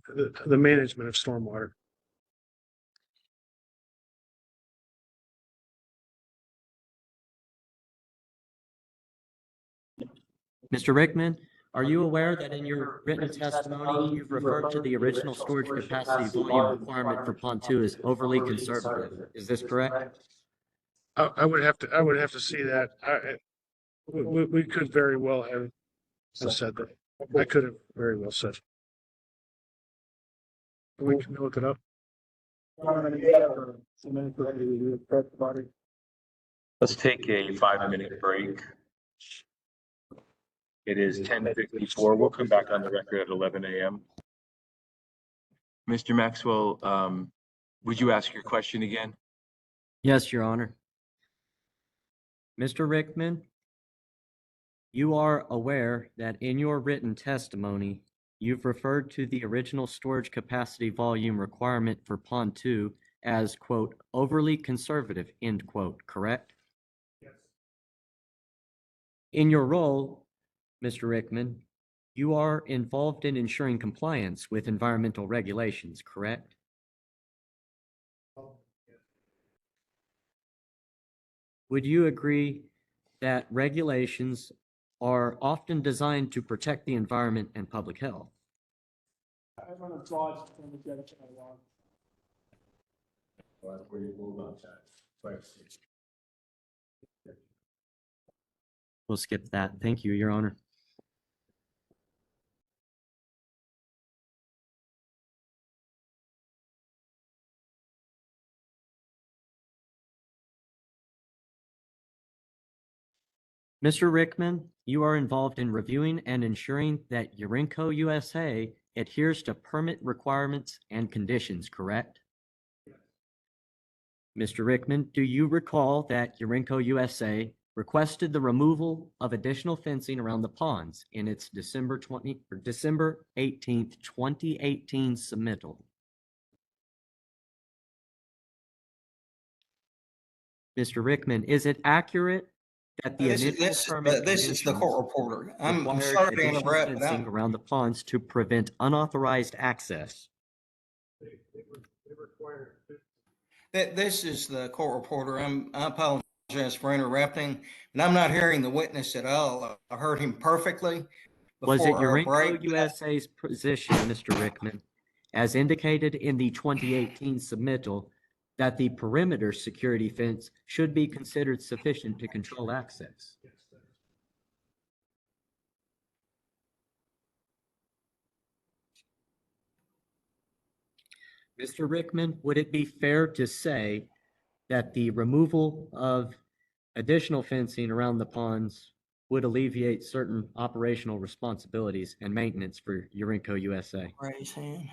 management of stormwater. Mr. Rickman, Are you aware that in your written testimony, you've referred to the original storage capacity volume requirement for Pond 2 as overly conservative? Is this correct? I would have to see that. We could very well have said that. I could have very well said. We can look it up. Let's take a 5-minute break. It is 10:54. We'll come back on the record at 11 a.m. Mr. Maxwell, would you ask your question again? Yes, Your Honor. Mr. Rickman, you are aware that in your written testimony, you've referred to the original storage capacity volume requirement for Pond 2 as, quote, overly conservative, end quote, correct? Yes. In your role, Mr. Rickman, you are involved in ensuring compliance with environmental regulations, correct? Would you agree that regulations are often designed to protect the environment and public health? We'll skip that. Thank you, Your Honor. Mr. Rickman, you are involved in reviewing and ensuring that Urenco USA adheres to permit requirements and conditions, correct? Mr. Rickman, do you recall that Urenco USA requested the removal of additional fencing around the ponds in its December 18th, 2018 submittal? Mr. Rickman, is it accurate that the initial permit This is the conditions court reporter. I'm required sorry to additional interrupt, but fencing around the ponds to prevent unauthorized access? this is the court reporter. I apologize for interrupting, and I'm not hearing the witness at all. I heard him perfectly Was it before our Urenco break. USA's position, Mr. Rickman, as indicated in the 2018 submittal, that the perimeter security fence should be considered sufficient to control access? Mr. Rickman, would it be fair to say that the removal of additional fencing around the ponds would alleviate certain operational responsibilities and maintenance for Urenco USA? Raise hand.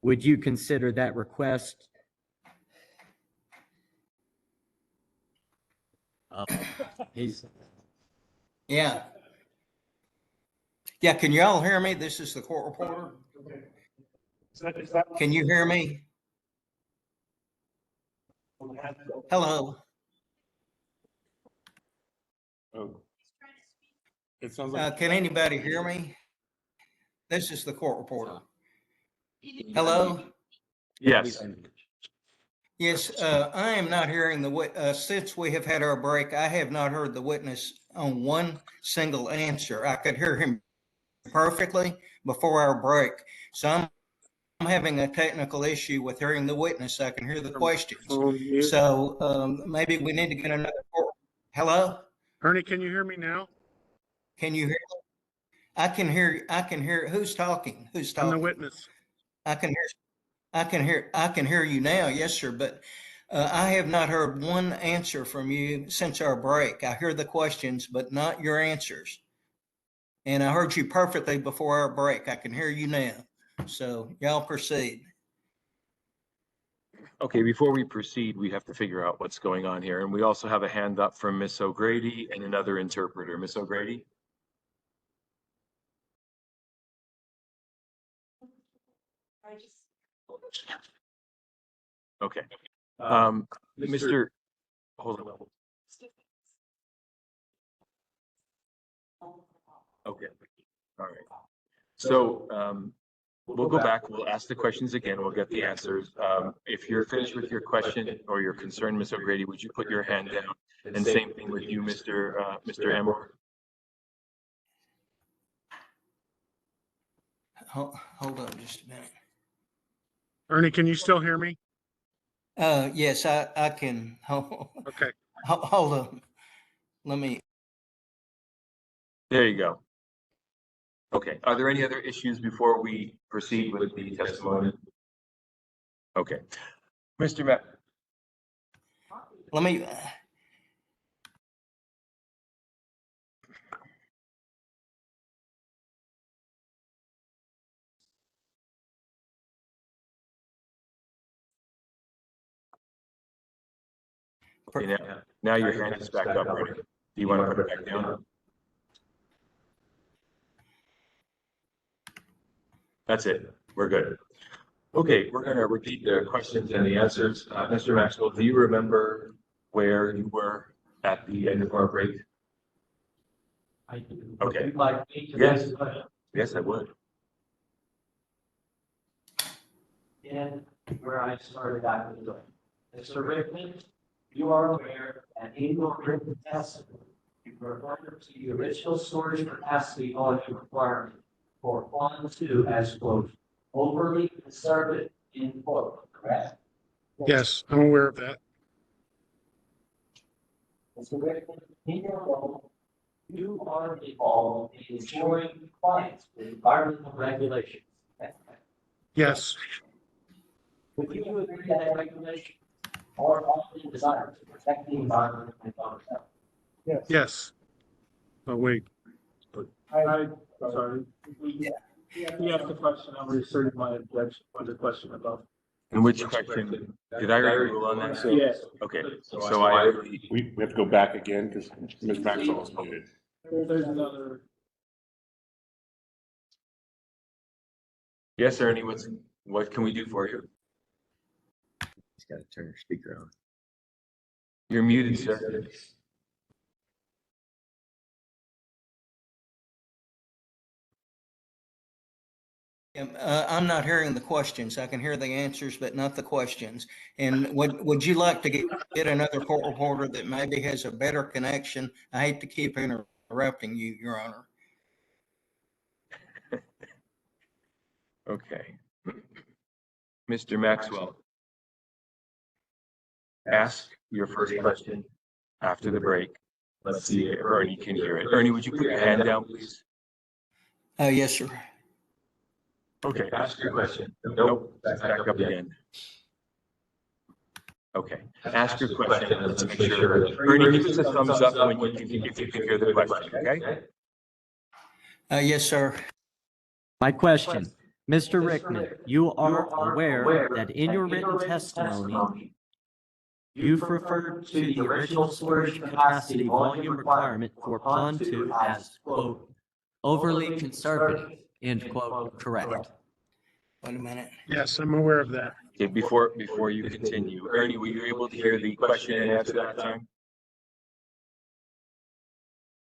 Would you consider that request? Yeah. Yeah, can you all hear me? This is the court reporter. Can you hear me? Hello. Oh. It sounds like. Can anybody hear me? This is the court reporter. Hello? Yes. Yes, I am not hearing since we have had our break, I have not heard the witness on one single answer. I could hear him perfectly before our break. So I'm having a technical issue with hearing the witness. I can hear the questions. So maybe we need to get another. Hello? Ernie, can you hear me now? Can you hear me? I can hear. Who's talking? Who's talking? I'm the witness. I can hear you now. Yes, sir. But I have not heard one answer from you since our break. I hear the questions, but not your answers. And I heard you perfectly before our break. I can hear you now. So y'all proceed. Okay, before we proceed, we have to figure out what's going on here. And we also have a hand up from Miss O'Grady and another interpreter. Miss O'Grady? Okay. Mr. Hold on. Okay. All right. So we'll go back, we'll ask the questions again, we'll get the answers. If you're finished with your question or your concern, Ms. O'Grady, would you put your hand down? And same thing with you, Mr. Amor. Hold on just a minute. Ernie, can you still hear me? Yes, I can. Okay. Hold on. Let me. There you go. Okay, are there any other issues before we proceed with the testimony? Okay, Mr. Matt. Let me. Okay, now your hand is back up, Ernie. Do you want to put it back down? That's it. We're good. Okay, we're going to repeat the questions and the answers. Mr. Maxwell, do you remember where you were at the end of our break? I do. Okay. Would you like me to Yes. raise a question? Yes, I would. And where I started out with doing. Mr. Rickman, you are aware that in your written testimony, you referred to the original storage capacity volume requirement for Fund 2 as quote, overly conservative, end quote, correct? Yes, I'm aware of that. Mr. Rickman, in your role, you are involved in ensuring compliance with environmental regulations. Yes, Would you agree that regulations are often designed to protect the environment and public health? yes. Oh, wait. Sorry. We asked the question, I reasserted my objection to the question above. And which question? Did I already rule on that? Yes. Okay, so I, We have to go back again because Ms. Maxwell is muted. There's another. yes, Ernie, what can we do for you? He's got to turn your speaker on. You're muted, sir. I'm not hearing the questions. I can hear the answers, but not the questions. And would you like to get another court reporter that maybe has a better connection? I hate to keep interrupting you, Your Honor. Okay. Mr. Maxwell, ask your first question after the break. Let's see if Ernie can hear it. Ernie, would you put your hand down, please? Yes, sir. Okay, ask your question. Nope, back up again. Okay, ask your question. Let's make sure. Ernie, give us a thumbs up when you can, if you can hear the question, okay? Yes, sir. My question, Mr. Rickman, you are aware that in your written testimony, you've referred to the original storage capacity volume requirement for Fund 2 as, quote, overly conservative, end quote, correct? Wait a minute. Yes, I'm aware of that. Okay, before you continue, Ernie, were you able to hear the question and answer that time?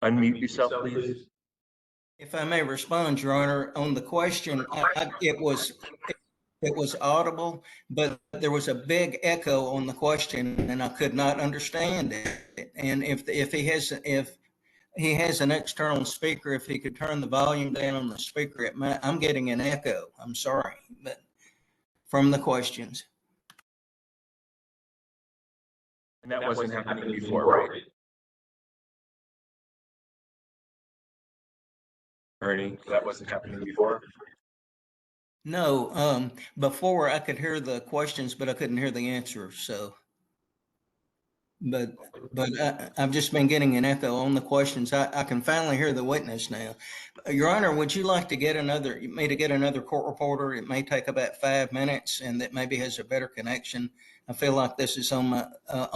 Unmute yourself, please. If I may respond, Your Honor, on the question, it was audible, but there was a big echo on the question and I could not understand it. And if he has an external speaker, if he could turn the volume down on the speaker, I'm getting an echo. I'm sorry, but from the questions. And that wasn't happening before, right? Ernie, that wasn't happening before? No, before I could hear the questions, but I couldn't hear the answers. So, but I've just been getting an echo on the questions. I can finally hear the witness now. Your Honor, would you like to get another court reporter? It may take about 5 minutes, and that maybe has a better connection. I feel like this is on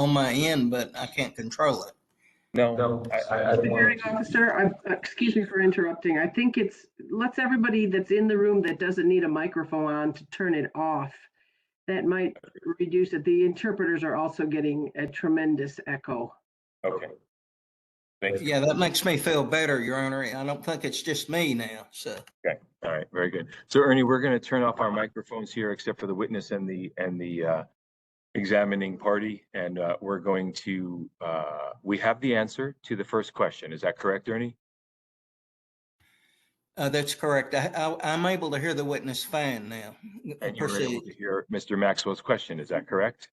my end, but I can't control it. No, I think. Hearing officer, excuse me for interrupting. I think let's everybody that's in the room that doesn't need a microphone on to turn it off. That might reduce it. The interpreters are also getting a tremendous echo. Okay. Thank you. Yeah, that makes me feel better, Your Honor. I don't think it's just me now, so. Okay, all right, very good. So Ernie, we're going to turn off our microphones here except for the witness and the examining party. And we're going to, we have the answer to the first question. Is that correct, Ernie? That's correct. I'm able to hear the witness fine now. And you're Proceed. able to hear Mr. Maxwell's question. Is that correct?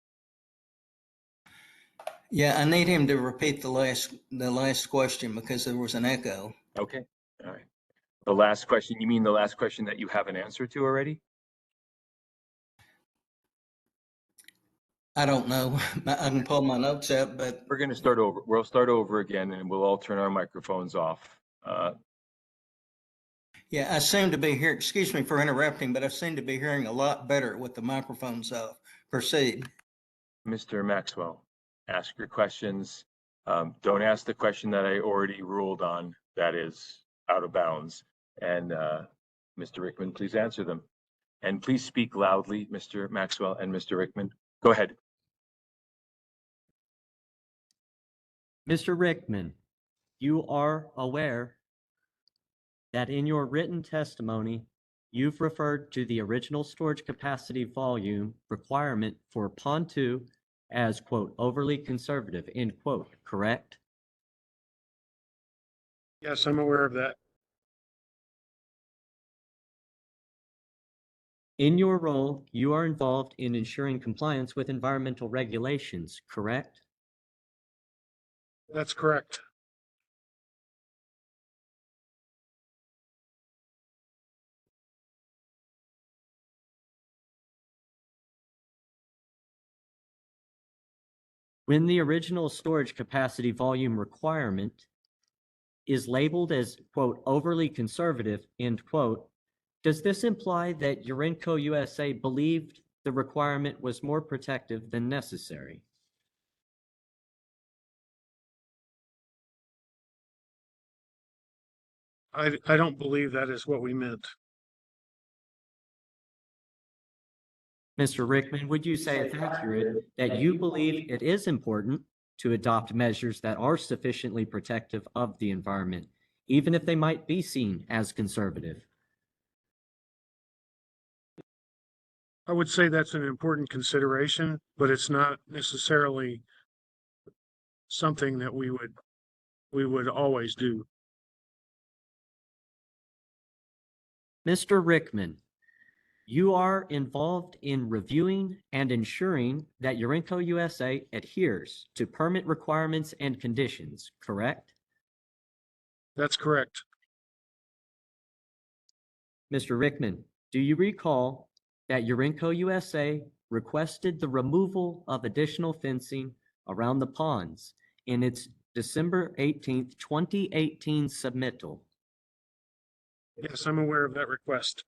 Yeah, I need him to repeat the last question because there was an echo. Okay, all right. The last question, you mean the last question that you have an answer to already? I don't know. I can pull my notes up, but We're going to start over. We'll start over again and we'll all turn our microphones off. yeah, I seem to be here. Excuse me for interrupting, but I seem to be hearing a lot better with the microphones off. Proceed. Mr. Maxwell, ask your questions. Don't ask the question that I already ruled on that is out of bounds. And Mr. Rickman, please answer them. And please speak loudly, Mr. Maxwell and Mr. Rickman. Go ahead. Mr. Rickman, you are aware that in your written testimony, you've referred to the original storage capacity volume requirement for Pond 2 as, quote, overly conservative, end quote, correct? Yes, I'm aware of that. In your role, you are involved in ensuring compliance with environmental regulations, correct? That's correct. When the original storage capacity volume requirement is labeled as, quote, overly conservative, end quote, does this imply that Urenco USA believed the requirement was more protective than necessary? I don't believe that is what we meant. Mr. Rickman, would you say it's accurate that you believe it is important to adopt measures that are sufficiently protective of the environment, even if they might be seen as conservative? I would say that's an important consideration, but it's not necessarily something that we would always do. Mr. Rickman, you are involved in reviewing and ensuring that Urenco USA adheres to permit requirements and conditions, correct? That's correct. Mr. Rickman, do you recall that Urenco USA requested the removal of additional fencing around the ponds in its December 18th, 2018 submittal? Yes, I'm aware of that request.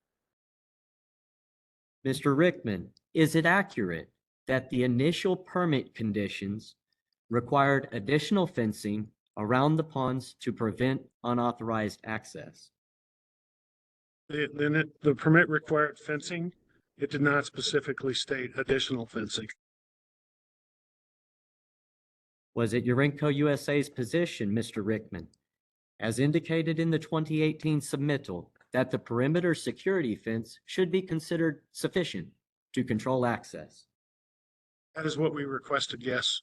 Mr. Rickman, is it accurate that the initial permit conditions required additional fencing around the ponds to prevent unauthorized access? The permit required fencing. It did not specifically state additional fencing. Was it Urenco USA's position, Mr. Rickman, as indicated in the 2018 submittal, that the perimeter security fence should be considered sufficient to control access? That is what we requested, yes.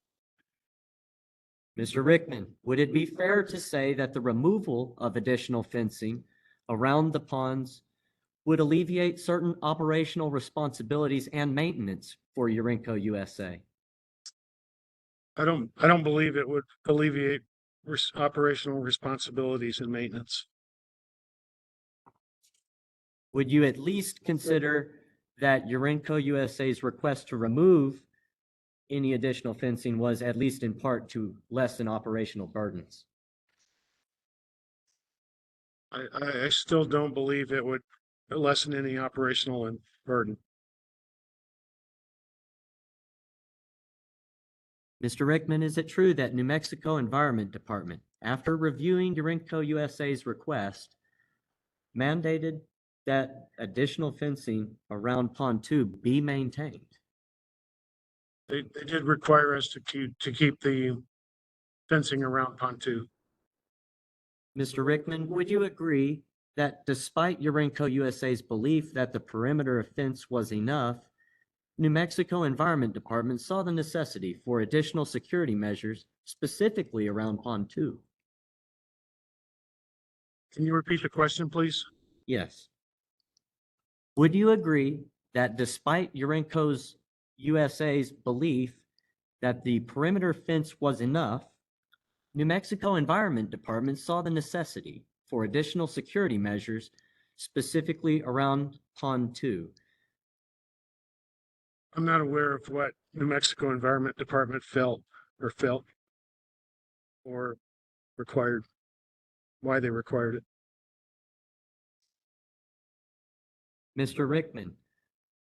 Mr. Rickman, would it be fair to say that the removal of additional fencing around the ponds would alleviate certain operational responsibilities and maintenance for Urenco USA? I don't believe it would alleviate operational responsibilities and maintenance. Would you at least consider that Urenco USA's request to remove any additional fencing was at least in part to lessen operational burdens? I still don't believe it would lessen any operational burden. Mr. Rickman, is it true that New Mexico Environment Department, after reviewing Urenco USA's request, mandated that additional fencing around Pond 2 be maintained? They did require us to keep the fencing around Pond 2. Mr. Rickman, would you agree that despite Urenco USA's belief that the perimeter fence was enough, New Mexico Environment Department saw the necessity for additional security measures specifically around Pond 2? Can you repeat the question, please? Yes. Would you agree that despite Urenco's USA's belief that the perimeter fence was enough, New Mexico Environment Department saw the necessity for additional security measures specifically around Pond 2? I'm not aware of what New Mexico Environment Department felt or required, why they required it. Mr. Rickman,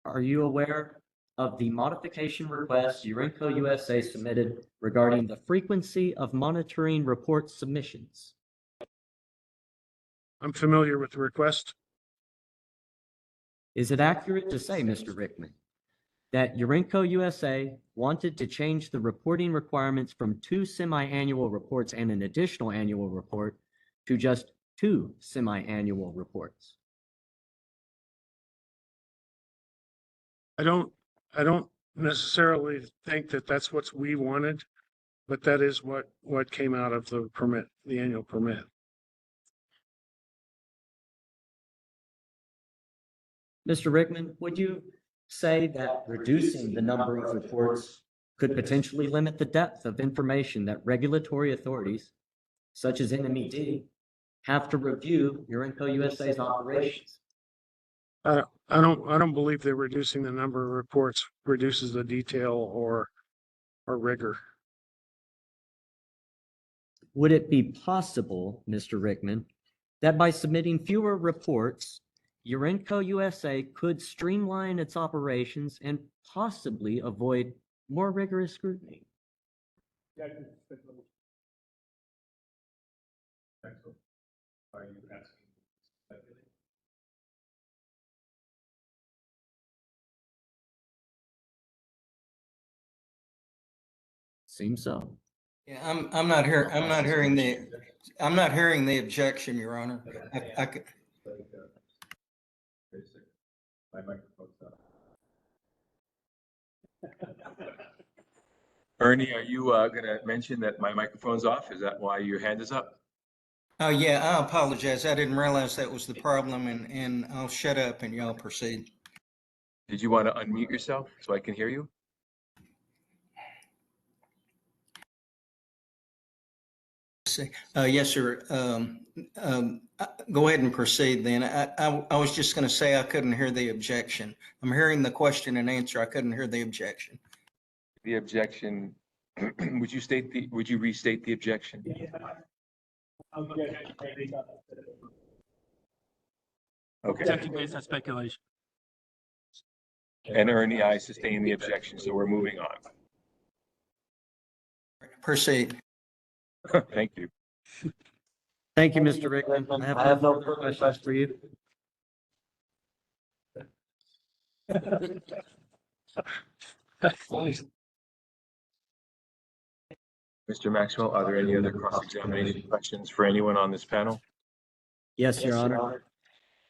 are you aware of the modification request Urenco USA submitted regarding the frequency of monitoring report submissions? I'm familiar with the request. Is it accurate to say, Mr. Rickman, that Urenco USA wanted to change the reporting requirements from 2 semi-annual reports and an additional annual report to just 2 semi-annual reports? I don't necessarily think that that's what we wanted, but that is what came out of the permit, the annual permit. Mr. Rickman, would you say that reducing the number of reports could potentially limit the depth of information that regulatory authorities, such as NMED, have to review Urenco USA's operations? I don't believe that reducing the number of reports reduces the detail or rigor. Would it be possible, Mr. Rickman, that by submitting fewer reports, Urenco USA could streamline its operations and possibly avoid more rigorous scrutiny? Seems so. Yeah, I'm not hearing the objection, Your Honor. I could. Ernie, are you going to mention that my microphone's off? Is that why your hand is up? Oh, yeah, I apologize. I didn't realize that was the problem, and I'll shut up and y'all proceed. Did you want to unmute yourself so I can hear you? Yes, sir. Go ahead and proceed then. I was just going to say I couldn't hear the objection. I'm hearing the question and answer. I couldn't hear the objection. The objection, would you restate the objection? Okay. Objecting based on speculation. And Ernie, I sustain the objection, so we're moving on. Proceed. Thank you. Thank you, Mr. Rickman. I have no further questions for you. Mr. Maxwell, are there any other cross-examination questions for anyone on this panel? Yes, Your Honor.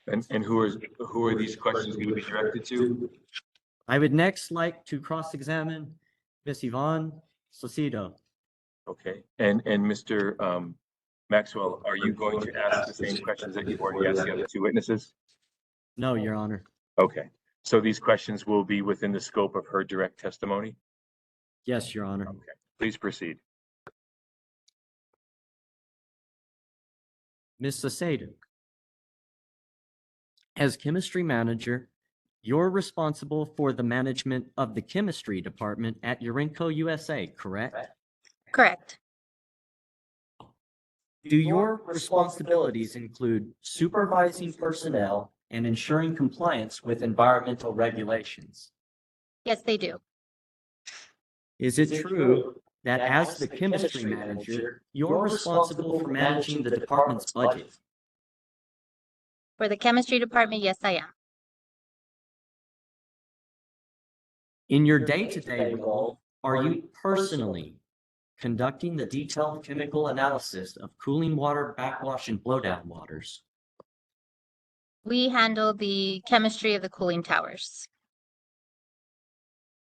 And who are these questions going to be directed to? I would next like to cross-examine Ms. Yvonne Saucedo. Okay, and Mr. Maxwell, are you going to ask the same questions that you've already asked the other 2 witnesses? No, Your Honor. Okay, so these questions will be within the scope of her direct testimony? Yes, Your Honor. Okay, please proceed. Ms. Saucedo, as chemistry manager, you're responsible for the management of the chemistry department at Urenco USA, correct? Correct. Do your responsibilities include supervising personnel and ensuring compliance with environmental regulations? Yes, they do. Is it true that as the chemistry manager, you're responsible for managing the department's budget? For the chemistry department, yes, I am. In your day-to-day role, are you personally conducting the detailed chemical analysis of cooling water, backwash, and blowdown waters? We handle the chemistry of the cooling towers.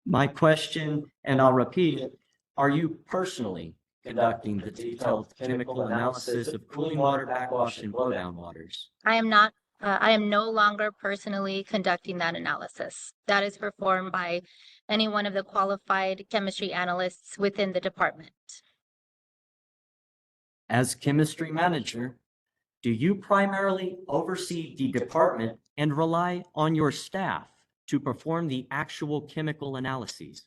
My question, and I'll repeat it, are you personally conducting the detailed chemical analysis of cooling water, backwash, and blowdown waters? I am no longer personally conducting that analysis. That is performed by any one of the qualified chemistry analysts within the department. As chemistry manager, do you primarily oversee the department and rely on your staff to perform the actual chemical analyses?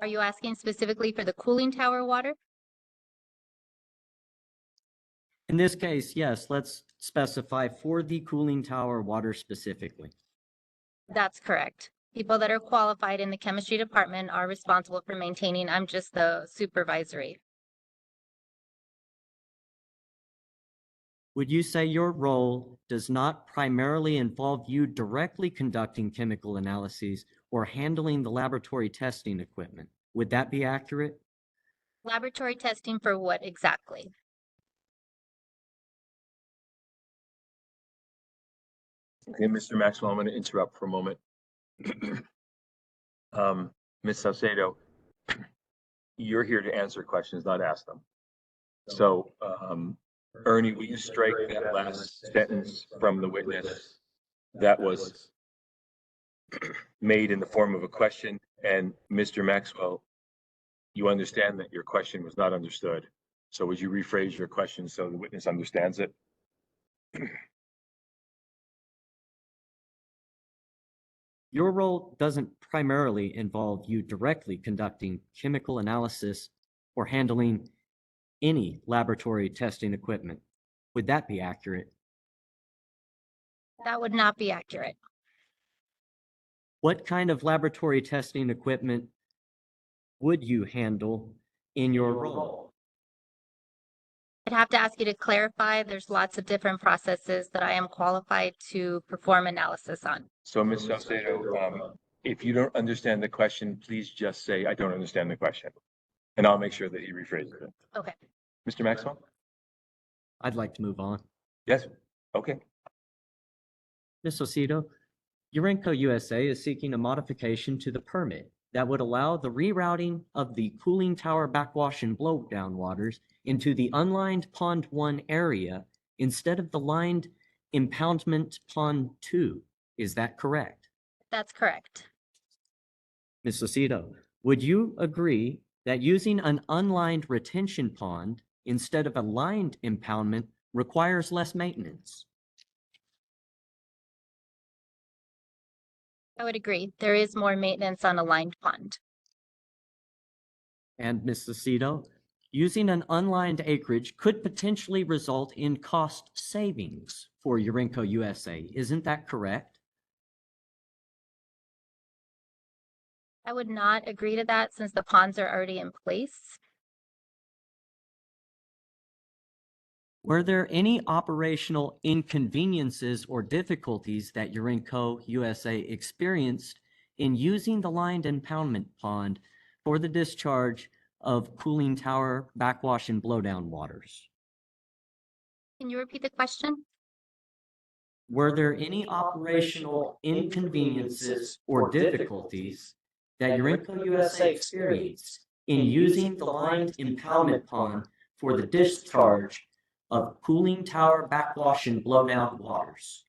Are you asking specifically for the cooling tower water? In this case, yes, let's specify for the cooling tower water specifically. That's correct. People that are qualified in the chemistry department are responsible for maintaining. I'm just the supervisory. Would you say your role does not primarily involve you directly conducting chemical analyses or handling the laboratory testing equipment? Would that be accurate? Laboratory testing for what exactly? Okay, Mr. Maxwell, I'm going to interrupt for a moment. Ms. Salcedo, you're here to answer questions, not ask them. So, Ernie, will you strike that last sentence from the witness that was made in the form of a question? And Mr. Maxwell, you understand that your question was not understood. So would you rephrase your question so the witness understands it? Your role doesn't primarily involve you directly conducting chemical analysis or handling any laboratory testing equipment. Would that be accurate? That would not be accurate. What kind of laboratory testing equipment would you handle in your role? I'd have to ask you to clarify. There's lots of different processes that I am qualified to perform analysis on. So Ms. Salcedo, if you don't understand the question, please just say, I don't understand the question. And I'll make sure that he rephrases it. Okay. Mr. Maxwell? I'd like to move on. Yes, okay. Ms. Ocido, Urenco USA is seeking a modification to the permit that would allow the rerouting of the cooling tower backwash and blowdown waters into the unlined Pond 1 area instead of the lined impoundment Pond 2. Is that correct? That's correct. Ms. Ocido, would you agree that using an unlined retention pond instead of a lined impoundment requires less maintenance? I would agree. There is more maintenance on a lined pond. And Ms. Ocido, using an unlined acreage could potentially result in cost savings for Urenco USA. Isn't that correct? I would not agree to that since the ponds are already in place. Were there any operational inconveniences or difficulties that Urenco USA experienced in using the lined impoundment pond for the discharge of cooling tower backwash and blowdown waters? Can you repeat the question? Were there any operational inconveniences or difficulties that Urenco USA experienced in using the lined impoundment pond for the discharge of cooling tower backwash and blowdown waters?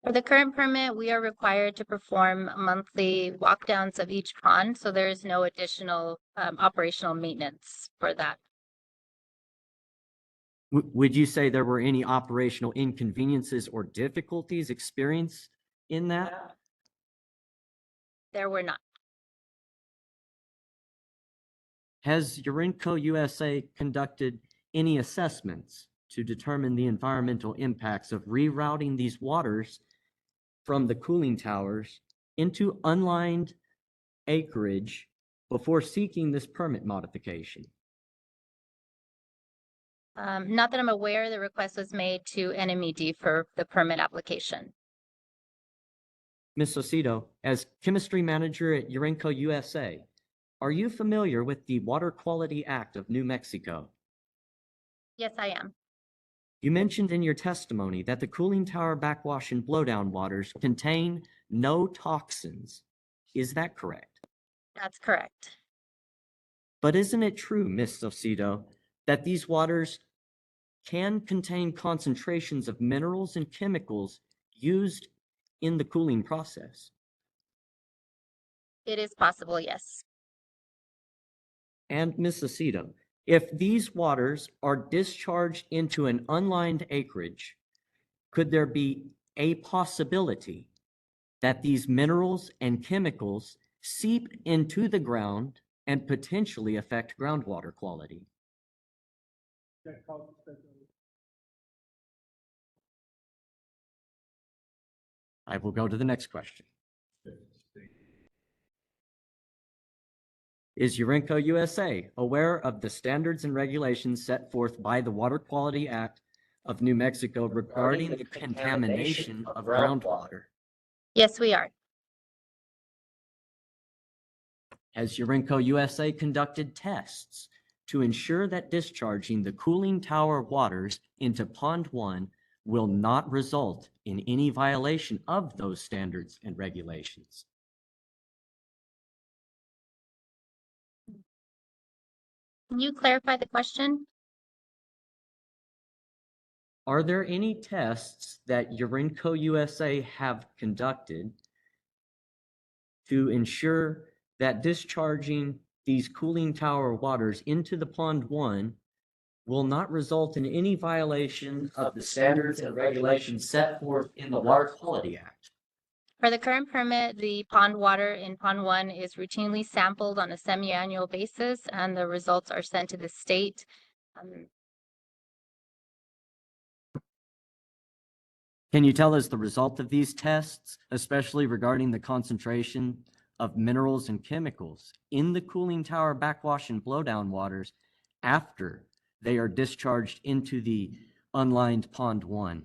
For the current permit, we are required to perform monthly walkdowns of each pond, so there is no additional operational maintenance for that. Would you say there were any operational inconveniences or difficulties experienced in that? There were not. Has Urenco USA conducted any assessments to determine the environmental impacts of rerouting these waters from the cooling towers into unlined acreage before seeking this permit modification? Not that I'm aware, the request was made to NMED for the permit application. Ms. Ocido, as chemistry manager at Urenco USA, are you familiar with the Water Quality Act of New Mexico? Yes, I am. You mentioned in your testimony that the cooling tower backwash and blowdown waters contain no toxins. Is that correct? That's correct. But isn't it true, Ms. Saucedo, that these waters can contain concentrations of minerals and chemicals used in the cooling process? It is possible, yes. And Ms. Saucedo, if these waters are discharged into an unlined acreage, could there be a possibility that these minerals and chemicals seep into the ground and potentially affect groundwater quality? I will go to the next question. Is Urenco USA aware of the standards and regulations set forth by the Water Quality Act of New Mexico regarding the contamination of groundwater? Yes, we are. Has Urenco USA conducted tests to ensure that discharging the cooling tower waters into Pond 1 will not result in any violation of those standards and regulations? Can you clarify the question? Are there any tests that Urenco USA have conducted to ensure that discharging these cooling tower waters into the Pond 1 will not result in any violation of the standards and regulations set forth in the Water Quality Act? For the current permit, the pond water in Pond 1 is routinely sampled on a semi-annual basis, and the results are sent to the state. Can you tell us the result of these tests, especially regarding the concentration of minerals and chemicals in the cooling tower backwash and blowdown waters after they are discharged into the unlined Pond 1?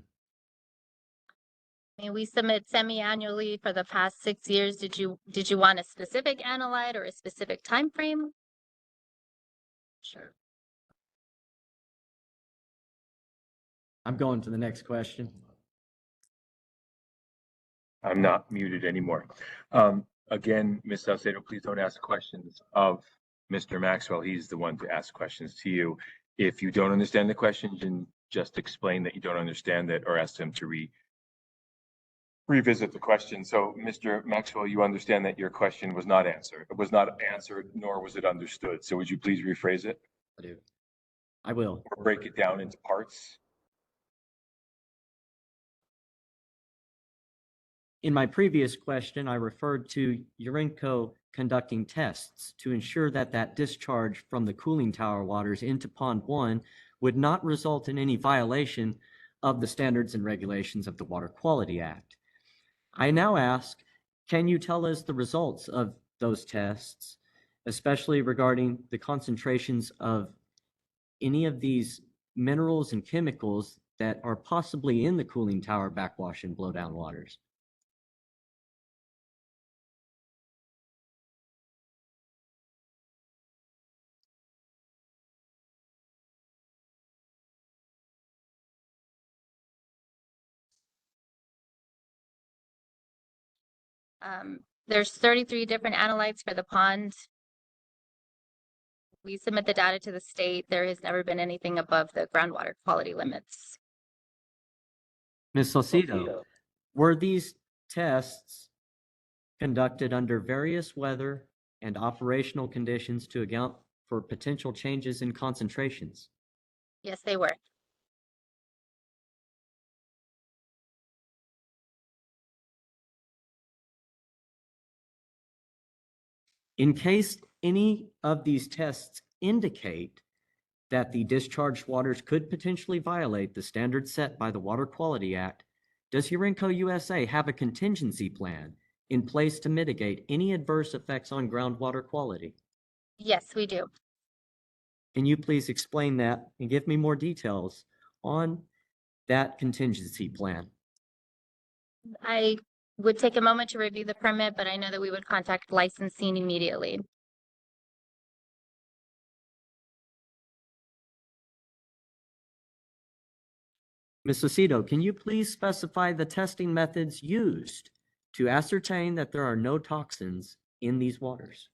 I mean, we submit semi-annually for the past 6 years. Did you want a specific analyte or a specific time frame? Sure. I'm going to the next question. I'm not muted anymore. Again, Ms. Salcedo, please don't ask questions of Mr. Maxwell. He's the one to ask questions to you. If you don't understand the question, then just explain that you don't understand it or ask him to revisit the question. So, Mr. Maxwell, you understand that your question was not answered. It was not answered, nor was it understood. So would you please rephrase it? I do. I will. Or break it down into parts? In my previous question, I referred to Urenco conducting tests to ensure that that discharge from the cooling tower waters into Pond 1 would not result in any violation of the standards and regulations of the Water Quality Act. I now ask, can you tell us the results of those tests, especially regarding the concentrations of any of these minerals and chemicals that are possibly in the cooling tower backwash and blowdown waters? There's 33 different analytes for the pond. We submit the data to the state. There has never been anything above the groundwater quality limits. Ms. Saucedo, were these tests conducted under various weather and operational conditions to account for potential changes in concentrations? Yes, they were. In case any of these tests indicate that the discharged waters could potentially violate the standards set by the Water Quality Act, does Urenco USA have a contingency plan in place to mitigate any adverse effects on groundwater quality? Yes, we do. Can you please explain that and give me more details on that contingency plan? I would take a moment to review the permit, but I know that we would contact licensing immediately. Ms. Lucido, can you please specify the testing methods used to ascertain that there are no toxins in these waters?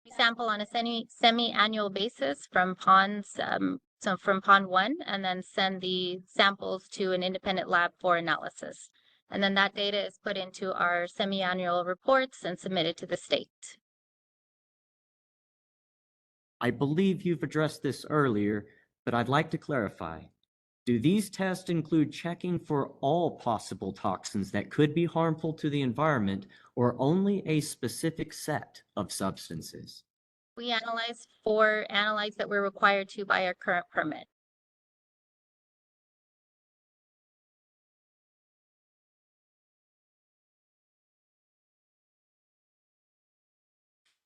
We sample on a semi-annual basis from ponds, so from pond 1, and then send the samples to an independent lab for analysis. And then that data is put into our semi-annual reports and submitted to the state. I believe you've addressed this earlier, but I'd like to clarify. Do these tests include checking for all possible toxins that could be harmful to the environment, or only a specific set of substances? We analyze for analytes that we're required to by our current permit.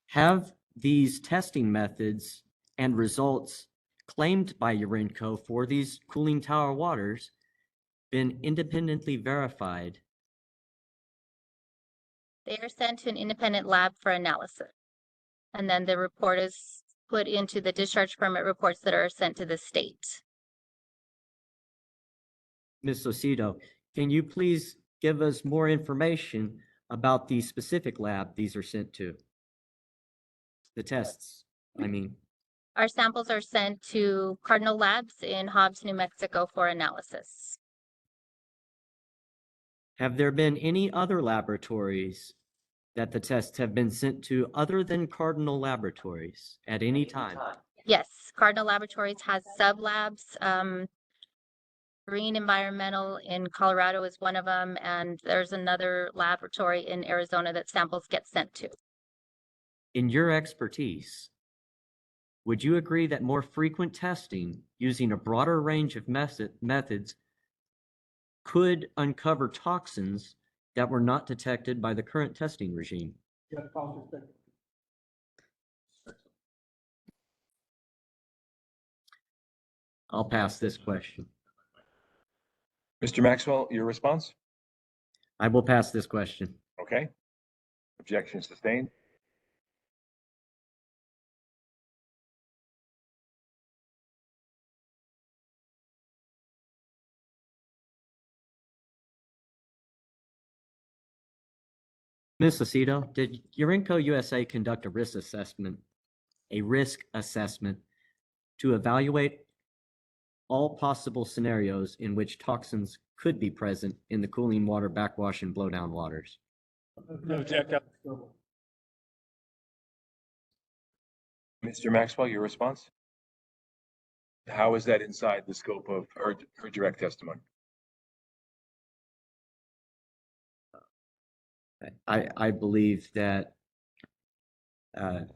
Have these testing methods and results claimed by Urenco for these cooling tower waters been independently verified? They are sent to an independent lab for analysis. And then the report is put into the discharge permit reports that are sent to the state. Ms. Lucido, can you please give us more information about the specific lab these are sent to? The tests, I mean. Our samples are sent to Cardinal Labs in Hobbs, New Mexico for analysis. Have there been any other laboratories that the tests have been sent to other than Cardinal Laboratories at any time? Yes, Cardinal Laboratories has sub-labs. Marine Environmental in Colorado is one of them, and there's another laboratory in Arizona that samples get sent to. In your expertise, would you agree that more frequent testing using a broader range of methods could uncover toxins that were not detected by the current testing regime? I'll pass this question. Mr. Maxwell, your response? I will pass this question. Okay. Objection sustained. Ms. Lucido, did Urenco USA conduct a risk assessment to evaluate all possible scenarios in which toxins could be present in the cooling water backwash and blowdown waters? No, Jack. Mr. Maxwell, your response? How is that inside the scope of her direct testimony? I believe that a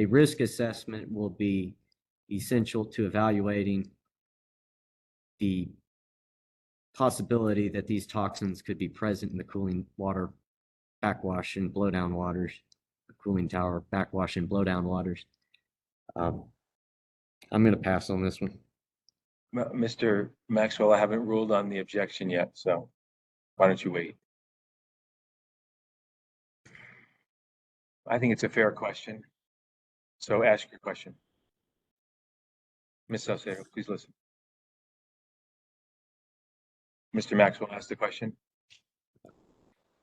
risk assessment will be essential to evaluating the possibility that these toxins could be present in the cooling water backwash and blowdown waters, the cooling tower backwash and blowdown waters. I'm going to pass on this one. Mr. Maxwell, I haven't ruled on the objection yet, so why don't you wait? I think it's a fair question. So ask your question. Ms. Salcedo, please listen. Mr. Maxwell asked the question.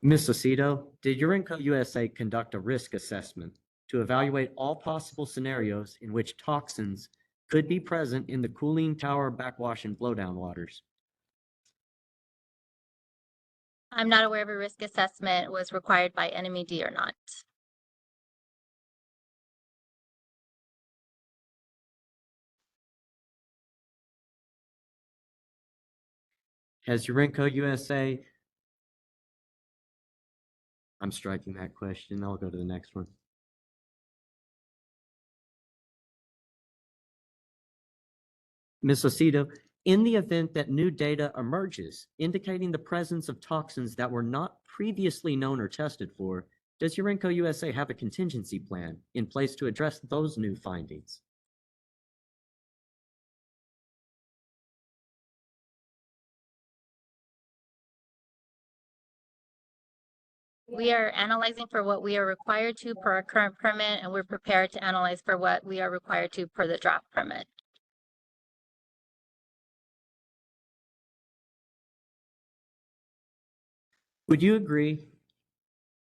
Ms. Lucido, did Urenco USA conduct a risk assessment to evaluate all possible scenarios in which toxins could be present in the cooling tower backwash and blowdown waters? I'm not aware of a risk assessment was required by NMED or not. Has Urenco USA? I'm striking that question. I'll go to the next one. Ms. Lucido, in the event that new data emerges indicating the presence of toxins that were not previously known or tested for, does Urenco USA have a contingency plan in place to address those new findings? We are analyzing for what we are required to per our current permit, and we're prepared to analyze for what we are required to per the draft permit. Would you agree,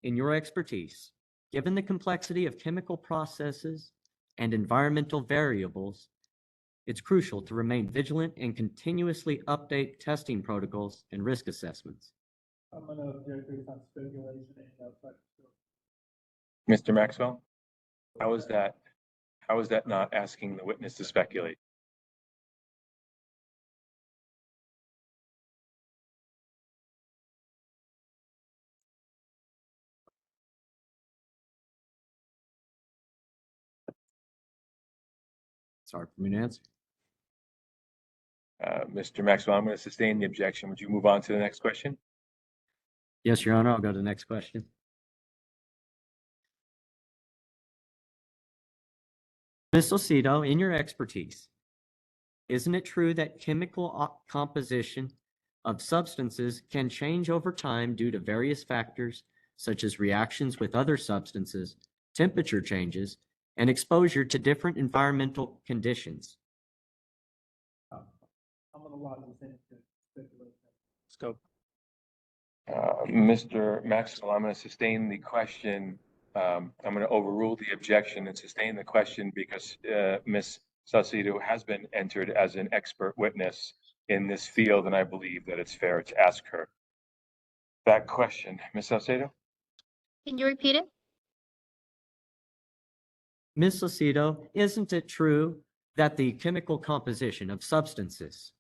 in your expertise, given the complexity of chemical processes and environmental variables, it's crucial to remain vigilant and continuously update testing protocols and risk assessments? I'm gonna object based on speculation and outside. Mr. Maxwell, how is that not asking the witness to speculate? It's hard for me to answer. Mr. Maxwell, I'm going to sustain the objection. Would you move on to the next question? Yes, Your Honor, I'll go to the next question. Ms. Lucido, in your expertise, isn't it true that chemical composition of substances can change over time due to various factors, such as reactions with other substances, temperature changes, and exposure to different environmental conditions? I'm gonna allow this in to speculate. Let's go. Mr. Maxwell, I'm going to sustain the question. I'm going to overrule the objection and sustain the question because Ms. Saucedo has been entered as an expert witness in this field, and I believe that it's fair to ask her that question. Ms. Saucedo? Can you repeat it? Ms. Lucido, isn't it true that the chemical composition of substances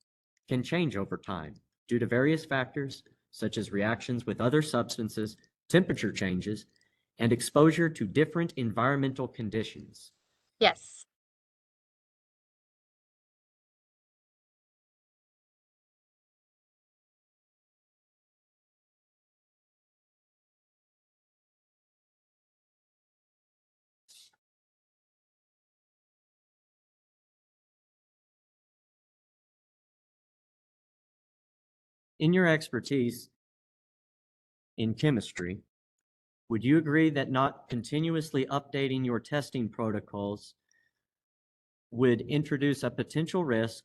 can change over time due to various factors, such as reactions with other substances, temperature changes, and exposure to different environmental conditions? Yes. In your expertise in chemistry, would you agree that not continuously updating your testing protocols would introduce a potential risk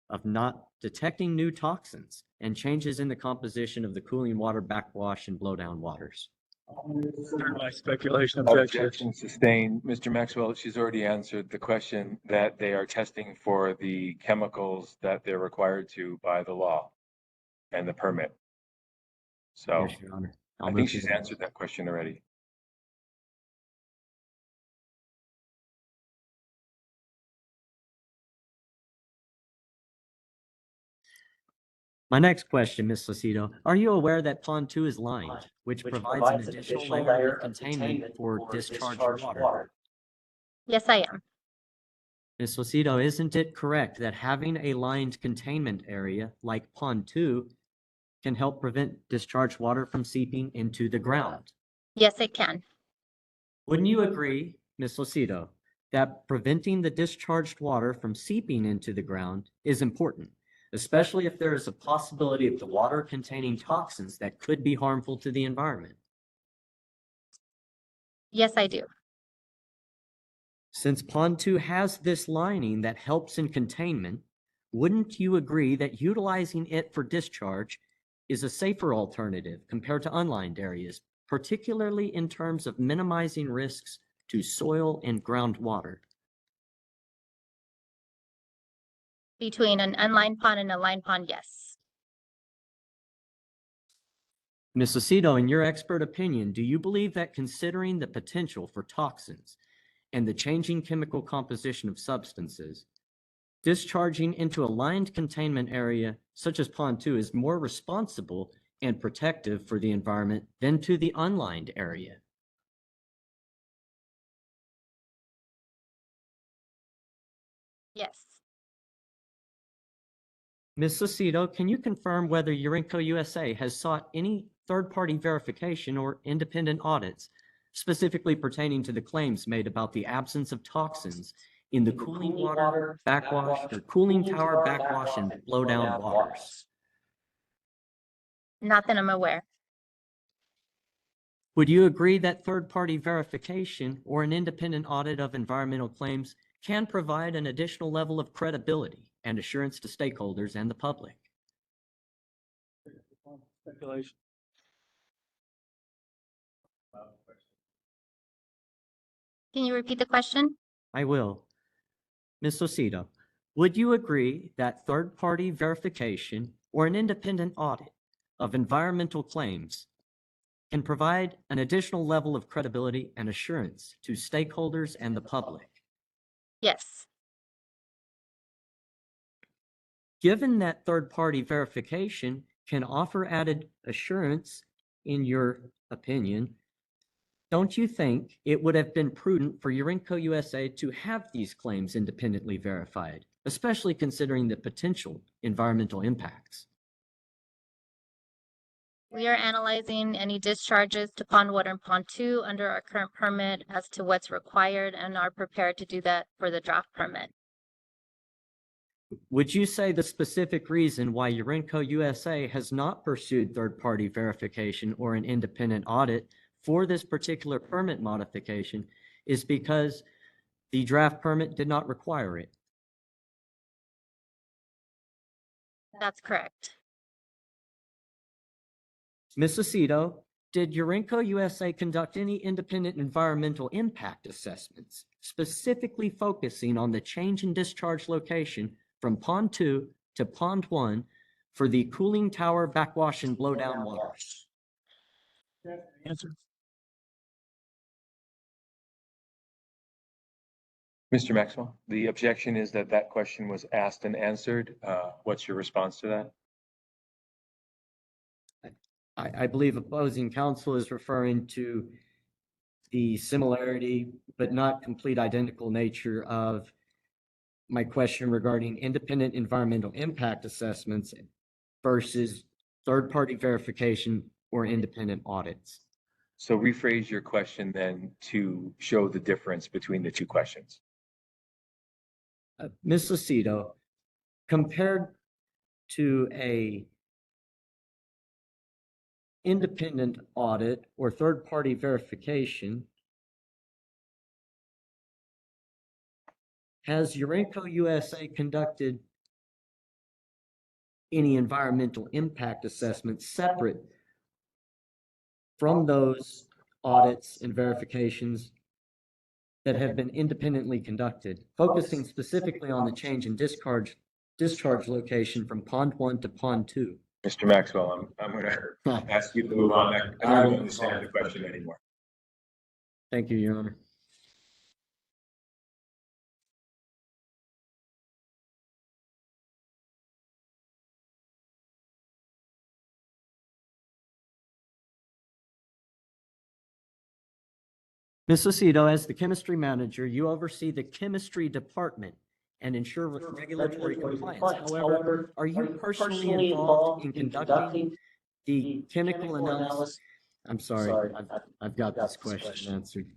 of not detecting new toxins and changes in the composition of the cooling water, backwash, and blowdown waters? Third my speculation objection. Objection sustained. Mr. Maxwell, she's already answered the question that they are testing for the chemicals that they're required to by the law and the permit. So Yes, Your Honor. I think she's answered that question already. My next question, Ms. Lucido, are you aware that Pond 2 is lined, which provides an additional layer of containment for discharged water? Yes, I am. Ms. Lucido, isn't it correct that having a lined containment area like Pond 2 can help prevent discharged water from seeping into the ground? Yes, it can. Wouldn't you agree, Ms. Lucido, that preventing the discharged water from seeping into the ground is important, especially if there is a possibility of the water containing toxins that could be harmful to the environment? Yes, I do. Since Pond 2 has this lining that helps in containment, wouldn't you agree that utilizing it for discharge is a safer alternative compared to unlined areas, particularly in terms of minimizing risks to soil and groundwater? Between an unlined pond and a lined pond, yes. Ms. Lucido, in your expert opinion, do you believe that considering the potential for toxins and the changing chemical composition of substances, discharging into a lined containment area such as Pond 2 is more responsible and protective for the environment than to the unlined area? Yes. Ms. Lucido, can you confirm whether Urenco USA has sought any third-party verification or independent audits specifically pertaining to the claims made about the absence of toxins in the cooling water, backwash, or cooling tower, backwash, and blowdown waters? Not that I'm aware. Would you agree that third-party verification or an independent audit of environmental claims can provide an additional level of credibility and assurance to stakeholders and the public? Speculation. Can you repeat the question? I will. Ms. Lucido, would you agree that third-party verification or an independent audit of environmental claims can provide an additional level of credibility and assurance to stakeholders and the public? Yes. Given that third-party verification can offer added assurance, in your opinion, don't you think it would have been prudent for Urenco USA to have these claims independently verified, especially considering the potential environmental impacts? We are analyzing any discharges to Pond 1 and Pond 2 under our current permit as to what's required and are prepared to do that for the draft permit. Would you say the specific reason why Urenco USA has not pursued third-party verification or an independent audit for this particular permit modification is because the draft permit did not require it? That's correct. Ms. Aceto, did Urenco USA conduct any independent environmental impact assessments, specifically focusing on the change in discharge location from Pond 2 to Pond 1 for the cooling tower backwash and blowdown waters? Answer. Mr. Maxwell, the objection is that that question was asked and answered. What's your response to that? I believe opposing counsel is referring to the similarity, but not complete identical nature of my question regarding independent environmental impact assessments versus third-party verification or independent audits. So rephrase your question then to show the difference between the two questions. Ms. Lucido, compared to a independent audit or third-party verification, has Urenco USA conducted any environmental impact assessments separate from those audits and verifications that have been independently conducted, focusing specifically on the change in discharge location from Pond 1 to Pond 2? Mr. Maxwell, I'm going to ask you to move on. I don't understand the question anymore. Thank you, Your Honor. Ms. Lucido, as the chemistry manager, you oversee the chemistry department and ensure regulatory compliance. However, are you personally involved in conducting the chemical analysis? I'm sorry, I've got this question answered.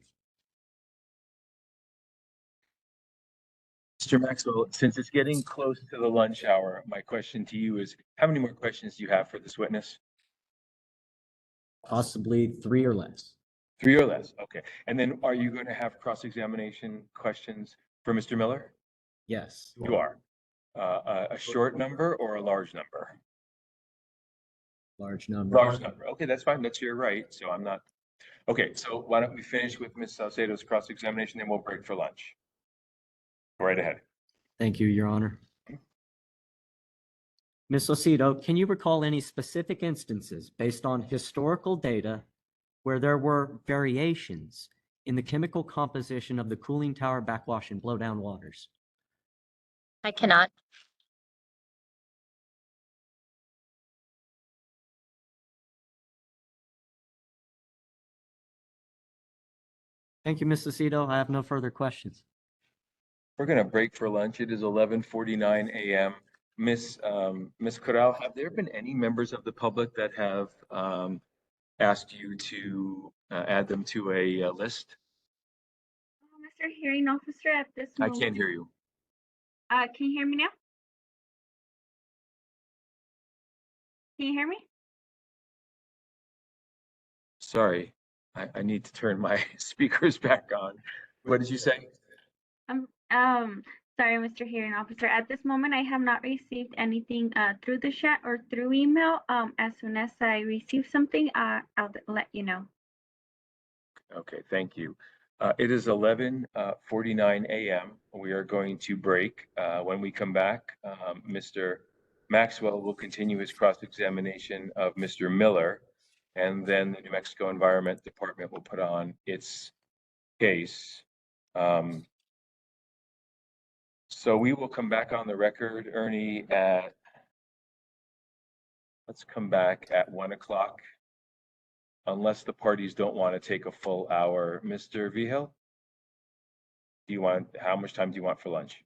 Mr. Maxwell, since it's getting close to the lunch hour, my question to you is, how many more questions do you have for this witness? Possibly 3 or less. 3 or less, okay. And then are you going to have cross-examination questions for Mr. Miller? Yes. You are. A short number or a large number? Large number. Large number. Okay, that's fine. That's your right. So I'm not. Okay, so why don't we finish with Ms. Salcedo's cross-examination, then we'll break for lunch. Go right ahead. Thank you, Your Honor. Ms. Lucido, can you recall any specific instances based on historical data where there were variations in the chemical composition of the cooling tower backwash and blowdown waters? I cannot. Thank you, Ms. Lucido. I have no further questions. We're going to break for lunch. It is 11:49 a.m. Miss Corral, have there been any members of the public that have asked you to add them to a list? Mr. Hearing Officer, at this I moment. can't hear you. Can you hear me now? Can you hear me? Sorry. I need to turn my speakers back on. What did you say? Sorry, Mr. Hearing Officer. At this moment, I have not received anything through the chat or through email. As soon as I receive something, I'll let you know. Okay, thank you. It is 11:49 a.m. We are going to break. When we come back, Mr. Maxwell will continue his cross-examination of Mr. Miller, and then the New Mexico Environment Department will put on its case. So we will come back on the record, Ernie, let's come back at 1 o'clock. Unless the parties don't want to take a full hour. Mr. Vigil? How much time do you want for lunch?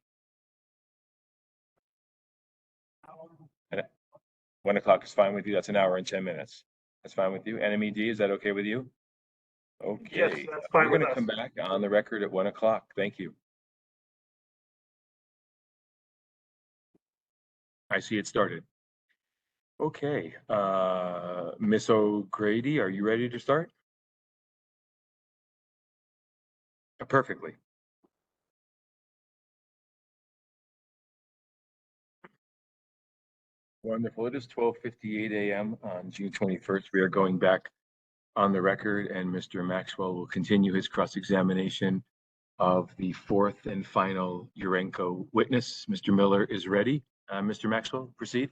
1 o'clock is fine with you? That's an hour and 10 minutes. That's fine with you? NMED, is that okay with you? Okay. Yes, that's fine We're with going to us. come back on the record at 1 o'clock. Thank you. I see it started. Okay. Miss O'Grady, are you ready to start? Perfectly. Wonderful. It is 12:58 a.m. on June 21st. We are going back on the record, and Mr. Maxwell will continue his cross-examination of the fourth and final Urenco witness. Mr. Miller is ready. Mr. Maxwell, proceed.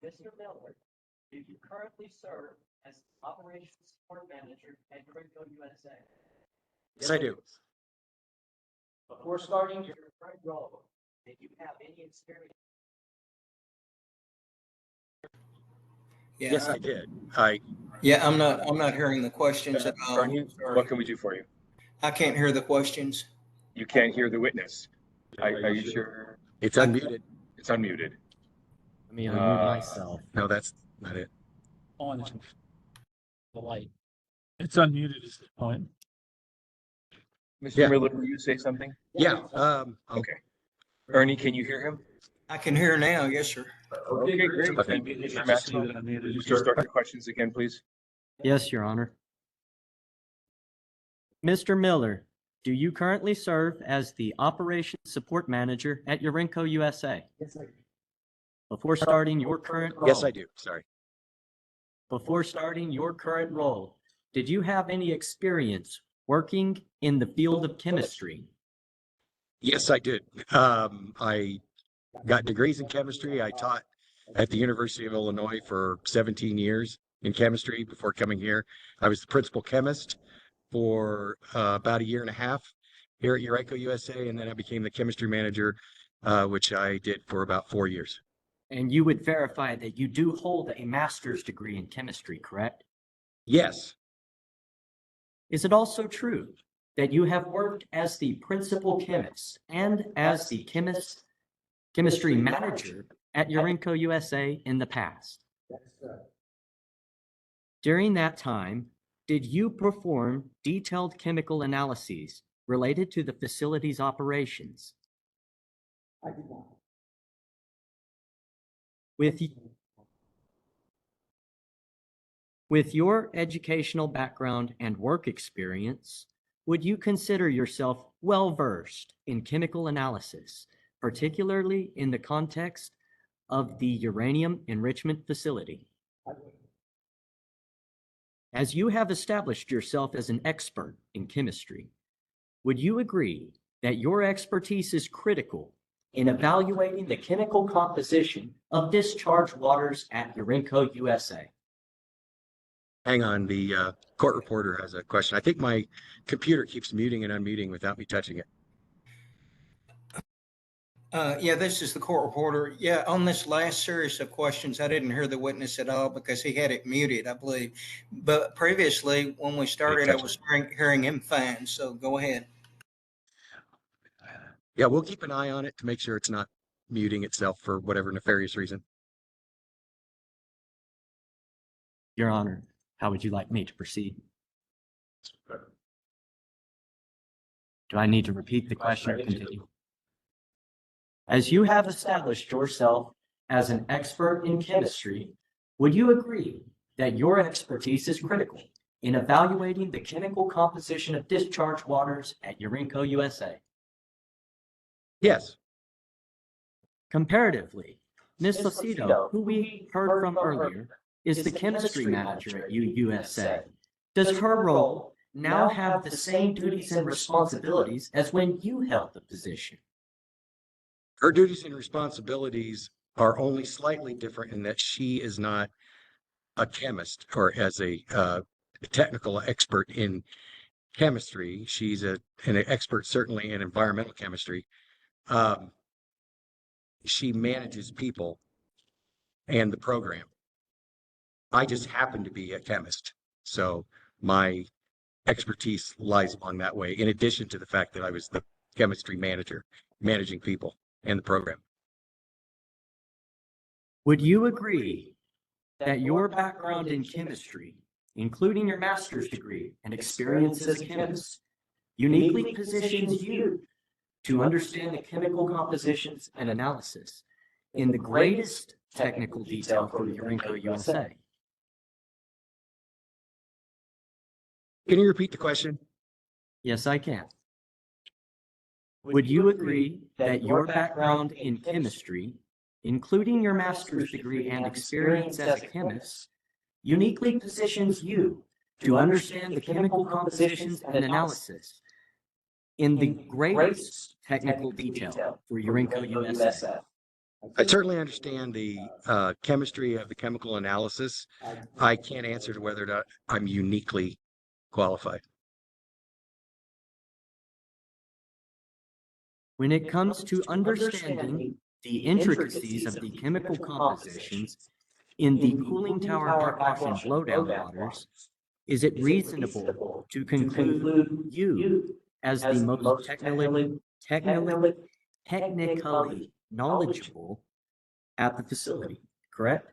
Mr. Miller, do you currently serve as Operations Support Manager at Urenco USA? Yes, I do. Before starting your current role, did you have any experience? Yes, Yeah, I did. yeah, I'm not hearing the questions at all. Ernie, what can we do for you? I can't hear the questions. You can't hear the witness. Are you sure? It's unmuted. It's unmuted. Let me unmute myself. No, that's not it. On the light. It's unmuted at this point. Mr. Yeah. Miller, will you say something? Yeah. Okay. Ernie, can you hear him? I can hear now. Yes, sir. Okay, great. Okay. Then, Mr. Just Maxwell, leave it unmuted. would you start your questions again, please? Yes, Your Honor. Mr. Miller, do you currently serve as the Operations Support Manager at Urenco USA? Yes, I do. Before starting your current role. Yes, I do. Sorry. Before starting your current role, did you have any experience working in the field of chemistry? Yes, I did. I got degrees in chemistry. I taught at the University of Illinois for 17 years in chemistry before coming here. I was the principal chemist for about a year and a half here at Urenco USA, and then I became the chemistry manager, which I did for about 4 years. And you would verify that you do hold a master's degree in chemistry, correct? Yes. Is it also true that you have worked as the principal chemist and as the chemistry manager at Urenco USA in the past? During that time, did you perform detailed chemical analyses related to the facility's operations? I did not. With your educational background and work experience, would you consider yourself well-versed in chemical analysis, particularly in the context of the uranium enrichment facility? As you have established yourself as an expert in chemistry, would you agree that your expertise is critical in evaluating the chemical composition of discharged waters at Urenco USA? Hang on, the court reporter has a question. I think my computer keeps muting and unmuting without me touching it. Yeah, this is the court reporter. Yeah, on this last series of questions, I didn't hear the witness at all because he had it muted, I believe. But previously, when we started, I was hearing him fine. So go ahead. Yeah, we'll keep an eye on it to make sure it's not muting itself for whatever nefarious reason. Your Honor, how would you like me to proceed? Do I need to repeat the question or continue? As you have established yourself as an expert in chemistry, would you agree that your expertise is critical in evaluating the chemical composition of discharge waters at Urenco, USA? Yes. Comparatively, Ms. Lucido, who we heard from earlier, is the chemistry manager at UUSA. Does her role now have the same duties and responsibilities as when you held the position? Her duties and responsibilities are only slightly different in that she is not a chemist or as a technical expert in chemistry. She's an expert certainly in environmental chemistry. She manages people and the program. I just happen to be a chemist, so my expertise lies along that way, in addition to the fact that I was the chemistry manager, managing people and the program. Would you agree that your background in chemistry, including your master's degree and experience as a chemist, uniquely positions you to understand the chemical compositions and analysis in the greatest technical detail for Urenco, USA? Can you repeat the question? Yes, I can. Would you agree that your background in chemistry, including your master's degree and experience as a chemist, uniquely positions you to understand the chemical compositions and analysis in the greatest technical detail for Urenco, USA? I certainly understand the chemistry of the chemical analysis. I can't answer to whether or not I'm uniquely qualified. When it comes to understanding the intricacies of the chemical compositions in the cooling tower backwash and blowdown waters, is it reasonable to conclude you as the most technically knowledgeable at the facility, correct?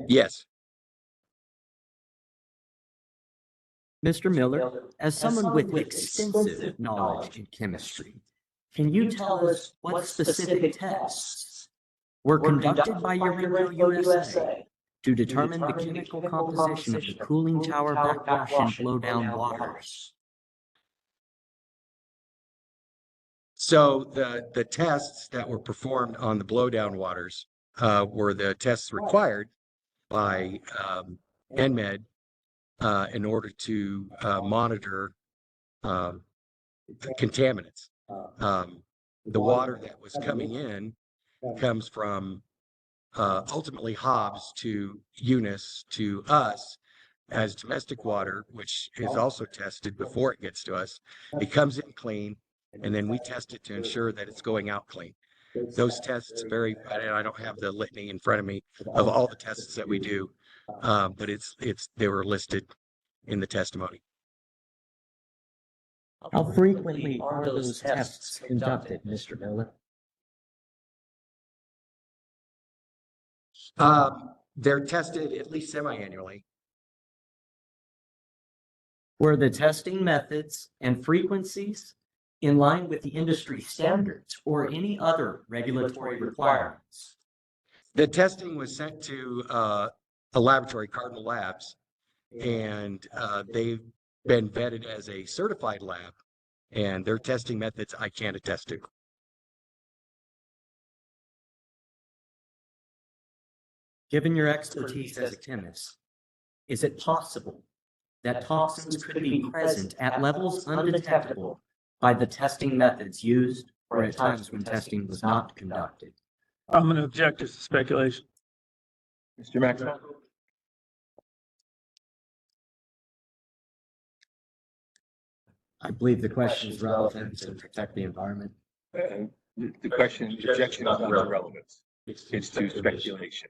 Yes. Mr. Miller, as someone with extensive knowledge in chemistry, can you tell us what specific tests were conducted by Urenco, USA to determine the chemical composition of the cooling tower backwash and blowdown waters? So the tests that were performed on the blowdown waters were the tests required by NMED in order to monitor contaminants. The water that was coming in comes from ultimately Hobbs to Eunice to us as domestic water, which is also tested before it gets to us. It comes in clean, and then we test it to ensure that it's going out clean. Those tests vary, and I don't have the litany in front of me of all the tests that we do, but they were listed in the testimony. How frequently are those tests conducted, Mr. Miller? They're tested at least semi-annually. Were the testing methods and frequencies in line with the industry standards or any other regulatory requirements? The testing was sent to a laboratory, Cardinal Labs, and they've been vetted as a certified lab, and their testing methods I can't attest to. Given your expertise as a chemist, is it possible that toxins could be present at levels undetectable by the testing methods used or at times when testing was not conducted? I'm going to object to speculation. Mr. Maxwell? I believe the question is relevant to protect the environment. The question, the objection is not to relevance. It's to speculation.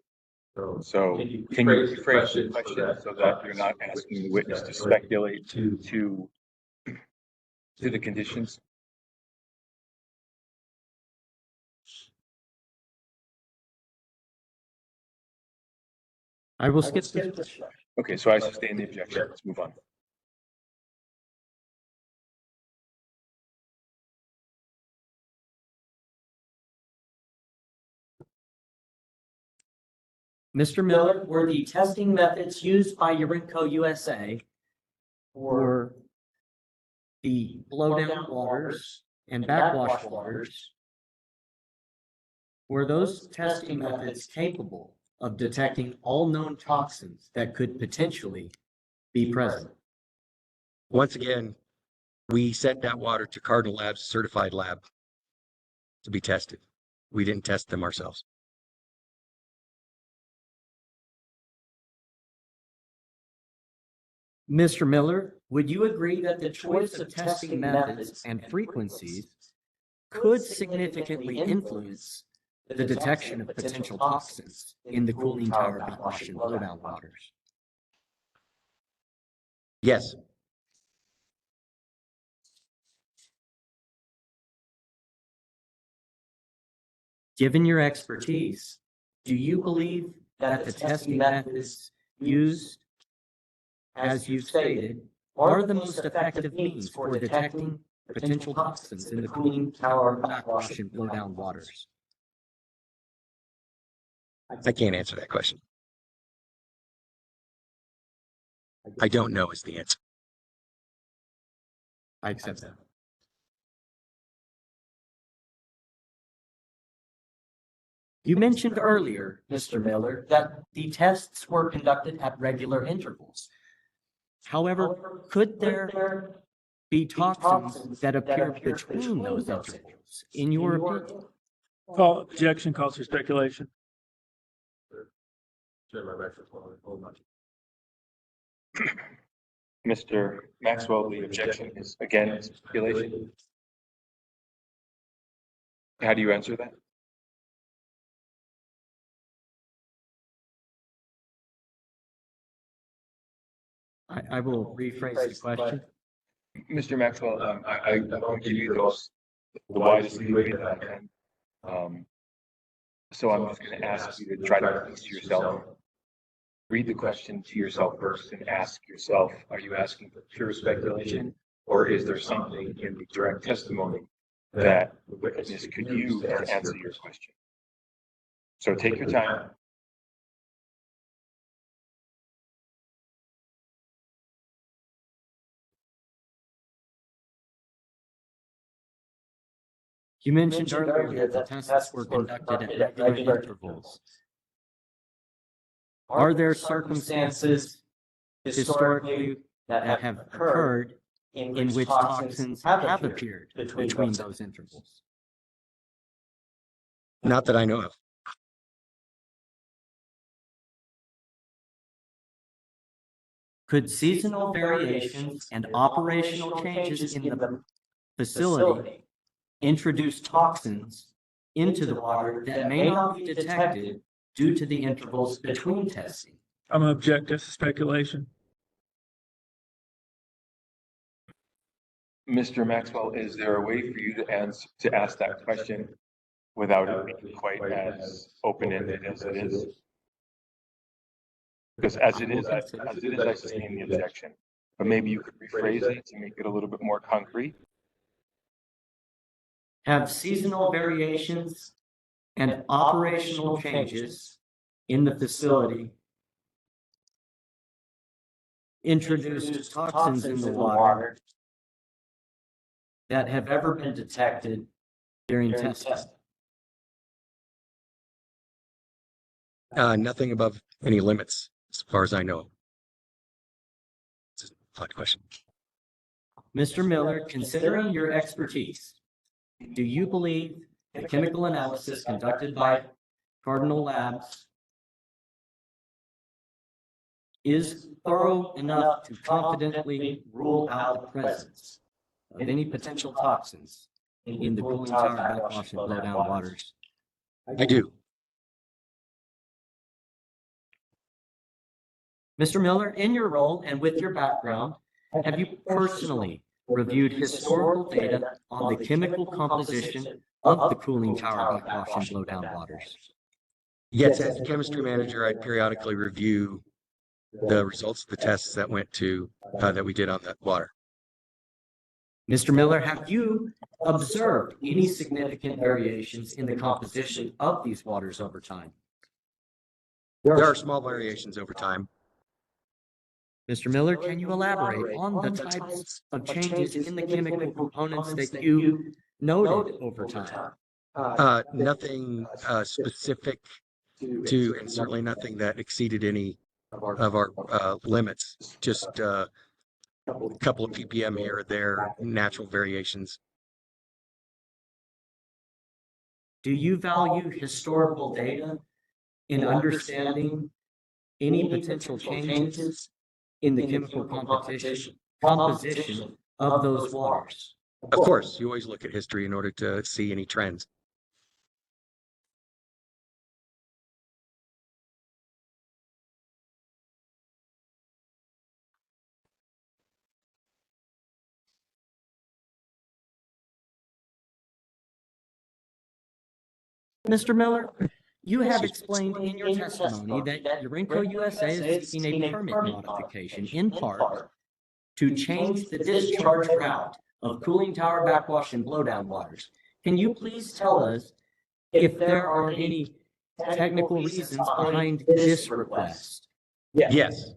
So can you rephrase the question so that you're not asking the witness to speculate to the conditions? I will skip this. Okay, so I sustain the objection. Let's move on. Mr. Miller, were the testing methods used by Urenco USA for the blowdown waters and backwash waters, were those testing methods capable of detecting all known toxins that could potentially be present? Once again, we sent that water to Cardinal Labs certified lab to be tested. We didn't test them ourselves. Mr. Miller, would you agree that the choice of testing methods and frequencies could significantly influence the detection of potential toxins in the cooling tower backwash and blowdown waters? Yes. Given your expertise, do you believe that the testing methods used, as you've stated, are the most effective means for detecting potential toxins in the cooling tower backwash and blowdown waters? I can't answer that question. I don't know is the answer. I accept that. You mentioned earlier, Mr. Miller, that the tests were conducted at regular intervals. However, could there be toxins that appear between those intervals, in your opinion? Call objection, calls for speculation. Mr. Maxwell, the objection is again speculation. How do you answer that? I will rephrase the question. Mr. Maxwell, I won't give you the widest leeway that I can. So I'm just going to ask you to try to think to yourself. Read the question to yourself first and ask yourself, are you asking for pure speculation, or is there something in the direct testimony that the witness could use to answer your question? So take your time. You mentioned earlier that the tests were conducted at regular intervals. Are there circumstances historically that have occurred in which toxins have appeared between those intervals? Not that I know of. Could seasonal variations and operational changes in the facility introduce toxins into the water that may not be detected due to the intervals between testing? I'm gonna object to speculation. Mr. Maxwell, is there a way for you to ask that question without it being quite as open-ended as it is? Because as it is, I sustain the objection, but maybe you could rephrase it to make it a little bit more concrete. Have seasonal variations and operational changes in the facility introduced toxins in the water that have ever been detected during testing? Nothing above any limits, as far as I know. It's a odd question. Mr. Miller, considering your expertise, do you believe the chemical analysis conducted by Cardinal Labs is thorough enough to confidently rule out the presence of any potential toxins in the cooling tower backwash and blowdown waters? I do. Mr. Miller, in your role and with your background, have you personally reviewed historical data on the chemical composition of the cooling tower backwash and blowdown waters? Yes, as a chemistry manager, I periodically review the results of the tests that went to that we did on that water. Mr. Miller, have you observed any significant variations in the composition of these waters over time? There are small variations over time. Mr. Miller, can you elaborate on the types of changes in the chemical components that you noted over time? Nothing specific to, and certainly nothing that exceeded any of our limits. Just a couple of ppm here or there, natural variations. Do you value historical data in understanding any potential changes in the chemical composition of those waters? Of course, you always look at history in order to see any trends. Mr. Miller, you have explained in your testimony that Urenco USA is seeking a permit modification in part to change the discharge route of cooling tower backwash and blowdown waters. Can you please tell us if there are any technical reasons behind this request? Yes.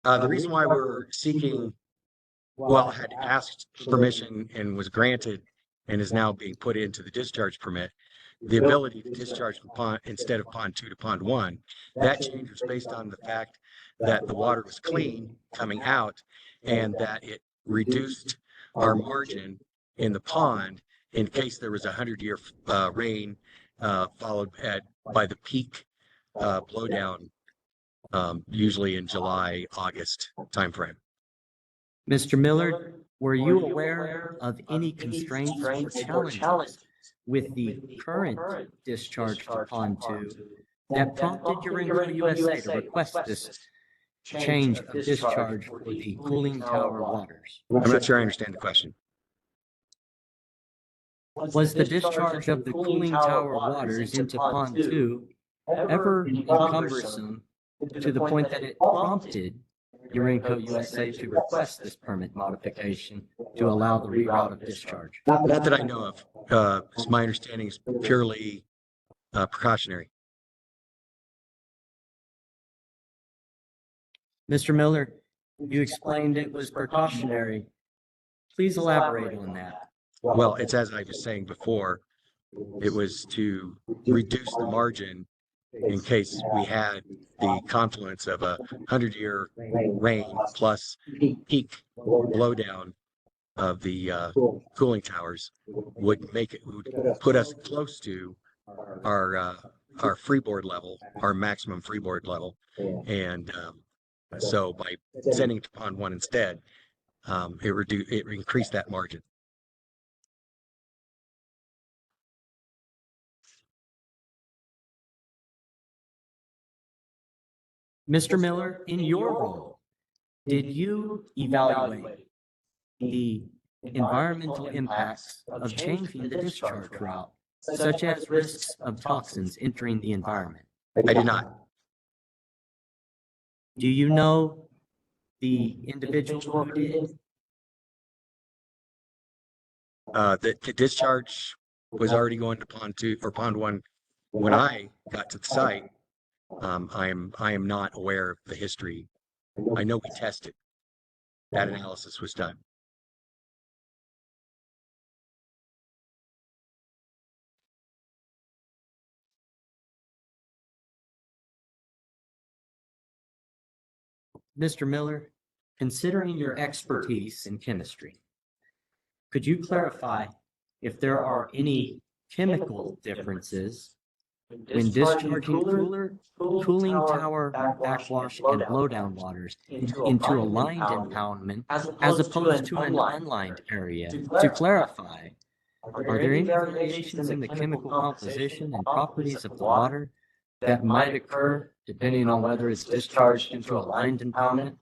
The reason why we're seeking, well, had asked permission and was granted and is now being put into the discharge permit, the ability to discharge from pond, instead of pond 2 to pond 1, that change was based on the fact that the water was clean coming out and that it reduced our margin in the pond in case there was a 100-year rain followed by the peak blowdown, usually in July, August timeframe. Mr. Miller, were you aware of any constraints or challenges with the current discharge to pond 2 that prompted Urenco USA to request this change of discharge for the cooling tower waters? I'm not sure I understand the question. Was the discharge of the cooling tower waters into pond 2 ever cumbersome to the point that it prompted Urenco USA to request this permit modification to allow the reroute of discharge? Not that I know of. My understanding is purely precautionary. Mr. Miller, you explained it was precautionary. Please elaborate on that. Well, it's as I was saying before, it was to reduce the margin in case we had the confluence of a 100-year rain plus peak blowdown of the cooling towers would put us close to our freeboard level, our maximum freeboard level, and so by sending it to pond 1 instead, it increased that margin. Mr. Miller, in your role, did you evaluate the environmental impacts of changing the discharge route, such as risks of toxins entering the environment? I did not. Do you know the individual who did? The discharge was already going to pond 2 or pond 1 when I got to the site. I am not aware of the history. I know we tested. That analysis was done. Mr. Miller, considering your expertise in chemistry, could you clarify if there are any chemical differences when discharging cooling tower backwash and blowdown waters into a lined impoundment as opposed to an unlined area? To clarify, are there any variations in the chemical composition and properties of the water that might occur depending on whether it's discharged into a lined impoundment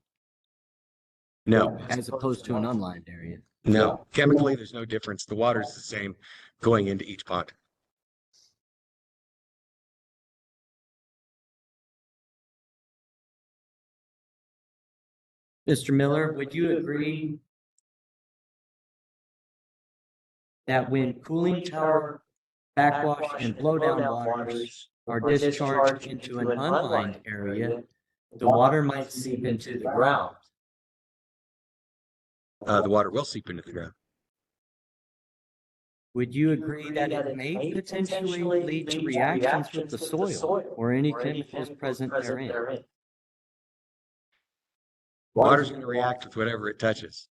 No, as opposed to an unlined area? no. Chemically, there's no difference. The water is the same going into each pond. Mr. Miller, would you agree that when cooling tower backwash and blowdown waters are discharged into an unlined area, the water might seep into the ground. The water will seep into the ground. Would you agree that it may potentially lead to reactions with the soil or any chemicals present therein? Water's going to react with whatever it touches.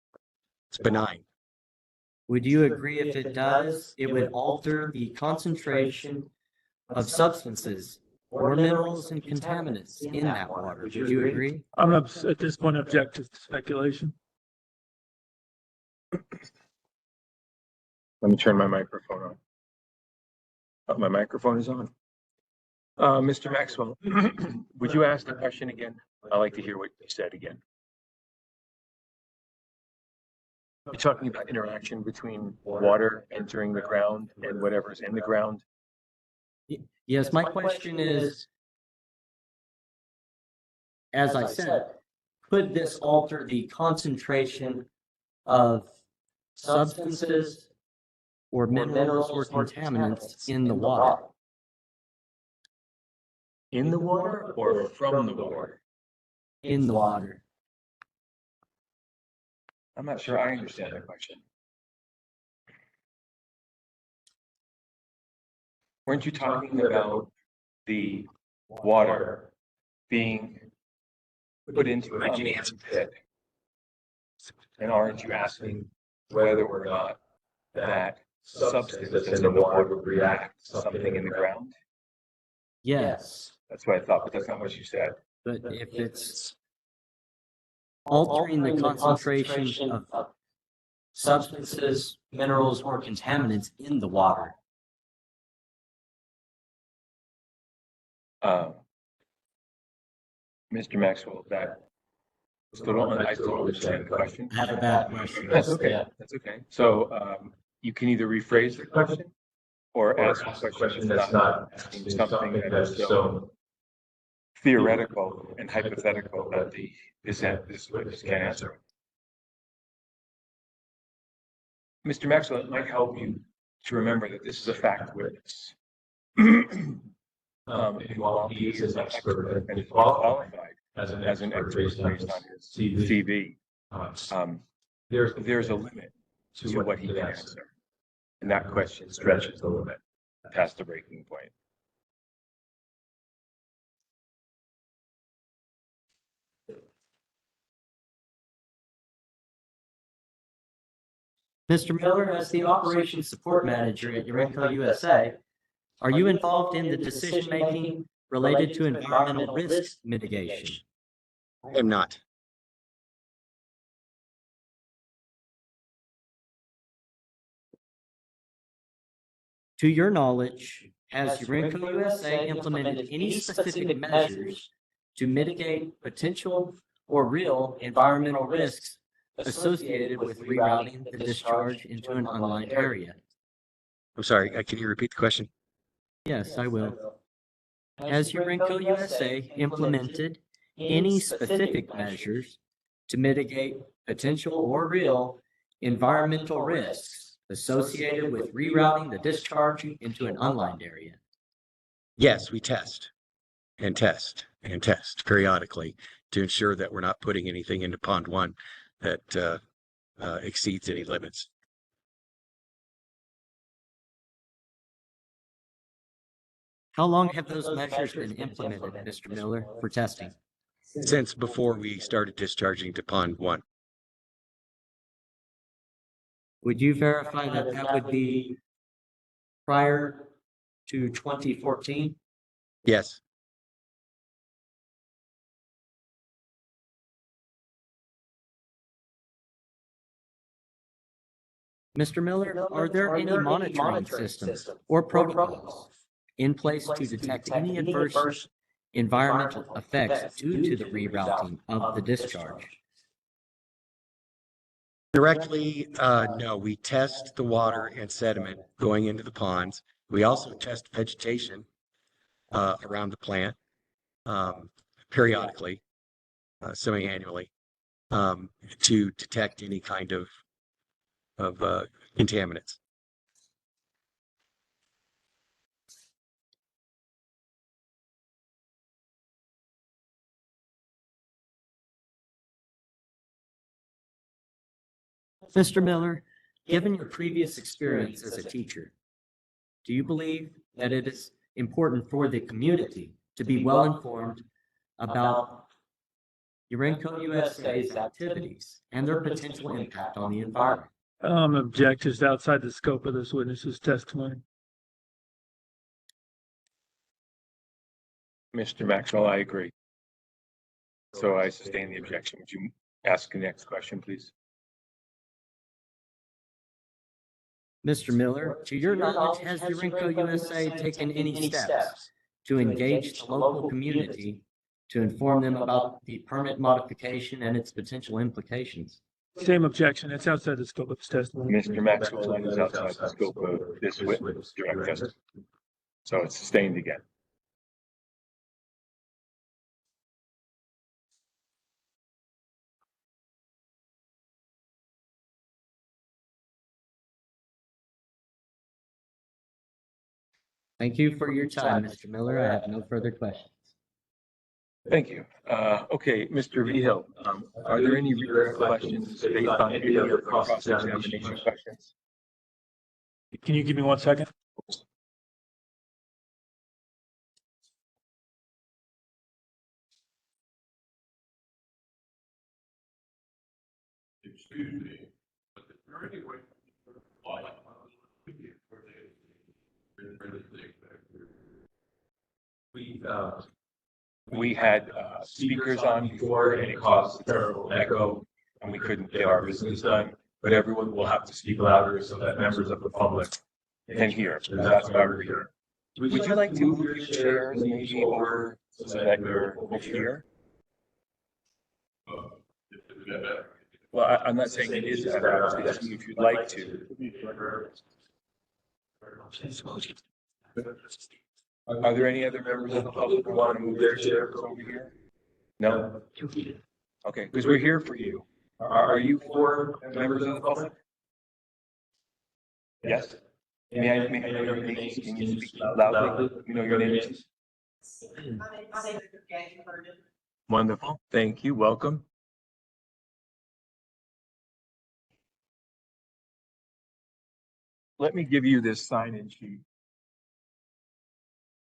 It's benign. Would you agree if it does, it would alter the concentration of substances or minerals and contaminants in that water? Would you agree? I'm at this point object to speculation. Let me turn my microphone on. Oh, my microphone is on. Mr. Maxwell, would you ask the question again? I'd like to hear what you said again. You're talking about interaction between water entering the ground and whatever's in the ground. Yes, my question is, as I said, could this alter the concentration of substances or minerals or contaminants in the water? In the water or from the water? In the water. I'm not sure I understand the question. Weren't you talking about the water being put into an unmanned pit? And aren't you asking whether or not that substance in the water would react to something in the ground? Yes, That's what I thought, but that's not what you said. but if it's altering the concentration of substances, minerals, or contaminants in the water. Mr. Maxwell, I still don't understand the question. I have a bad question. That's okay. That's okay. So you can either rephrase the question or ask a question that's not asking something that is so theoretical and hypothetical that this witness can't answer. Mr. Maxwell, it might help you to remember that this is a fact witness. And while he is an expert and qualified as an expert based on his CV, there's a limit to what he can answer. And that question stretches the limit past the breaking point. Mr. Miller, as the operations support manager at Urenco USA, are you involved in the decision-making related to environmental risk mitigation? I am not. To your knowledge, has Urenco USA implemented any specific measures to mitigate potential or real environmental risks associated with rerouting the discharge into an unlined area? I'm sorry, can you repeat the question? Yes, I will. Has Urenco USA implemented any specific measures to mitigate potential or real environmental risks associated with rerouting the discharge into an unlined area? Yes, we test and test and test periodically to ensure that we're not putting anything into Pond 1 that exceeds any limits. How long have those measures been implemented, Mr. Miller, for testing? Since before we started discharging to Pond 1. Would you verify that that would be prior to 2014? Yes. Mr. Miller, are there any monitoring systems or protocols in place to detect any adverse environmental effects due to the rerouting of the discharge? Directly, no. We test the water and sediment going into the ponds. We also test vegetation around the plant periodically, semi-annually, to detect any kind of contaminants. Mr. Miller, given your previous experience as a teacher, do you believe that it is important for the community to be well informed about Urenco USA's activities and their potential impact on the environment? Objectives outside the scope of this witness's testimony. Mr. Maxwell, I agree. So I sustain the objection. Would you ask the next question, please? Mr. Miller, to your knowledge, has Urenco USA taken any steps to engage the local community to inform them about the permit modification and its potential implications? Same objection. It's outside the scope of his testimony. Mr. Maxwell, it is outside the scope of this witness direct testimony. So it's sustained again. Thank you for your time, Mr. Miller. I have no further questions. Thank you. Okay, Mr. Vigil, are there any questions based on any of the cross-examination questions? Can you give me 1 second? Excuse me, but is there any way We had speakers on before and it caused a terrible echo and we couldn't get our business done, but everyone will have to speak louder so that members of the public can hear, because that's why we're here. Would you like to move your chairs maybe over so that you're here? Well, I'm not saying it is better, I'm asking if you'd like to. Are there any other members of the public who want to move their chairs over here? No? Okay, because we're here for you. Are you for members of the public? Yes? May I know your name? Can you speak loudly? You know your name? Wonderful. Thank you. Welcome. Let me give you this sign-in sheet.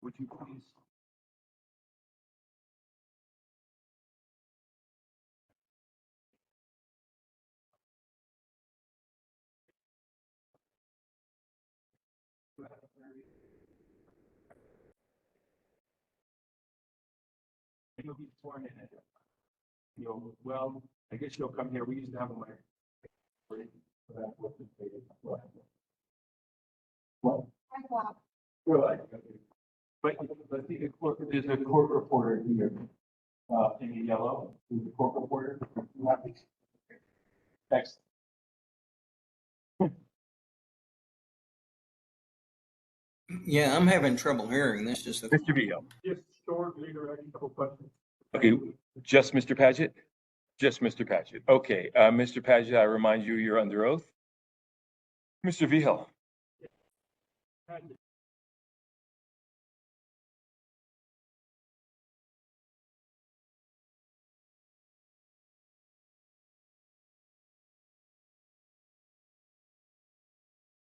Would you please? You'll be sworn in. Well, I guess you'll come here. We used to have a mic. What? But there's a court reporter here, in the yellow, who's the court reporter. Next. Yeah, I'm having trouble hearing. This is the. Mr. Vio. Just short, redirect, couple questions. Okay, just Mr. Paget? Just Mr. Paget. Okay, Mr. Paget, I remind you, you're under oath. Mr. Vihel.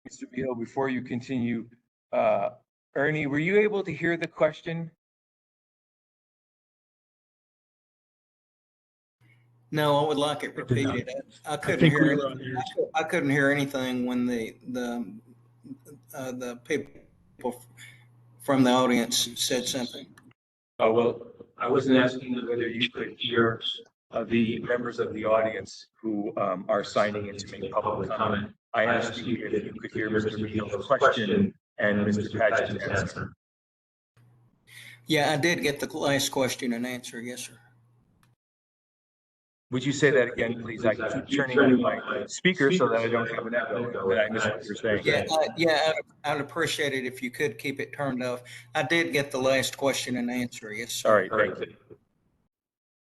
Mr. Vihel, before you continue, Ernie, were you able to hear the question? No, I would like it repeated. I couldn't hear it. I couldn't hear anything when the people from the audience said something. Oh, well, I wasn't asking whether you could hear the members of the audience who are signing in to make public comment. I asked you if you could hear Mr. Vihel's question and Mr. Paget's answer. Yeah, I did get the last question and answer. Yes, sir. Would you say that again, please? I keep turning on my speaker so that I don't have an echo, that I miss what you're saying. Yeah, I'd appreciate it if you could keep it turned off. I did get the last question and answer. Yes, sir. All right, thank you.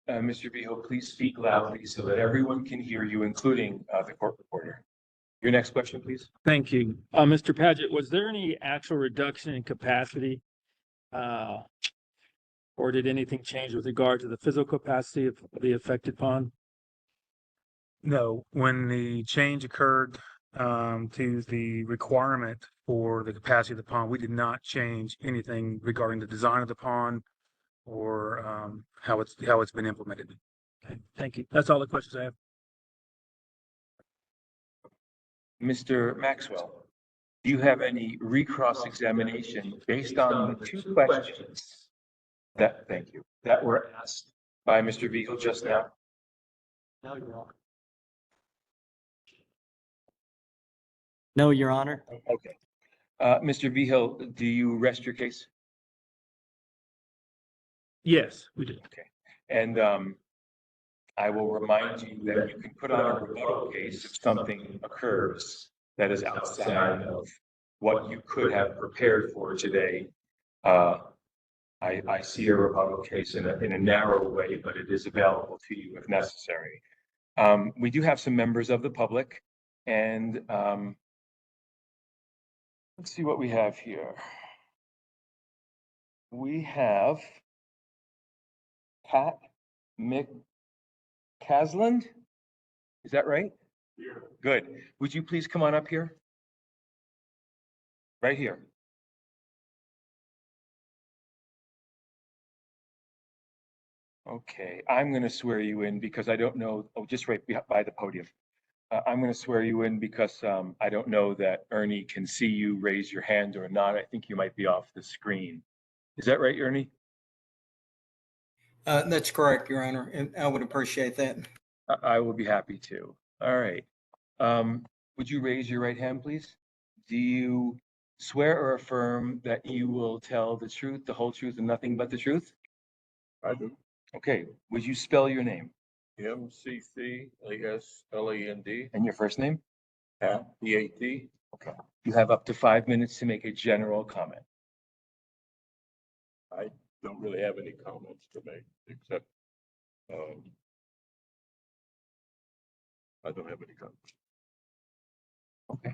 Mr. Vigil, please speak loudly so that everyone can hear you, including the court reporter. Your next question, please. Thank you. Mr. Paget, was there any actual reduction in capacity? Or did anything change with regard to the physical capacity of the affected pond? No, when the change occurred to the requirement for the capacity of the pond, we did not change anything regarding the design of the pond or how it's been implemented. Okay, thank you. That's all the questions I have. Mr. Maxwell, do you have any recross examination based on the two questions thank you, that were asked by Mr. Beagle just now? No, Your Honor. Okay. Mr. Vigil, do you rest your case? Yes, we did. Okay. And I will remind you that you can put on a rebuttal case if something occurs that is outside of what you could have prepared for today. I see a rebuttal case in a narrow way, but it is available to you if necessary. We do have some members of the public, and let's see what we have here. We have Pat McCasland. Is that right? Yeah. Good. Would you please come on up here? Right here. Okay, I'm going to swear you in because I don't know, just right by the podium. I'm going to swear you in because I don't know that Ernie can see you raise your hand or not. I think you might be off the screen. Is that right, Ernie? That's correct, Your Honor, and I would appreciate that. I will be happy to. All right. Would you raise your right hand, please? Do you swear or affirm that you will tell the truth, the whole truth, and nothing but the truth? I do. Okay. Would you spell your name MCCASLAND, and your first name? Pat, PAT. Okay. You have up to 5 minutes to make a general comment. I don't really have any comments to make, except I don't have any comments. Okay.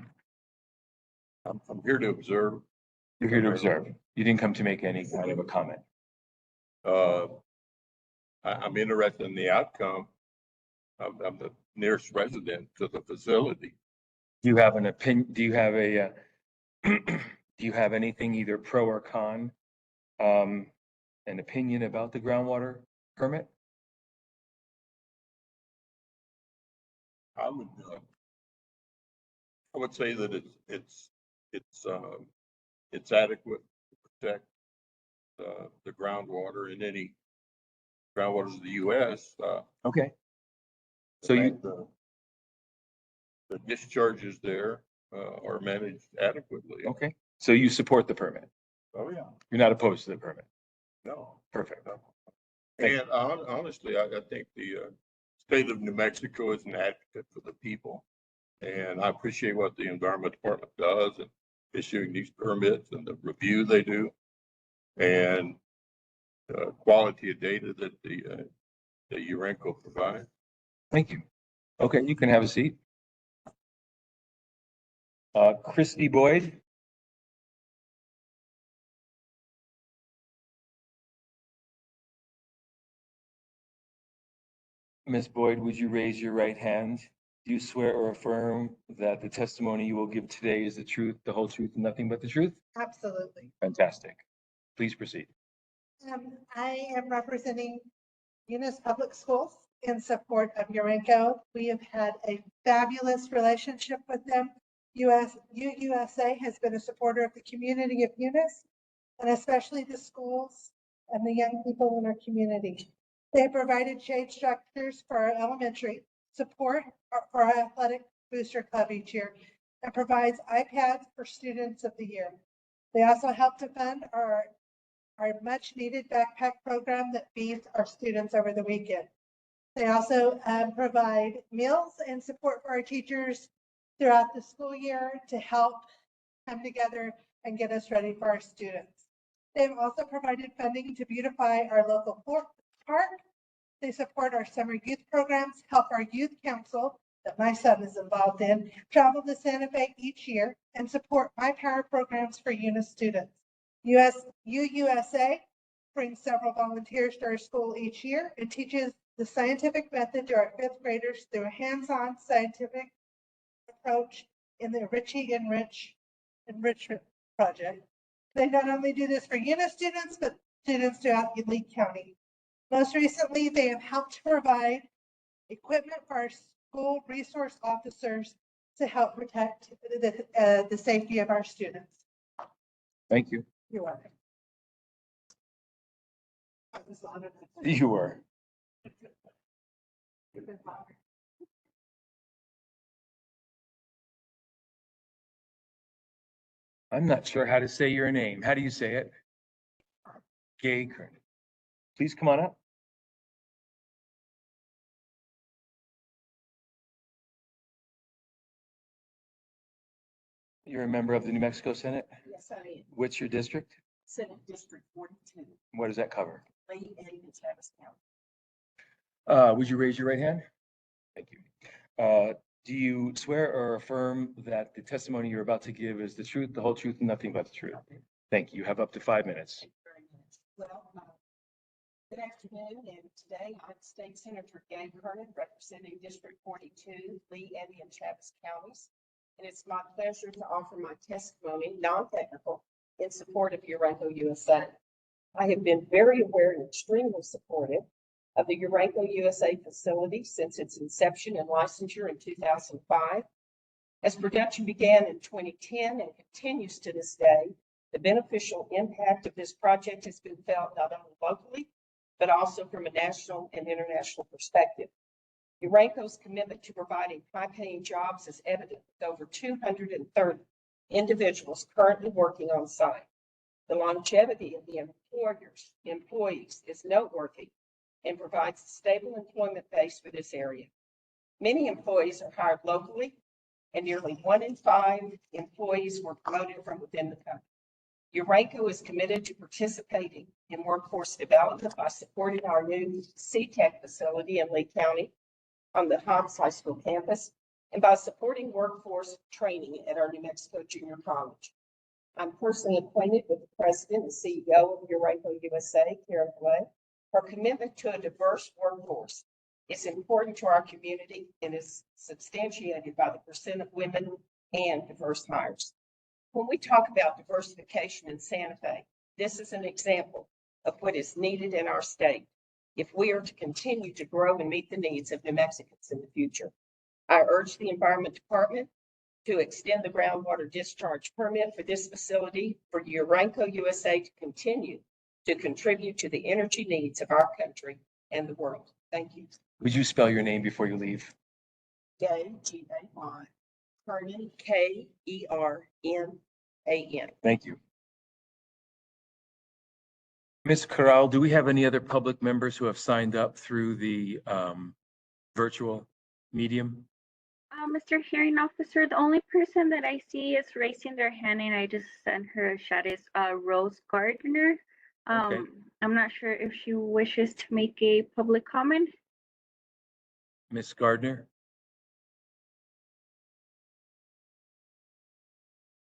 I'm here to observe. You're here to observe. You didn't come to make any kind of a comment. I'm interested in the outcome. I'm the nearest resident to the facility. Do you have an opinion? Do you have a, do you have anything either pro or con, an opinion about the groundwater permit? I would say that it's adequate to protect the groundwater in any groundwaters of the U.S. Okay. So you, the discharges there are managed adequately. okay. So you support the permit? Oh, yeah. You're not opposed to the permit? No. Perfect. And honestly, I think the state of New Mexico is an advocate for the people. And I appreciate what the Environment Department does in issuing these permits and the review they do. And the quality of data that the Urenco provides. Thank you. Okay, you can have a seat. Christy Boyd. Ms. Boyd, would you raise your right hand? Do you swear or affirm that the testimony you will give today is the truth, the whole truth, and nothing but the truth? Absolutely. Fantastic. Please proceed. I am representing Eunice Public Schools in support of Urenco. We have had a fabulous relationship with them. UUSA has been a supporter of the community of Eunice, and especially the schools and the young people in our community. They provided shade structures for our elementary, support for our athletic booster club each year, and provides iPads for students of the year. They also help to fund our much needed backpack program that feeds our students over the weekend. They also provide meals and support for our teachers throughout the school year to help come together and get us ready for our students. They've also provided funding to beautify our local park. They support our summer youth programs, help our youth council that my son is involved in, travel to Santa Fe each year, and support My Power programs for Eunice students. UUSA brings several volunteers to our school each year and teaches the scientific method to our fifth graders through a hands-on scientific approach in the Enrichment Project. They not only do this for UNIS students, but students throughout Lee County. Most recently, they have helped to provide equipment for our school resource officers to help protect the safety of our students. Thank you. You're welcome. You were. I'm not sure how to say your name. How do you say it? Gay Kern. Please come on up. You're a member of the New Mexico Senate? Yes, I am. What's your district? Senate District 42, What does that cover? Lee, Eddie, and Travis County. Would you raise your right hand? Thank you. Do you swear or affirm that the testimony you're about to give is the truth, the whole truth, and nothing but the truth? Thank you. You have up to 5 minutes. Thank you very much. Well, good afternoon, and today I'm State Senator Gay Kernan, representing District 42, Lee, Eddie, and Travis counties. And it's my pleasure to offer my testimony, non-technical, in support of Urenco USA. I have been very aware and extremely supportive of the Urenco USA facility since its inception and licensure in 2005. As production began in 2010 and continues to this day, the beneficial impact of this project has been felt not only locally, but also from a national and international perspective. Urenco's commitment to providing high-paying jobs is evident with over 230 individuals currently working on site. The longevity of the employees is noteworthy and provides a stable employment base for this area. Many employees are hired locally, and nearly 1 in 5 employees were promoted from within the company. Urenco is committed to participating in workforce development by supporting our new CTEC facility in Lee County on the Hobbs High School campus, and by supporting workforce training at our New Mexico Junior College. I'm personally acquainted with the president and CEO of Urenco USA, Karen Blay. Her commitment to a diverse workforce is important to our community and is substantiated by the percent of women and diverse hires. When we talk about diversification in Santa Fe, this is an example of what is needed in our state if we are to continue to grow and meet the needs of New Mexicans in the future. I urge the Environment Department to extend the groundwater discharge permit for this facility for Urenco USA to continue to contribute to the energy needs of our country and the world. Thank you. Would you spell your name before you leave? Gay, G-A-Y, Kernan, K-E-R-N-A-N. Thank you. Ms. Corral, do we have any other public members who have signed up through the virtual medium? Mr. Hearing Officer, the only person that I see is raising their hand, and I just sent her a shout, is Rose Gardner. Okay. I'm not sure if she wishes to make a public comment. Ms. Gardner?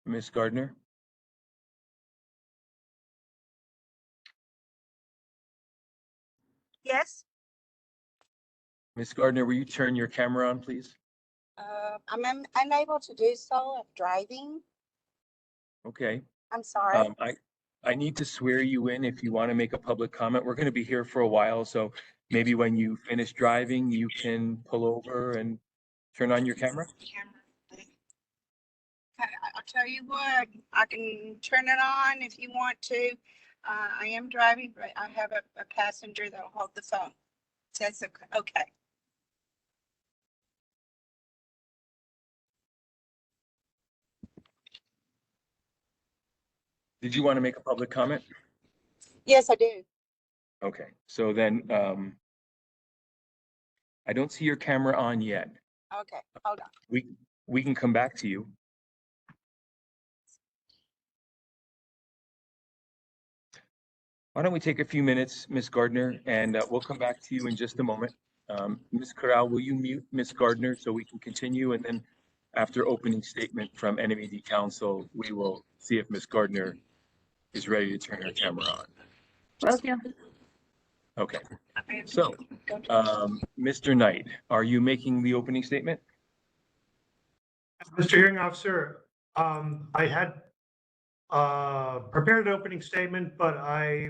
Ms. Gardner? Yes, Ms. Gardner, will you turn your camera on, please? I'm unable to do so. I'm driving. Okay. I'm sorry. I need to swear you in if you want to make a public comment. We're going to be here for a while, so maybe when you finish driving, you can pull over and turn on your camera. I'll tell you what, I can turn it on if you want to. I am driving, but I have a passenger that'll hold the phone. That's okay. Did you want to make a public comment? Yes, I do. Okay, so then I don't see your camera on yet. Okay, hold on. We can come back to you. Why don't we take a few minutes, Ms. Gardner, and we'll come back to you in just a moment. Ms. Corral, will you mute Ms. Gardner so we can continue? And then after opening statement from NMED Council, we will see if Ms. Gardner is ready to turn her camera on. Well, yeah. Okay, so, Mr. Knight, are you making the opening statement? Mr. Hearing Officer, I had prepared an opening statement, but I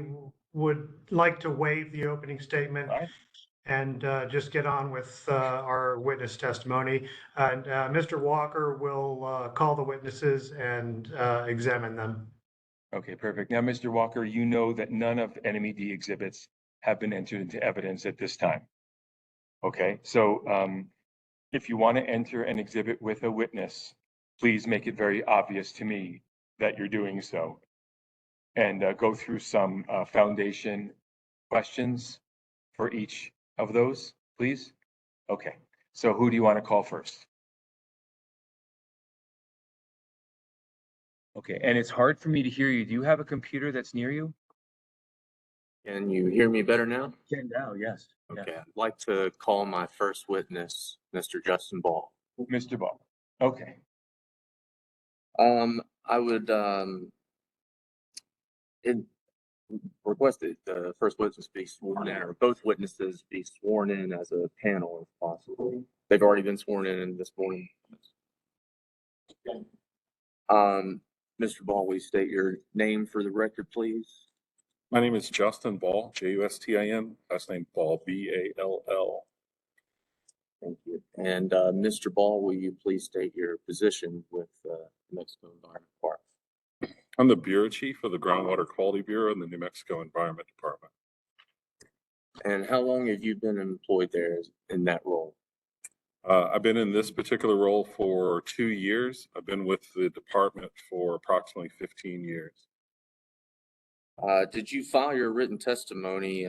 would like to waive the opening statement and just get on with our witness testimony. And Mr. Walker will call the witnesses and examine them. Okay, perfect. Now, Mr. Walker, you know that none of NMED exhibits have been entered into evidence at this time. Okay, so if you want to enter an exhibit with a witness, please make it very obvious to me that you're doing so. And go through some foundation questions for each of those, please. Okay, so who do you want to call first? Okay, and it's hard for me to hear you. Do you have a computer that's near you? Can you hear me better now? Can now, yes. Okay, I'd like to call my first witness, Mr. Justin Ball. Mr. Ball. Okay. I would request that the first witness be sworn in, or both witnesses be sworn in as a panel if possible. They've already been sworn in this morning. Mr. Ball, will you state your name for the record, please? My name is Justin Ball, Justin, last name Ball, Ball. Thank you. And Mr. Ball, will you please state your position with the Mexico Environment Department? I'm the Bureau Chief of the Groundwater Quality Bureau in the New Mexico Environment Department. And how long have you been employed there in that role? I've been in this particular role for 2 years. I've been with the department for approximately 15 years. Did you file your written testimony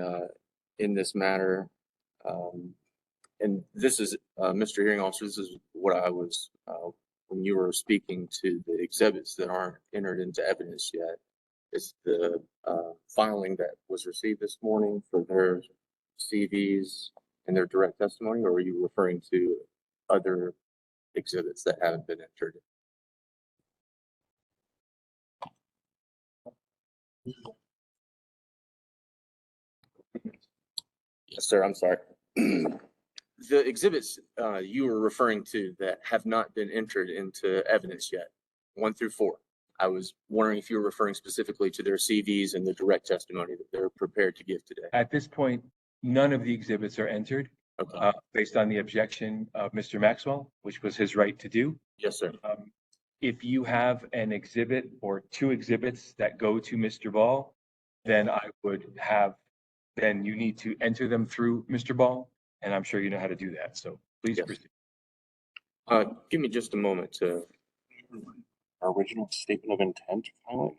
in this matter? And this is, Mr. Hearing Officer, this is what I was, when you were speaking to the exhibits that aren't entered into evidence yet. It's the filing that was received this morning for their CVs and their direct testimony, or are you referring to other exhibits that haven't been entered? Yes, sir, I'm sorry. The exhibits you were referring to that have not been entered into evidence yet, 1 through 4. I was wondering if you were referring specifically to their CVs and the direct testimony that they're prepared to give today. At this point, none of the exhibits are entered. Okay. Based on the objection of Mr. Maxwell, which was his right to do. Yes, sir. If you have an exhibit or 2 exhibits that go to Mr. Ball, then then you need to enter them through Mr. Ball, and I'm sure you know how to do that. So please proceed. Give me just a moment to Our original statement of intent filing.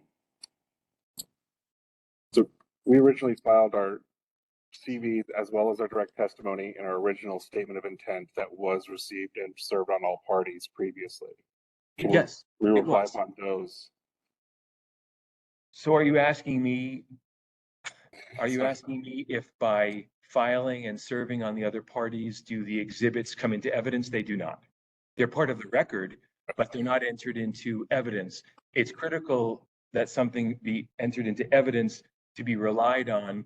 So we originally filed our CVs as well as our direct testimony in our original statement of intent that was received and served on all parties previously. Yes, We it replied was. on those. So are you asking me if by filing and serving on the other parties, do the exhibits come into evidence? They do not. They're part of the record, but they're not entered into evidence. It's critical that something be entered into evidence to be relied on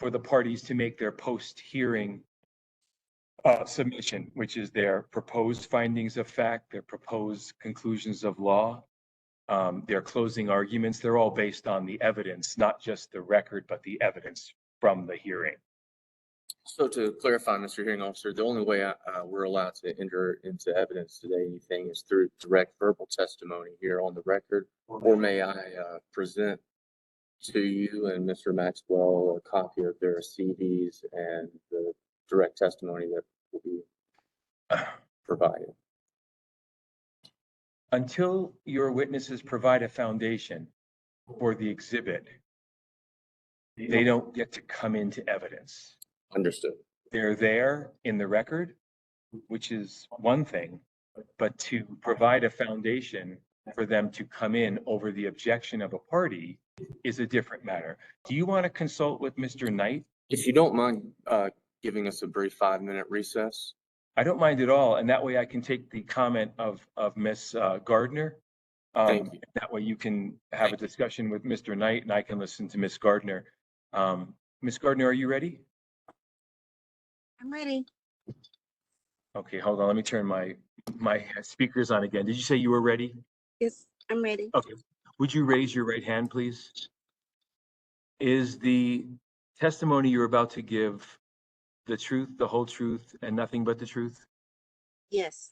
for the parties to make their post-hearing submission, which is their proposed findings of fact, their proposed conclusions of law, their closing arguments. They're all based on the evidence, not just the record, but the evidence from the hearing. So to clarify, Mr. Hearing Officer, the only way we're allowed to enter into evidence today anything is through direct verbal testimony here on the record, or may I present to you and Mr. Maxwell a copy of their CVs and the direct testimony that will be provided? Until your witnesses provide a foundation for the exhibit, they don't get to come into evidence. Understood. They're there in the record, which is one thing, but to provide a foundation for them to come in over the objection of a party is a different matter. Do you want to consult with Mr. Knight? If you don't mind giving us a brief 5-minute recess. I don't mind at all, and that way I can take the comment of Ms. Gardner. Thank you. That way you can have a discussion with Mr. Knight and I can listen to Ms. Gardner. Ms. Gardner, are you ready? I'm ready. Okay, hold on. Let me turn my speakers on again. Did you say you were ready? Yes, I'm ready. Okay. Would you raise your right hand, please? Is the testimony you're about to give the truth, the whole truth, and nothing but the truth? Yes.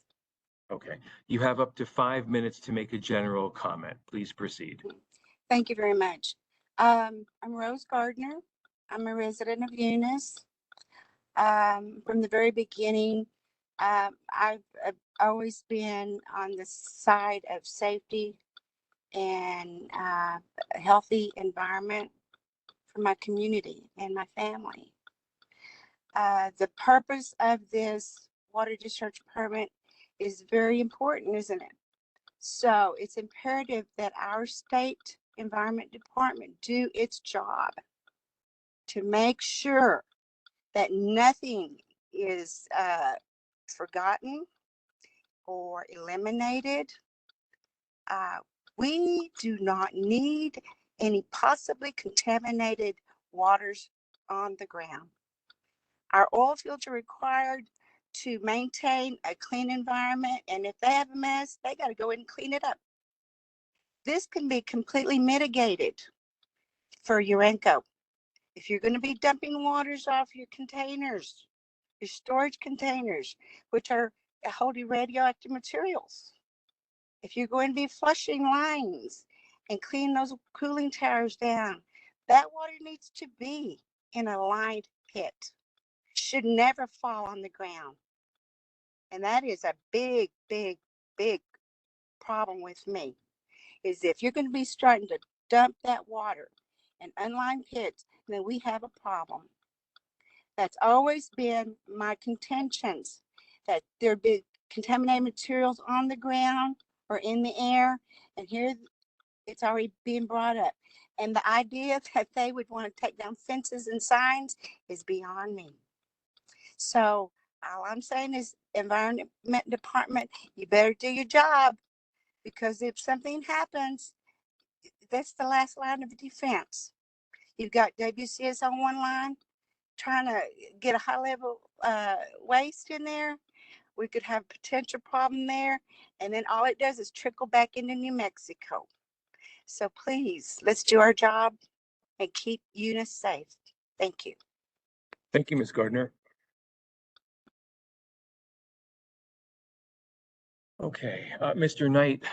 Okay. You have up to 5 minutes to make a general comment. Please proceed. Thank you very much. I'm Rose Gardner. I'm a resident of Eunice. From the very beginning, I've always been on the side of safety and a healthy environment for my community and my family. The purpose of this water discharge permit is very important, isn't it? So it's imperative that our state environment department do its job to make sure that nothing is forgotten or eliminated. We do not need any possibly contaminated waters on the ground. Our oil fields are required to maintain a clean environment, and if they have a mess, they got to go in and clean it up. This can be completely mitigated for Urenco. If you're going to be dumping waters off your containers, your storage containers, which are holding radioactive materials, if you're going to be flushing lines and cleaning those cooling towers down, that water needs to be in a lined pit. Should never fall on the ground. And that is a big, big, big problem with me, is if you're going to be starting to dump that water in unlined pits, then we have a problem. That's always been my contentions, that there be contaminated materials on the ground or in the air, and here it's already being brought up. And the idea that they would want to take down fences and signs is beyond me. So all I'm saying is, Environment Department, you better do your job, because if something happens, that's the last line of defense. You've got WCS on one line trying to get a high level waste in there. We could have a potential problem there. And then all it does is trickle back into New Mexico. So please, let's do our job and keep Eunice safe. Thank you. Thank you, Ms. Gardner. Okay, Mr. Knight,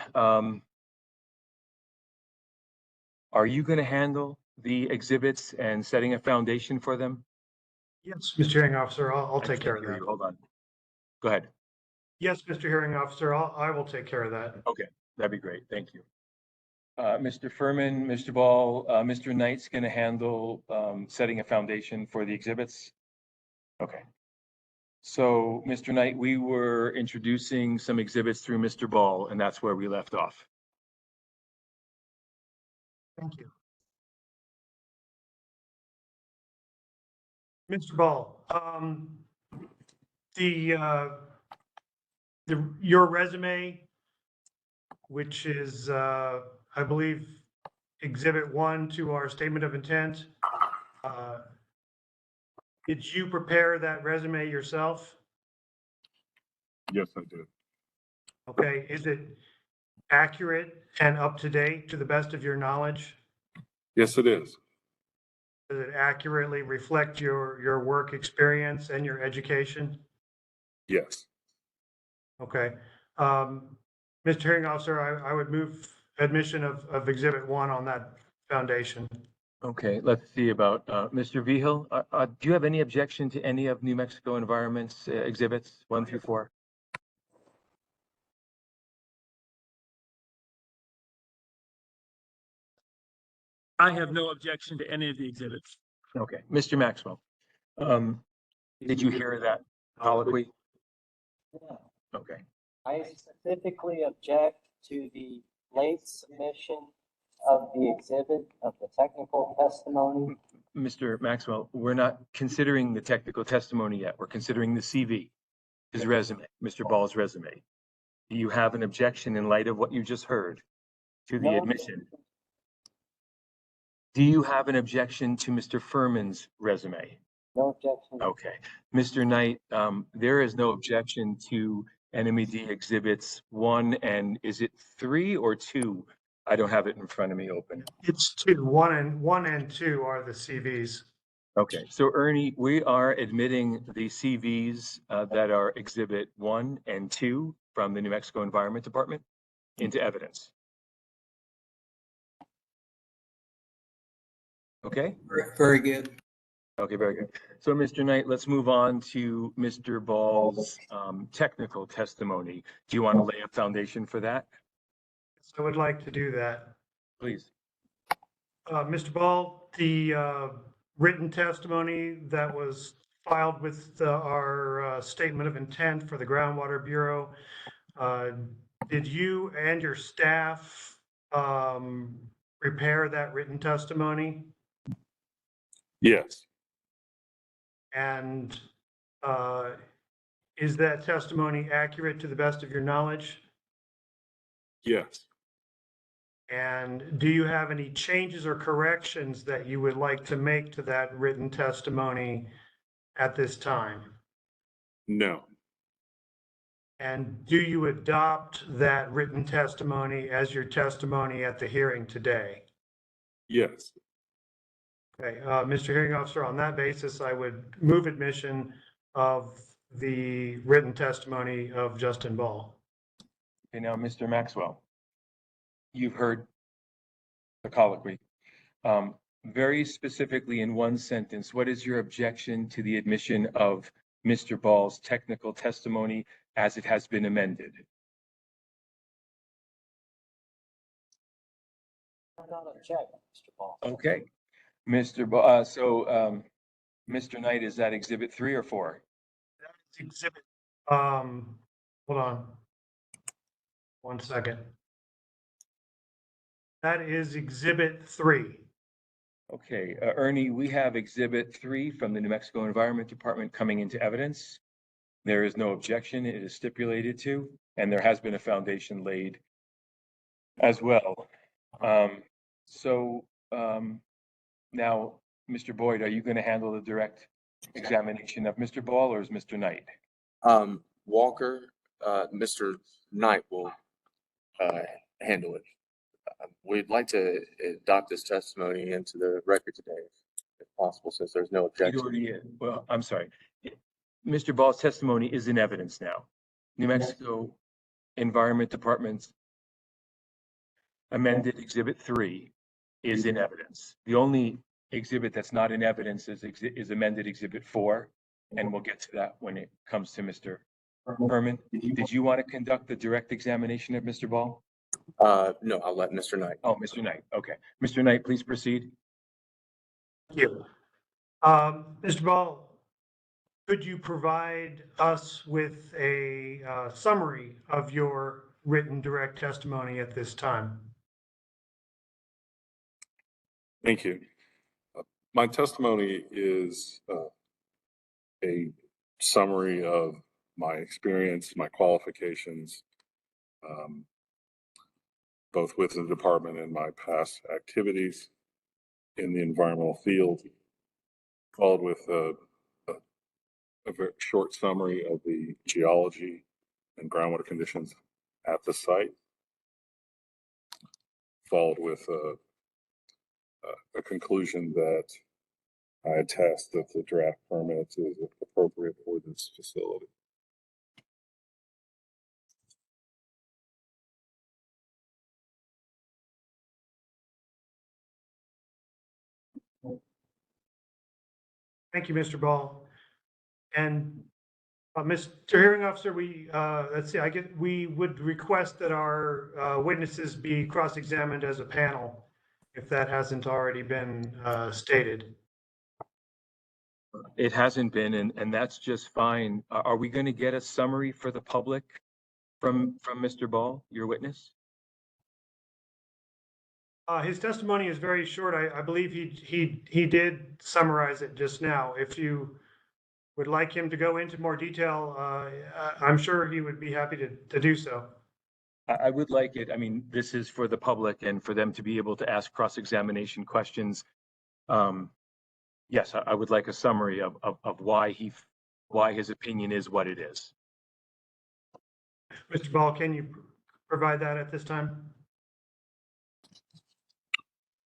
are you going to handle the exhibits and setting a foundation for them? Yes, Mr. Hearing Officer, I'll I take care can't of hear that. you. Hold on. Go ahead. Yes, Mr. Hearing Officer, I will take care of that. Okay, that'd be great. Thank you. Mr. Furman, Mr. Ball, Mr. Knight's going to handle setting a foundation for the exhibits. Okay. So, Mr. Knight, we were introducing some exhibits through Mr. Ball, and that's where we left off. Thank you. Mr. Ball, your resume, which is, I believe, Exhibit 1 to our statement of intent. Did you prepare that resume yourself? Yes, I did. Okay, is it accurate and up to date to the best of your knowledge? Yes, it is. Does it accurately reflect your work experience and your education? Yes. Okay. Mr. Hearing Officer, I would move admission of Exhibit 1 on that foundation. Okay, let's see about Mr. Vigil. Do you have any objection to any of New Mexico Environment's exhibits 1 through 4? I have no objection to any of the exhibits. Okay, Mr. Maxwell, did you hear that colloquy? Okay. I specifically object to the late submission of the exhibit of the technical testimony. Mr. Maxwell, we're not considering the technical testimony yet. We're considering the CV, his resume, Mr. Ball's resume. Do you have an objection in light of what you just heard to the No. admission? Do you have an objection to Mr. Furman's resume? No objection. Okay. Mr. Knight, there is no objection to NMED exhibits 1 and is it 3 or 2? I don't have it in front of me open. It's two. One and two are the CVs. Okay, so Ernie, we are admitting the CVs that are exhibit 1 and 2 from the New Mexico Environment Department into evidence. Okay? Very good. Okay, very good. So, Mr. Knight, let's move on to Mr. Ball's technical testimony. Do you want to lay a foundation for that? I would like to do that. Please. Mr. Ball, the written testimony that was filed with our statement of intent for the Groundwater Bureau, did you and your staff prepare that written testimony? Yes. And is that testimony accurate to the best of your knowledge? Yes. And do you have any changes or corrections that you would like to make to that written testimony at this time? No. And do you adopt that written testimony as your testimony at the hearing today? Yes. Okay, Mr. Hearing Officer, on that basis, I would move admission of the written testimony of Justin Ball. Okay, now, Mr. Maxwell, you've heard the colloquy. Very specifically in one sentence, what is your objection to the admission of Mr. Ball's technical testimony as it has been amended? I don't object, Mr. Ball. Okay, Mr. Ball, Mr. Knight, is that exhibit 3 or 4? That's exhibit, hold on. 1 second. That is exhibit 3. Okay, Ernie, we have exhibit 3 from the New Mexico Environment Department coming into evidence. There is no objection. It is stipulated to, and there has been a foundation laid as well. Now, Mr. Boyd, are you going to handle the direct examination of Mr. Ball, or is Mr. Knight? Walker, Mr. Knight will handle it. We'd like to adopt this testimony into the record today, if possible, since there's no objection. Well, I'm sorry. Mr. Ball's testimony is in evidence now. New Mexico Environment Department's amended exhibit 3 is in evidence. The only exhibit that's not in evidence is amended exhibit 4, and we'll get to that when it comes to Mr. Herman. Did you want to conduct the direct examination of Mr. Ball? No, I'll let Mr. Knight. Oh, Mr. Knight. Okay. Mr. Knight, please proceed. Thank you. Mr. Ball, could you provide us with a summary of your written direct testimony at this time? Thank you. My testimony is a summary of my experience, my qualifications, both with the department and my past activities in the environmental field, followed with a very short summary of the geology and groundwater conditions at the site, followed with a conclusion that I attest that the draft permit is appropriate for this facility. Thank you, Mr. Ball. And Mr. Hearing Officer, let's see, we would request that our witnesses be cross-examined as a panel, if that hasn't already been stated. It hasn't been, and that's just fine. Are we going to get a summary for the public from Mr. Ball, your witness? His testimony is very short. I believe he did summarize it just now. If you would like him to go into more detail, I'm sure he would be happy to do so. I would like it, I mean, this is for the public and for them to be able to ask cross-examination questions. Yes, I would like a summary of why his opinion is what it is. Mr. Ball, can you provide that at this time?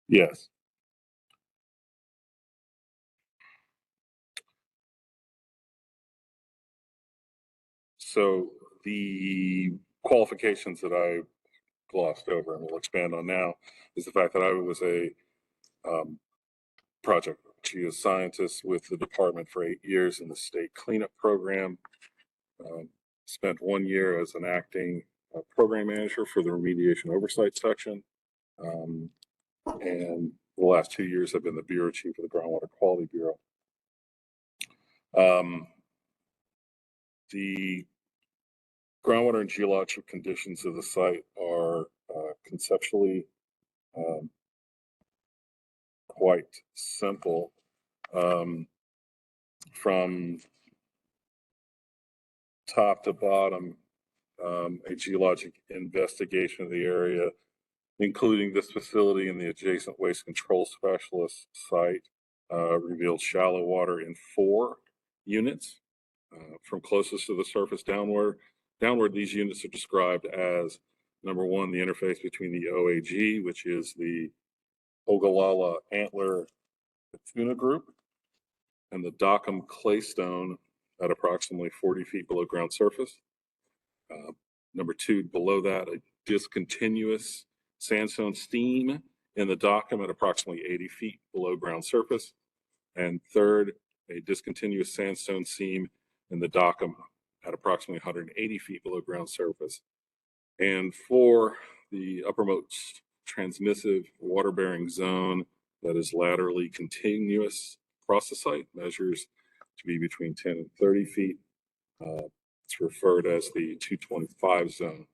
Yes. So the qualifications that I glossed over and will expand on now is the fact that I was a project geoscientist with the department for 8 years in the state cleanup program. Spent 1 year as an acting program manager for the remediation oversight section. And the last 2 years I've been the bureau chief of the Groundwater Quality Bureau. The groundwater and geologic conditions of the site are conceptually quite simple. From top to bottom, a geologic investigation of the area, including this facility and the adjacent waste control specialist site, revealed shallow water in 4 units. From closest to the surface downward, these units are described as, number 1, the interface between the OAG, which is the Ogallala Antler Tuna Group, and the Dockham Claystone at approximately 40 feet below ground surface. Number 2, below that, a discontinuous sandstone seam in the Dockham at approximately 80 feet below ground surface. And 3rd, a discontinuous sandstone seam in the Dockham at approximately 180 feet below ground surface. And 4, the uppermost transmissive water-bearing zone that is laterally continuous across the site, measures to be between 10 and 30 feet. It's referred as the 225 zone.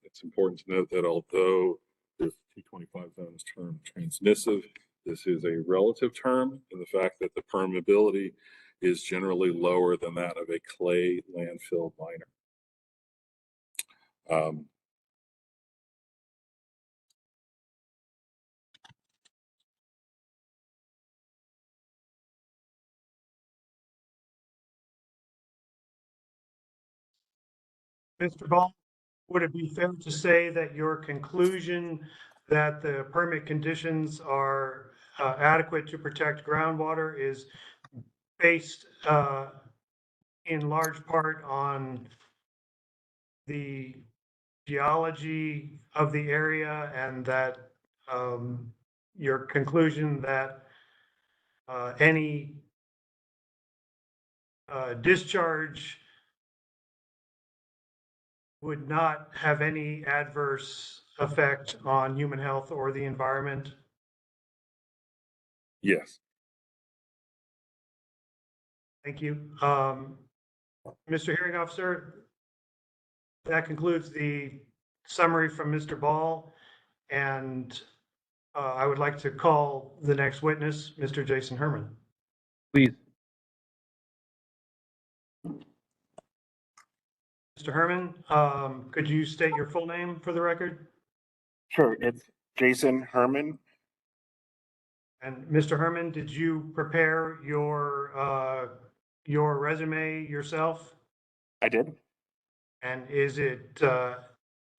It's important to note that although the 225 zone is termed transmissive, this is a relative term in the fact that the permeability is generally lower than that of a clay landfill liner. Mr. Ball, would it be fair to say that your conclusion that the permit conditions are adequate to protect groundwater is based in large part on the geology of the area, and that your conclusion that any discharge would not have any adverse effect on human health or the environment? Yes. Thank you. Mr. Hearing Officer, that concludes the summary from Mr. Ball, and I would like to call the next witness, Mr. Jason Herman. Please. Mr. Herman, could you state your full name for the record? Sure, it's Jason Herman. And Mr. Herman, did you prepare your resume yourself? I did. And is it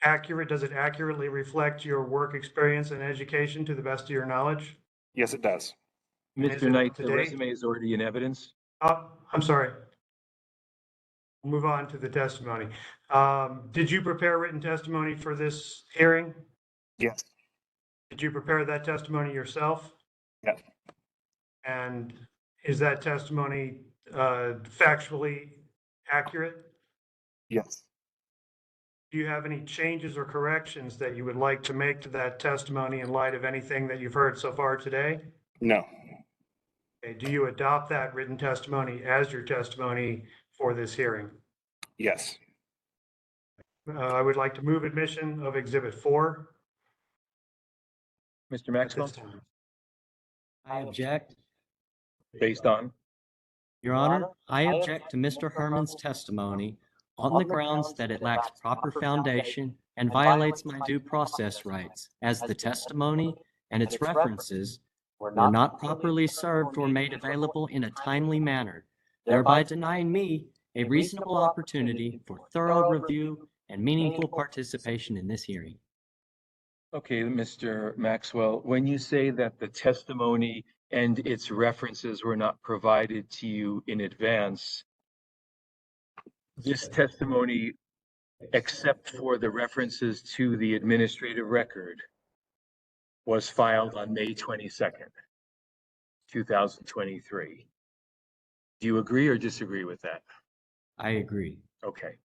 accurate? Does it accurately reflect your work experience and education to the best of your knowledge? Yes, it does. Mr. Knight, the resume is already in evidence. I'm sorry. We'll move on to the testimony. Did you prepare written testimony for this hearing? Yes. Did you prepare that testimony yourself? Yes. And is that testimony factually accurate? Yes. Do you have any changes or corrections that you would like to make to that testimony in light of anything that you've heard so far today? No. Okay. Do you adopt that written testimony as your testimony for this hearing? Yes. I would like to move admission of Exhibit 4. Mr. Maxwell? I object. Based on? Your Honor, I object to Mr. Herman's testimony on the grounds that it lacks proper foundation and violates my due process rights, as the testimony and its references were not properly served or made available in a timely manner, thereby denying me a reasonable opportunity for thorough review and meaningful participation in this hearing. Okay, Mr. Maxwell, when you say that the testimony and its references were not provided to you in advance, this testimony, except for the references to the administrative record, was filed on May 22nd, 2023. Do you agree or disagree with that? I agree. Okay.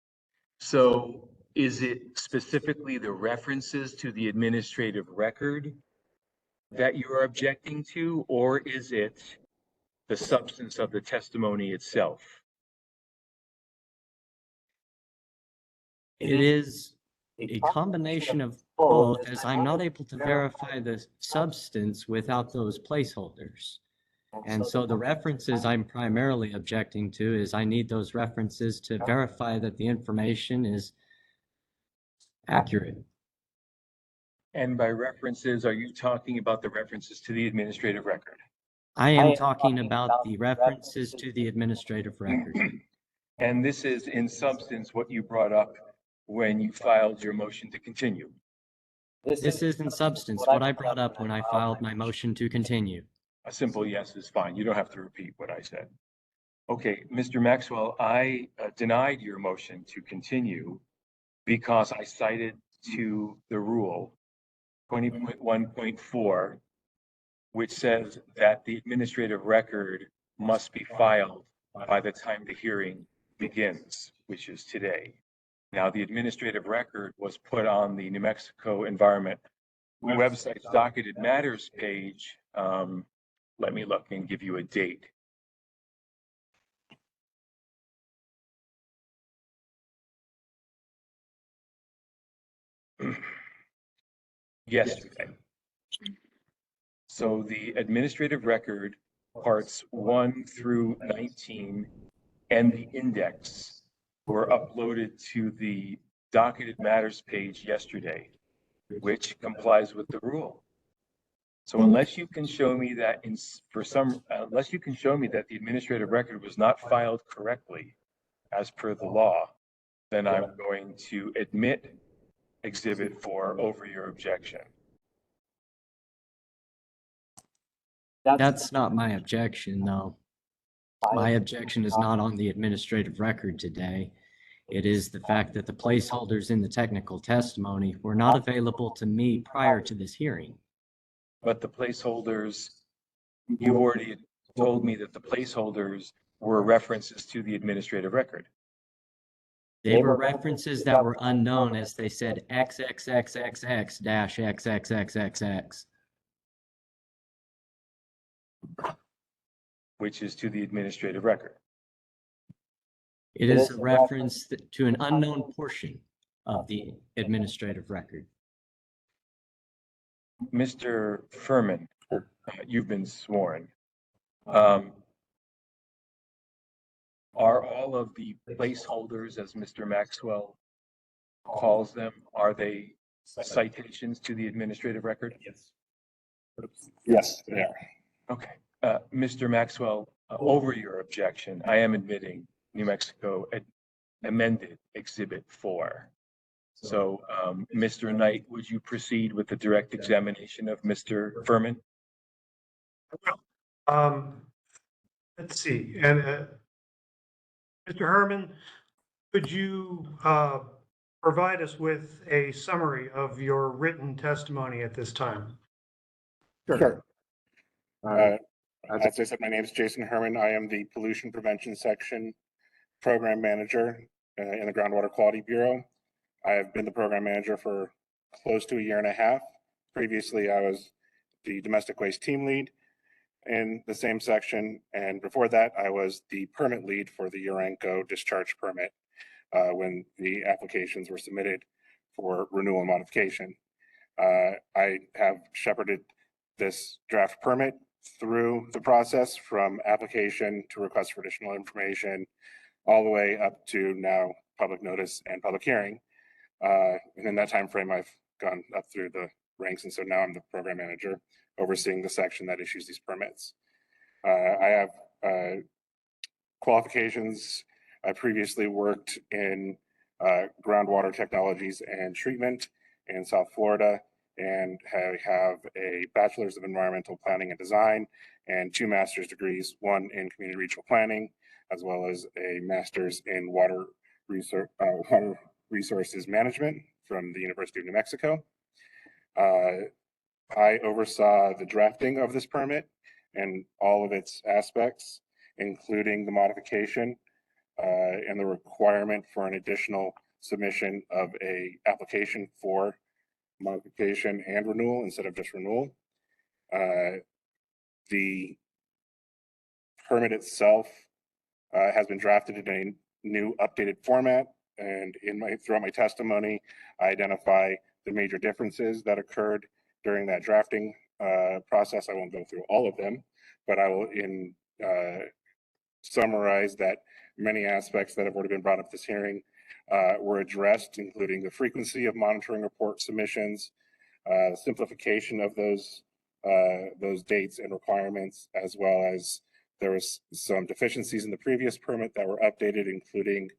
So is it specifically the references to the administrative record that you are objecting to, or is it the substance of the testimony itself? It is a combination of both, as I'm not able to verify the substance without those placeholders. And so the references I'm primarily objecting to is I need those references to verify that the information is accurate. And by references, are you talking about the references to the administrative record? I am talking about the references to the administrative record. And this is in substance what you brought up when you filed your motion to continue. This is in substance what I brought up when I filed my motion to continue. A simple yes is fine. You don't have to repeat what I said. Okay, Mr. Maxwell, I denied your motion to continue because I cited to the rule 20.1.4, which says that the administrative record must be filed by the time the hearing begins, which is today. Now, the administrative record was put on the New Mexico Environment website's docketed matters page. Let me look and give you a date. Yesterday. So the administrative record, parts 1 through 19, and the index were uploaded to the docketed matters page yesterday, which complies with the rule. So unless you can show me that unless you can show me that the administrative record was not filed correctly as per the law, then I'm going to admit Exhibit 4 over your objection. That's not my objection, though. My objection is not on the administrative record today. It is the fact that the placeholders in the technical testimony were not available to me prior to this hearing. But the placeholders, you've already told me that the placeholders were references to the administrative record. They were references that were unknown, as they said XXXXX-XXXXX. Which is to the administrative record. It is a reference to an unknown portion of the administrative record. Mr. Furman, you've been sworn. Are all of the placeholders, as Mr. Maxwell calls them, are they citations to the administrative record? Yes. Yes, they are. Okay. Mr. Maxwell, over your objection, I am admitting New Mexico amended Exhibit 4. So, Mr. Knight, would you proceed with the direct examination of Mr. Furman? Let's see. And Mr. Herman, could you provide us with a summary of your written testimony at this time? Sure. As I said, my name is Jason Herman. I am the Pollution Prevention Section Program Manager in the Groundwater Quality Bureau. I have been the program manager for close to a year and a half. Previously, I was the domestic waste team lead in the same section. And before that, I was the permit lead for the Urenco discharge permit when the applications were submitted for renewal and modification. I have shepherded this draft permit through the process from application to request for additional information, all the way up to now public notice and public hearing. And in that time frame, I've gone up through the ranks, and so now I'm the program manager overseeing the section that issues these permits. I have qualifications. I previously worked in groundwater technologies and treatment in South Florida, and I have a bachelor's of environmental planning and design and 2 master's degrees, one in community regional planning, as well as a master's in water resources management from the University of New Mexico. I oversaw the drafting of this permit and all of its aspects, including the modification and the requirement for an additional submission of a application for modification and renewal instead of just renewal. The permit itself has been drafted in a new updated format, and throughout my testimony, I identify the major differences that occurred during that drafting process. I won't go through all of them, but I will summarize that many aspects that have already been brought up this hearing were addressed, including the frequency of monitoring report submissions, simplification of those dates and requirements, as well as there was some deficiencies in the previous permit that were updated, including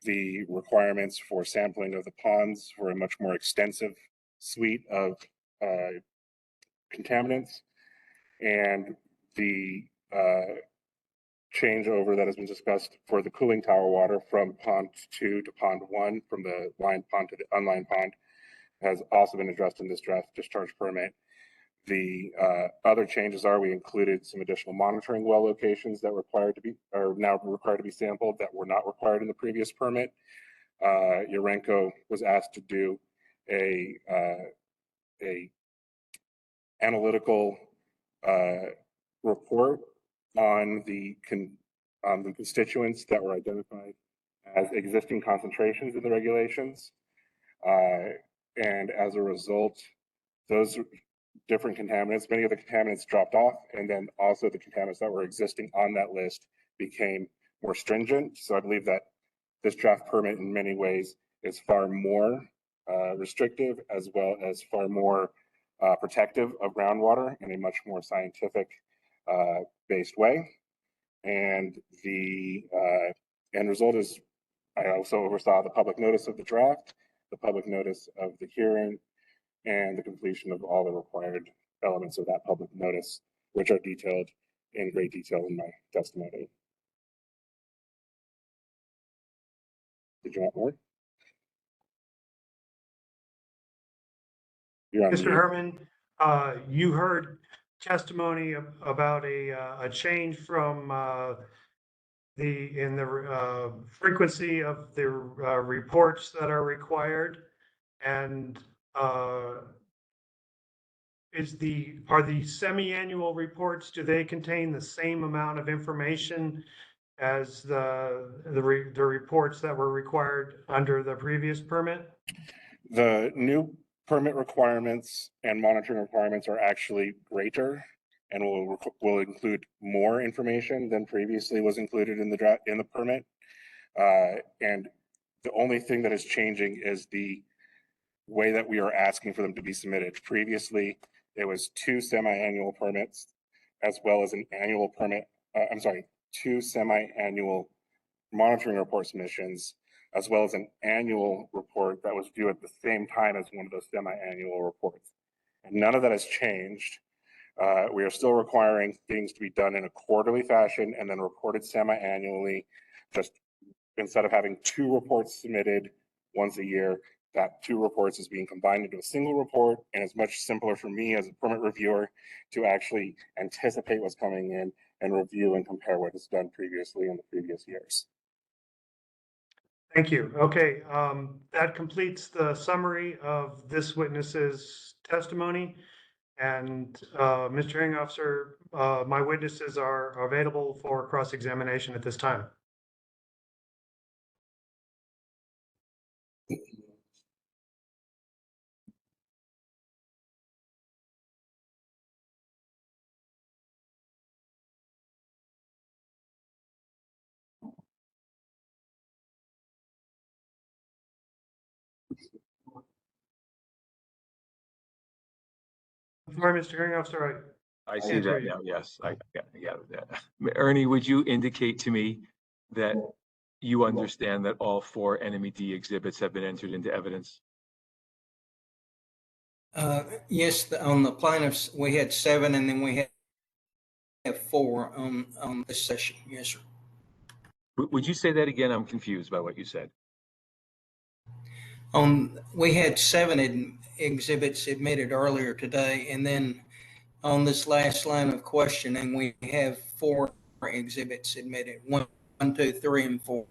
the requirements for sampling of the ponds for a much more extensive suite of contaminants, and the changeover that has been discussed for the cooling tower water from pond 2 to pond 1, from the lined pond to the unlined pond, has also been addressed in this draft discharge permit. The other changes are we included some additional monitoring well locations that are now required to be sampled that were not required in the previous permit. Urenco was asked to do a analytical report on the constituents that were identified as existing concentrations in the regulations. And as a result, those different contaminants, many of the contaminants dropped off, and then also the contaminants that were existing on that list became more stringent. So I believe that this draft permit in many ways is far more restrictive, as well as far more protective of groundwater in a much more scientific based way. And the end result is I also oversaw the public notice of the draft, the public notice of the hearing, and the completion of all the required elements of that public notice, which are detailed in great detail in my testimony. Did you want more? Mr. Herman, you heard testimony about a change from the frequency of the reports that are required, and are the semi-annual reports, do they contain the same amount of information as the reports that were required under the previous permit? The new permit requirements and monitoring requirements are actually greater and will include more information than previously was included in the permit. And the only thing that is changing is the way that we are asking for them to be submitted. Previously, it was 2 semi-annual permits as well as an annual permit. 2 semi-annual monitoring report submissions, as well as an annual report that was due at the same time as one of those semi-annual reports. And none of that has changed. We are still requiring things to be done in a quarterly fashion and then reported semi-annually. Just instead of having 2 reports submitted once a year, that 2 reports is being combined into a single report, and it's much simpler for me as a permit reviewer to actually anticipate what's coming in and review and compare what is done previously in the previous years. Thank you. Okay, that completes the summary of this witness's testimony. And Mr. Hearing Officer, my witnesses are available for cross-examination at this time. Sorry, Mr. Hearing Officer, I see Can't hear that you. now, yes, yeah. Ernie, would you indicate to me that you understand that all 4 NMED exhibits have been entered into evidence? Yes, on the plaintiffs, we had 7 and then we have 4 on this session. Yes, sir. Would you say that again? I'm confused by what you said. We had 7 exhibits admitted earlier today, and then on this last line of questioning, we have 4 exhibits admitted, 1, 2, 3, and 4.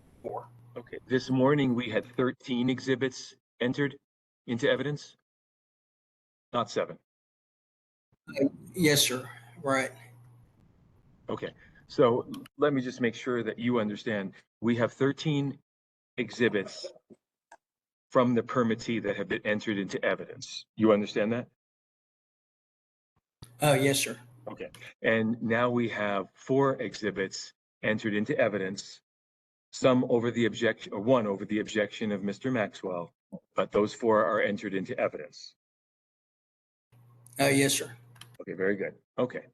Okay, this morning we had 13 exhibits entered into evidence, not 7. Yes, sir. Right. Okay, so let me just make sure that you understand. We have 13 exhibits from the permittee that have been entered into evidence. You understand that? Yes, sir. Okay, and now we have 4 exhibits entered into evidence, some over the objection, or 1 over the objection of Mr. Maxwell, but those 4 are entered into evidence. Yes, sir. Okay, very good. Okay.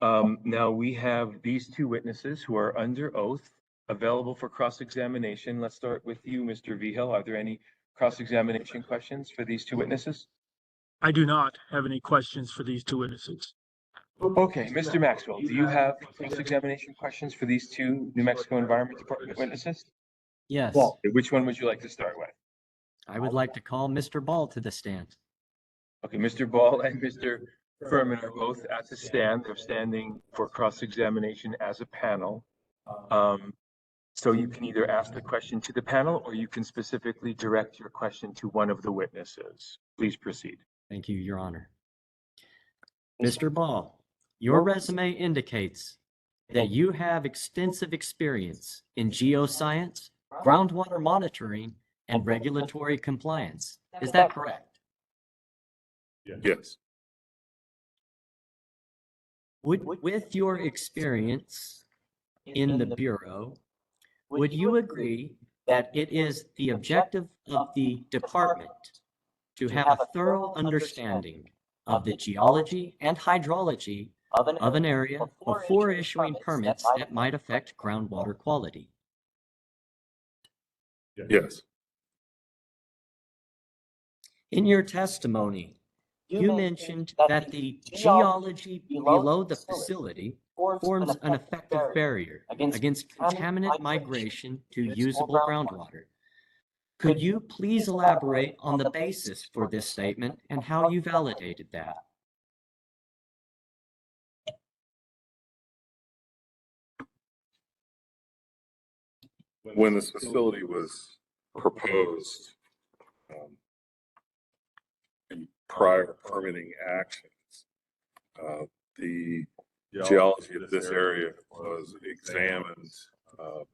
Now we have these 2 witnesses who are under oath available for cross-examination. Let's start with you, Mr. Vigil. Are there any cross-examination questions for these 2 witnesses? I do not have any questions for these 2 witnesses. Okay, Mr. Maxwell, do you have cross-examination questions for these 2 New Mexico Environment Department witnesses? Yes, Okay, which one would you like to start with? I would like to call Mr. Ball to the stand. Okay, Mr. Ball and Mr. Furman are both at the stand. They're standing for cross-examination as a panel. So you can either ask the question to the panel or you can specifically direct your question to one of the witnesses. Please proceed. Thank you, Your Honor. Mr. Ball, your resume indicates that you have extensive experience in geoscience, groundwater monitoring, and regulatory compliance. Is that correct? Yes. With your experience in the Bureau, would you agree that it is the objective of the department to have a thorough understanding of the geology and hydrology of an area before issuing permits that might affect groundwater quality? Yes. In your testimony, you mentioned that the geology below the facility forms an effective barrier against contaminant migration to usable groundwater. Could you please elaborate on the basis for this statement and how you validated that? When this facility was proposed, in prior permitting actions, the geology of this area was examined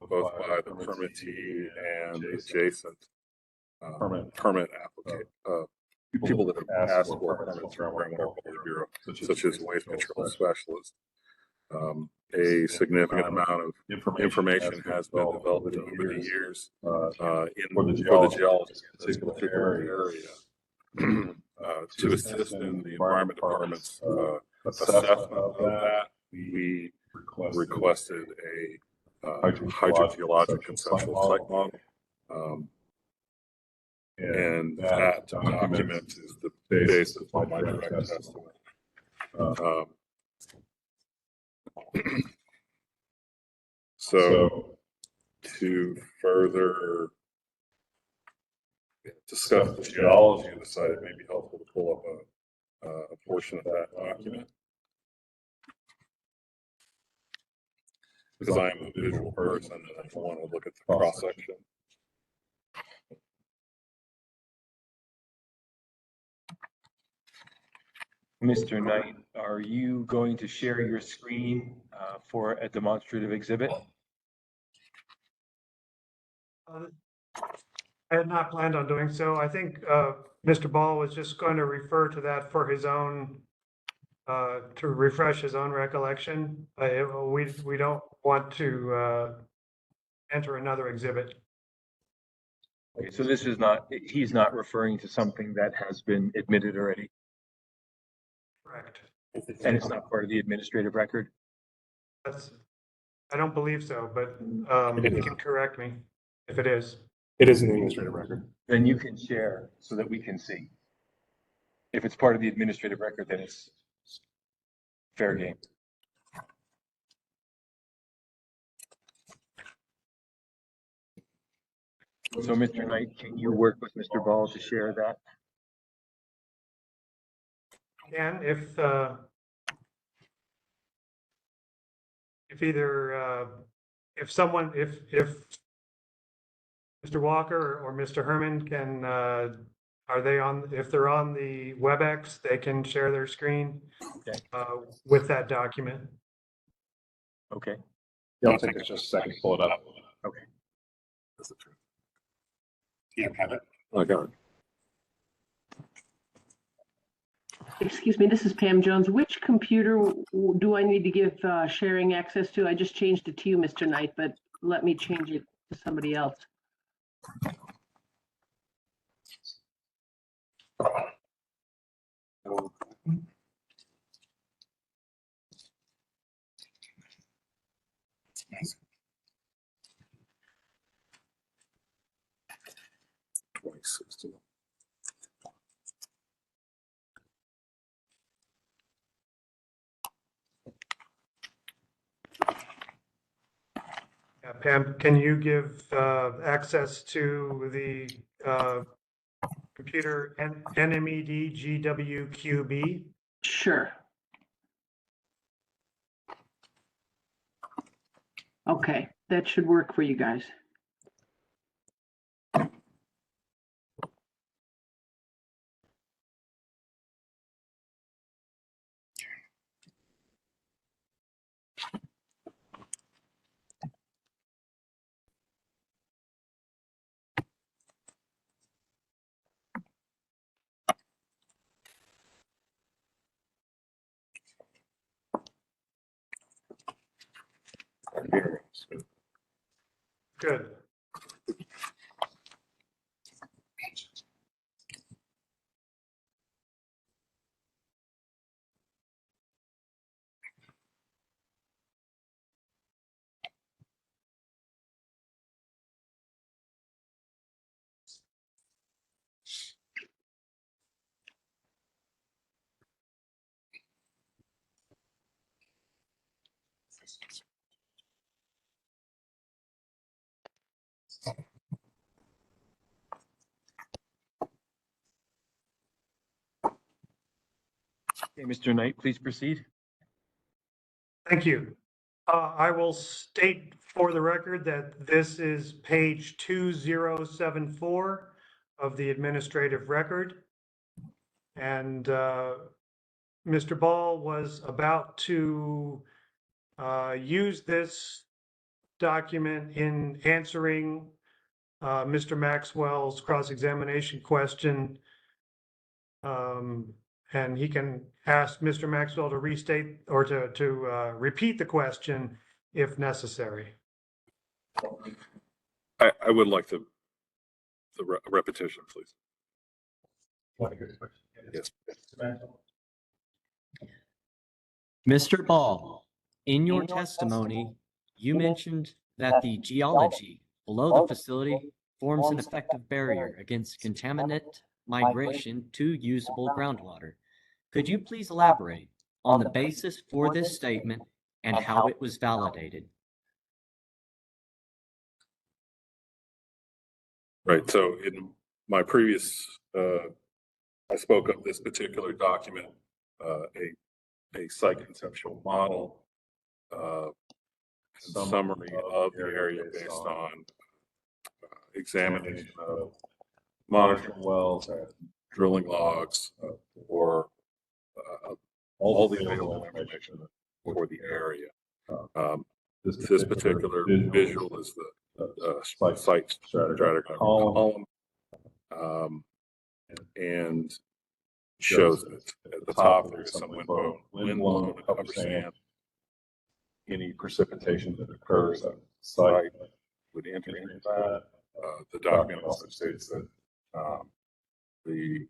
both by the permittee and adjacent permit applicant, people that have asked for permits from Groundwater Quality Bureau, such as waste control specialists. A significant amount of information has been developed over the years for the geology in this particular area to assist in the Environment Department's assessment of that. We requested a hydrogeologic conceptual site model. And that document is the basis of my direct testimony. So to further discuss the geology of the site, it may be helpful to pull up a portion of that document. Because I am a visual person and I want to look at the cross section. Mr. Knight, are you going to share your screen for a demonstrative exhibit? I had not planned on doing so. I think Mr. Ball was just going to refer to that for his own, to refresh his own recollection. We don't want to enter another exhibit. Okay, so this is not, he's not referring to something that has been admitted already. Correct. And it's not part of the administrative record? That's, I don't believe so, but you can correct me if it is. It is an administrative record. Then you can share so that we can see. If it's part of the administrative record, then it's fair game. So, Mr. Knight, can you work with Mr. Ball to share that? And if either, if someone, if Mr. Walker or Mr. Herman can, are they on, if they're on the WebEx, they can share their screen with that document. Okay. Yeah, I'll take just a second to pull it up. Okay. Yeah, have it. I got it. Excuse me, this is Pam Jones. Which computer do I need to give sharing access to? I just changed it to you, Mr. Knight, but let me change it to somebody else. Yeah, Pam, can you give access to the computer NMED GWQB? Sure. Okay, that should work for you guys. Good. Okay, Mr. Knight, please proceed. Thank you. I will state for the record that this is page 2074 of the administrative record. And Mr. Ball was about to use this document in answering Mr. Maxwell's cross-examination question. And he can ask Mr. Maxwell to restate or to repeat the question if necessary. I would like the repetition, please. Yes. Mr. Ball, in your testimony, you mentioned that the geology below the facility forms an effective barrier against contaminant migration to usable groundwater. Could you please elaborate on the basis for this statement and how it was validated? Right. So in my previous, I spoke of this particular document, a site conceptual model, summary of the area based on examination of monitoring wells and drilling logs for all the available information for the area. This particular visual is the site stratigraphic column, and shows that at the top there is some wind-blown cover sand. Any precipitation that occurs at the site would enter into that. The document also states that the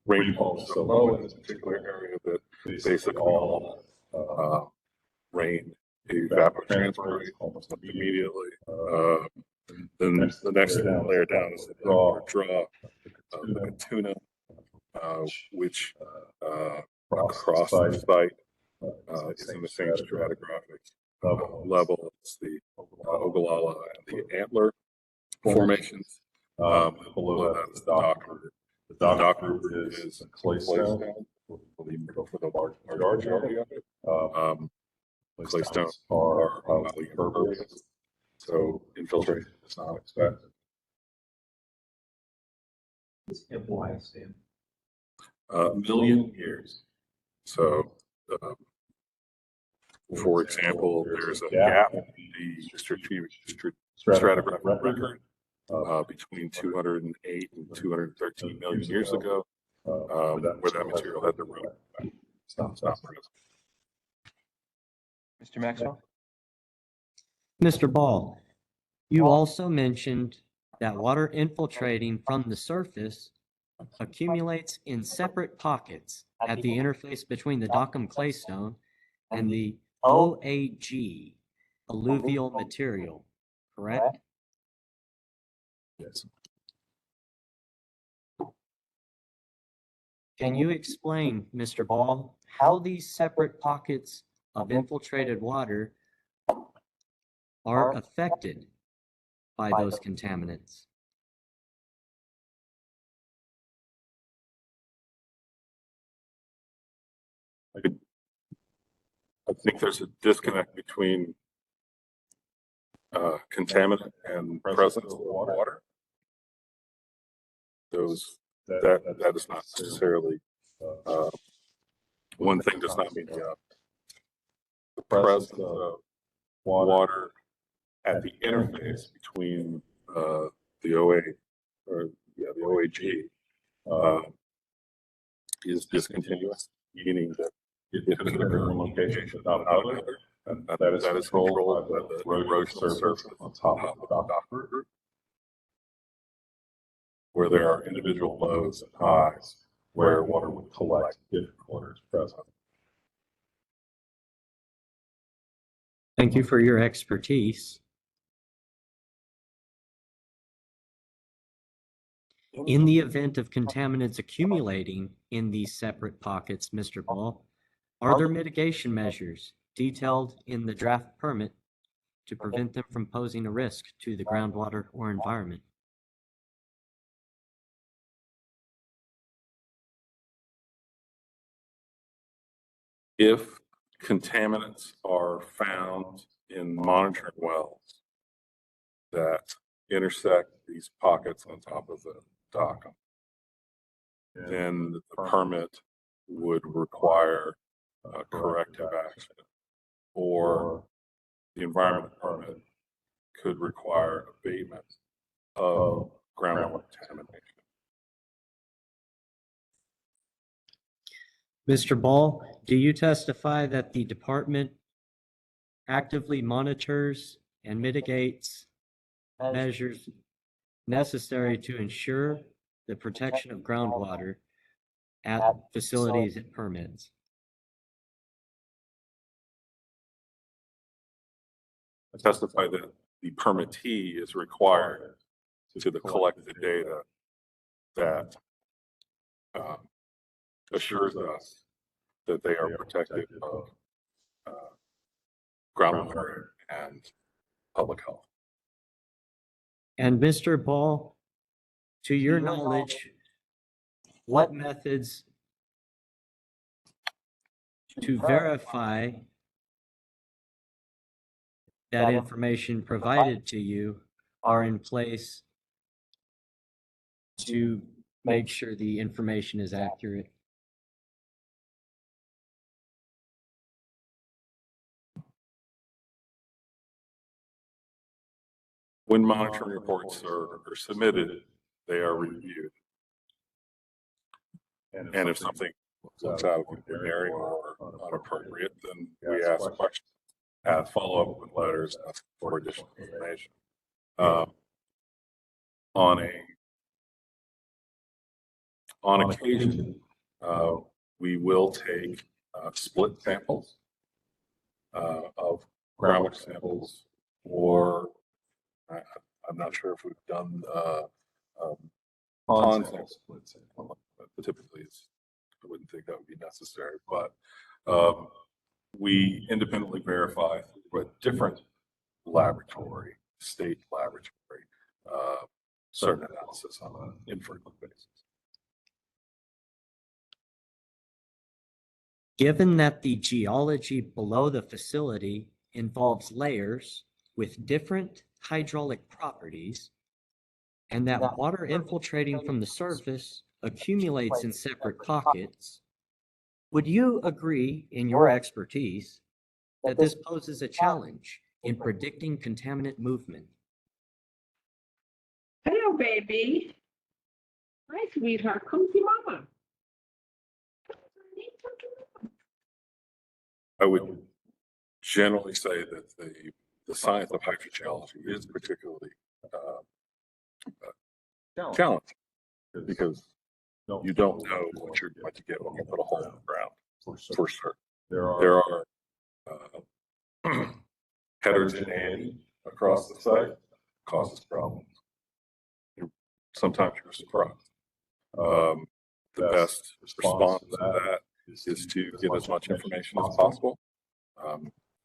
rainfall is so low in this particular area that basically all rain evapotranspirates almost immediately. Then the next layer down is the downward draw of the tuna, which across the site is in the same stratigraphic level as the Ogallala and the Antler formations. Below that is the dock root. The dock root is clay stone for the large majority of it. Clay stones are highly impervious, so infiltration is not expected. A million years. So, for example, there's a gap in the stratigraphic record between 208 and 213 million years ago, where that material had eroded. It's not present. Mr. Maxwell? Mr. Ball, you also mentioned that water infiltrating from the surface accumulates in separate pockets at the interface between the Dockham claystone and the OAG alluvial material, correct? Yes. Can you explain, Mr. Ball, how these separate pockets of infiltrated water are affected by those contaminants? I think there's a disconnect between contaminant and presence of water. That is not necessarily one thing does not mean the other. The presence of water at the interface between the OA or the OAG is discontinuous, meaning that it could occur in one location, not another. And that is controlled by the erosional surface on top of the dock root, where there are individual lows and highs where water would collect if water is present. Thank you for your expertise. In the event of contaminants accumulating in these separate pockets, Mr. Ball, are there mitigation measures detailed in the draft permit to prevent them from posing a risk to the groundwater or environment? If contaminants are found in monitoring wells that intersect these pockets on top of the dock, then the permit would require corrective action, or the environment permit could require abatement of groundwater contamination. Mr. Ball, do you testify that the department actively monitors and mitigates measures necessary to ensure the protection of groundwater at facilities it permits? I testify that the permittee is required to collect the data that assures us that they are protective of groundwater and public health. And Mr. Ball, to your knowledge, what methods to verify that information provided to you are in place to make sure the information is accurate? When monitoring reports are submitted, they are reviewed. And if something looks out of the ordinary or inappropriate, then we ask questions, follow up with letters, ask for additional information. On on occasion, we will take split samples of groundwater samples, or I'm not sure if we've done pond samples. Typically, I wouldn't think that would be necessary, but we independently verify through a different laboratory, state laboratory, certain analysis on an infrequent basis. Given that the geology below the facility involves layers with different hydraulic properties, and that water infiltrating from the surface accumulates in separate pockets, would you agree, in your expertise, that this poses a challenge in predicting contaminant movement? Hello, baby. Hi, sweetheart. Come see mama. I would generally say that the science of hydrogeology is particularly challenging, because you don't know what you're going to get when you put a hole in the ground, for sure. There are heterogeneity across the site causes problems. Sometimes you're surprised. The best response to that is to get as much information as possible.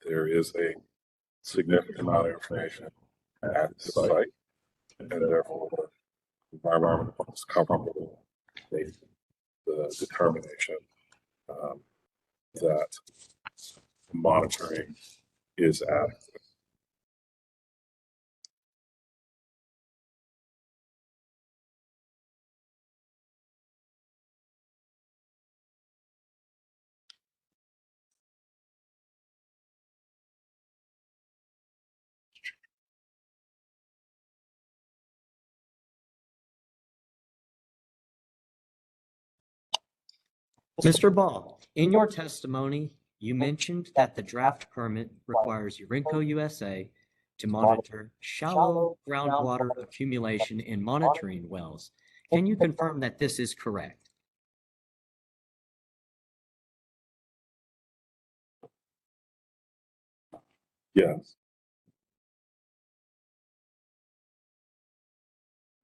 There is a significant amount of information at the site, and therefore the environment is comfortable with the determination that monitoring is adequate. Mr. Ball, in your testimony, you mentioned that the draft permit requires Urenco USA to monitor shallow groundwater accumulation in monitoring wells. Can you confirm that this is correct? Yes.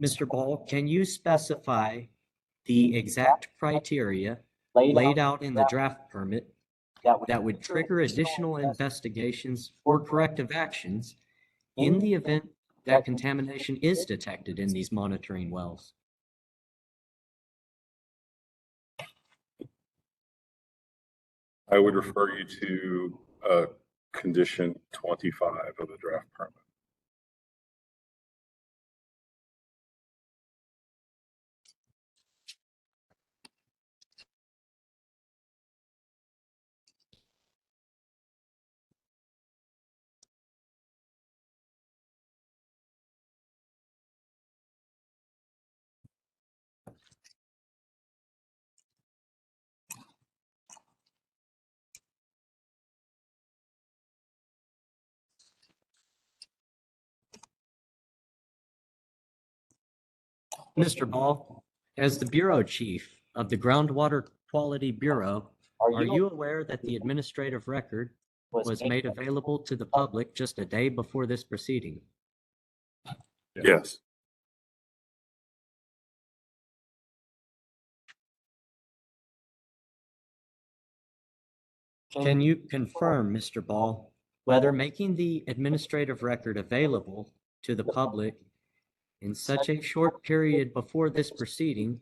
Mr. Ball, can you specify the exact criteria laid out in the draft permit that would trigger additional investigations or corrective actions in the event that contamination is detected in these monitoring wells? I would refer you to condition 25 of the draft permit. Mr. Ball, as the Bureau Chief of the Groundwater Quality Bureau, are you aware that the administrative record was made available to the public just a day before this proceeding? Yes. Can you confirm, Mr. Ball, whether making the administrative record available to the public in such a short period before this proceeding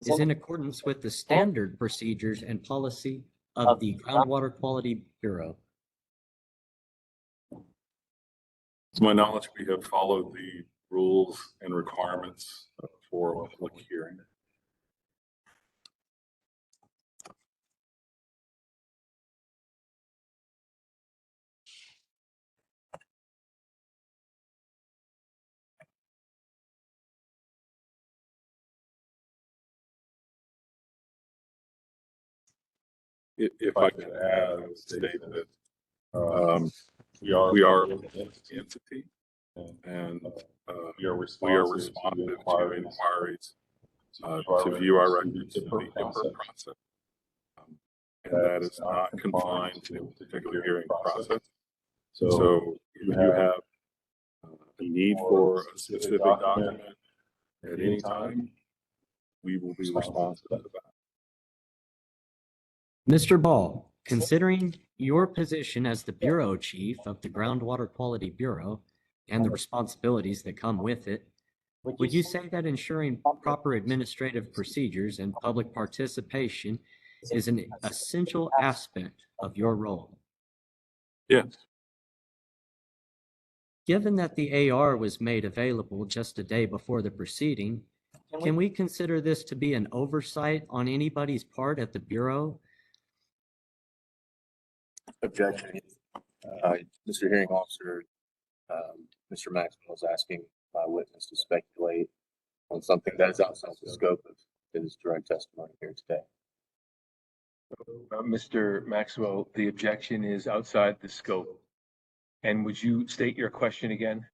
is in accordance with the standard procedures and policy of the Groundwater Quality Bureau? To my knowledge, we have followed the rules and requirements for a public hearing. If I could add, I would state that we are an entity, and we are responsive to inquiries to view our records in the IMPR process. And that is not confined to a particular hearing process. So if you have a need for a specific document at any time, we will be responsive to that. Mr. Ball, considering your position as the Bureau Chief of the Groundwater Quality Bureau and the responsibilities that come with it, would you say that ensuring proper administrative procedures and public participation is an essential aspect of your role? Yes. Given that the AR was made available just a day before the proceeding, can we consider this to be an oversight on anybody's part at the Bureau? Objection. Mr. Hearing Officer, Mr. Maxwell is asking my witness to speculate on something that is outside the scope of his direct testimony here today. Mr. Maxwell, the objection is outside the scope. And would you state your question again?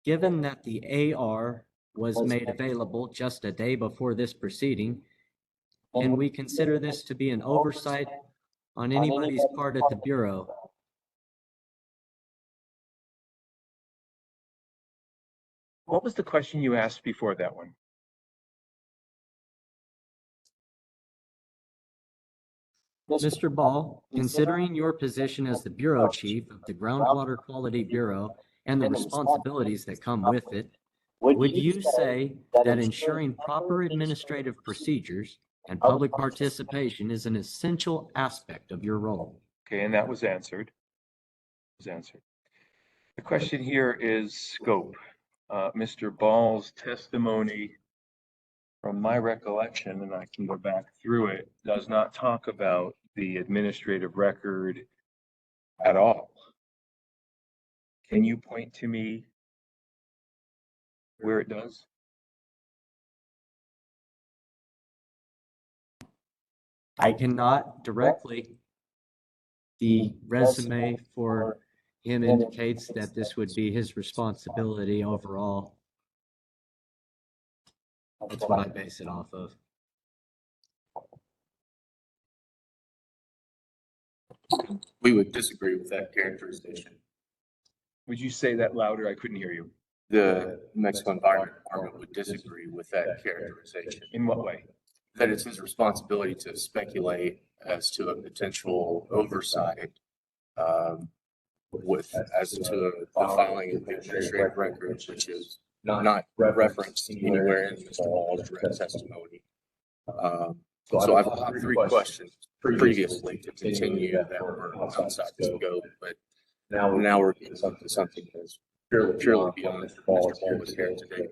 Given that the AR was made available just a day before this proceeding, can we consider this to be an oversight on anybody's part at the Bureau? What was the question you asked before that one? Mr. Ball, considering your position as the Bureau Chief of the Groundwater Quality Bureau and the responsibilities that come with it, would you say that ensuring proper administrative procedures and public participation is an essential aspect of your role? Okay, and that was answered. The question here is scope. Mr. Ball's testimony, from my recollection, and I can go back through it, does not talk about the administrative record at all. Can you point to me where it does? I cannot directly. The resume for him indicates that this would be his responsibility overall. That's what I base it off of. We would disagree with that characterization. Would you say that louder? I couldn't hear you. The Mexico Environment Department would disagree with that characterization. In what way? That it's his responsibility to speculate as to a potential oversight as to the filing of the administrative records, which is not referenced anywhere in Mr. Ball's direct testimony. So I've got three questions previously to continue that were outside the scope, but now we're getting something that's purely beyond Mr. Ball was here today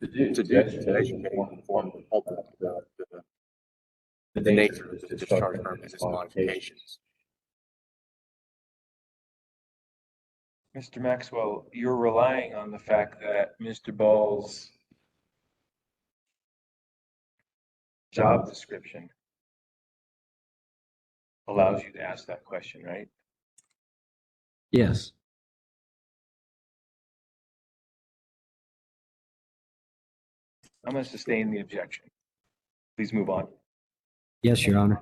to educate and inform the public about the nature of the discharge permit and its modifications. Mr. Maxwell, you're relying on the fact that Mr. Ball's job description allows you to ask that question, right? Yes. I'm going to sustain the objection. Please move on. Yes, Your Honor.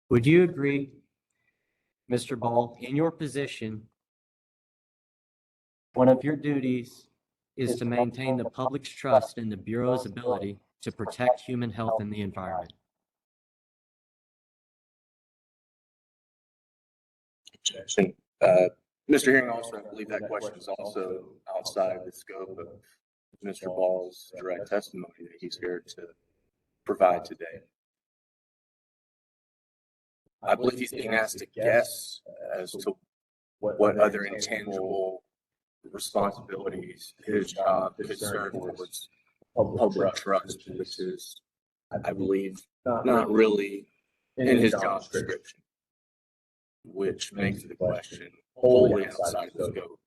Would you agree, Mr. Ball, in your position, one of your duties is to maintain the public's trust in the Bureau's ability to protect human health and the environment? Objection. Mr. Hearing Officer, I believe that question is also outside the scope of Mr. Ball's direct testimony that he's here to provide today. I believe he's being asked to guess as to what other intangible responsibilities his job could serve towards public trust, which is, I believe, not really in his job description, which makes the question wholly outside the scope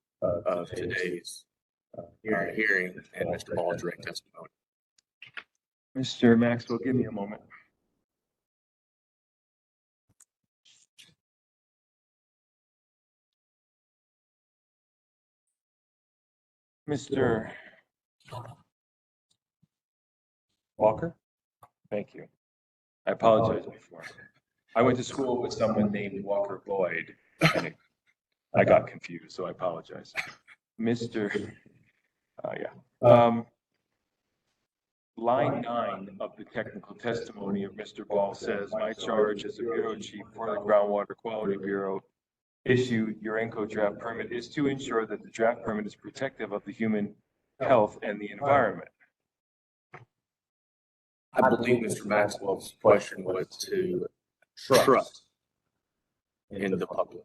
of today's hearing and Mr. Ball's direct testimony. Mr. Maxwell, give me a moment. Mr. Walker? Thank you. I apologize before. I went to school with someone named Walker Boyd, and I got confused, so I apologize. Mr. Line 9 of the technical testimony of Mr. Ball says, my charge as a bureau chief for the Groundwater Quality Bureau issued Urenco draft permit is to ensure that the draft permit is protective of the human health and the environment. I believe Mr. Maxwell's question was to trust in the public,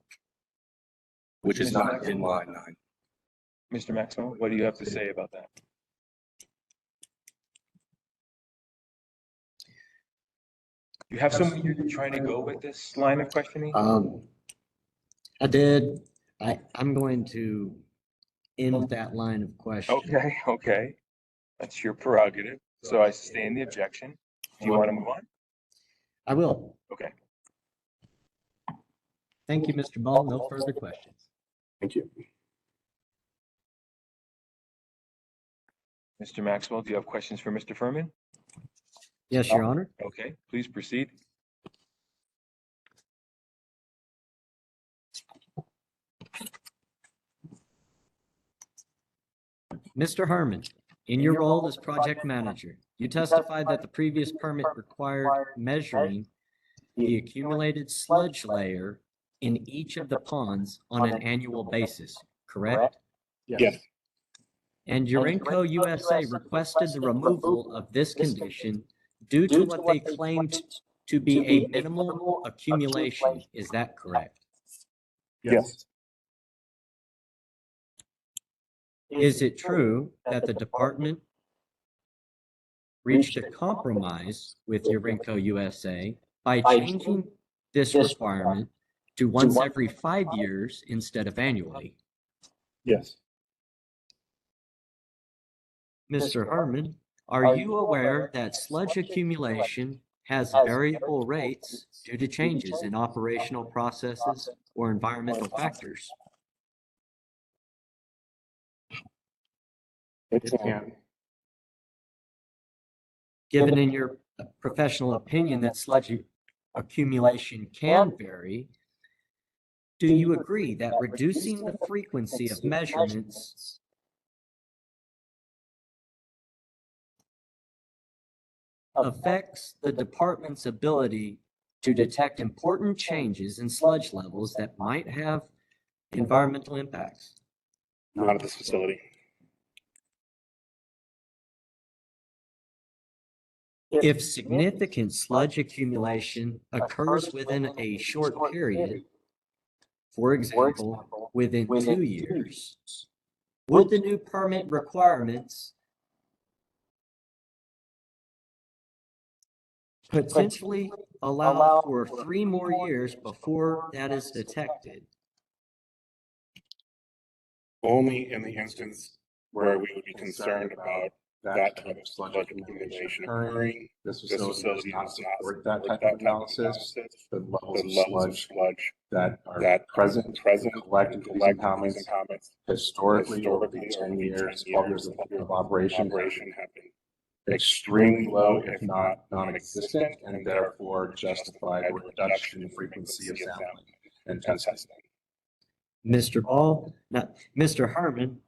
which is not in line 9. Mr. Maxwell, what do you have to say about that? You have someone you're trying to go with this line of questioning? I did. I'm going to end that line of questioning. Okay. That's your prerogative. So I sustain the objection. Do you want to move on? I will. Okay. Thank you, Mr. Ball. No further questions. Thank you. Mr. Maxwell, do you have questions for Mr. Furman? Yes, Your Honor. Okay, please proceed. Mr. Herman, in your role as project manager, you testified that the previous permit required measuring the accumulated sludge layer in each of the ponds on an annual basis, correct? Yes. And Urenco USA requested the removal of this condition due to what they claimed to be a minimal accumulation. Is that correct? Yes. Is it true that the department reached a compromise with Urenco USA by changing this requirement to once every 5 years instead of annually? Yes. Mr. Herman, are you aware that sludge accumulation has variable rates due to changes in operational processes or environmental factors? It can. Given in your professional opinion that sludge accumulation can vary, do you agree that reducing the frequency of measurements affects the department's ability to detect important changes in sludge levels that might have environmental impacts? Not at this facility. If significant sludge accumulation occurs within a short period, for example, within 2 years, would the new permit requirements potentially allow for 3 more years before that is detected? Only in the instance where we would be concerned about that type of sludge accumulation occurring. This facility does not support that type of analysis. The levels of sludge that are present collected these impoundments historically over the 10 years, 12 years of operation have been extremely low, if not non-existent, and therefore justify a reduction in frequency of sampling and testing. Mr. Ball, now, Mr. Herman,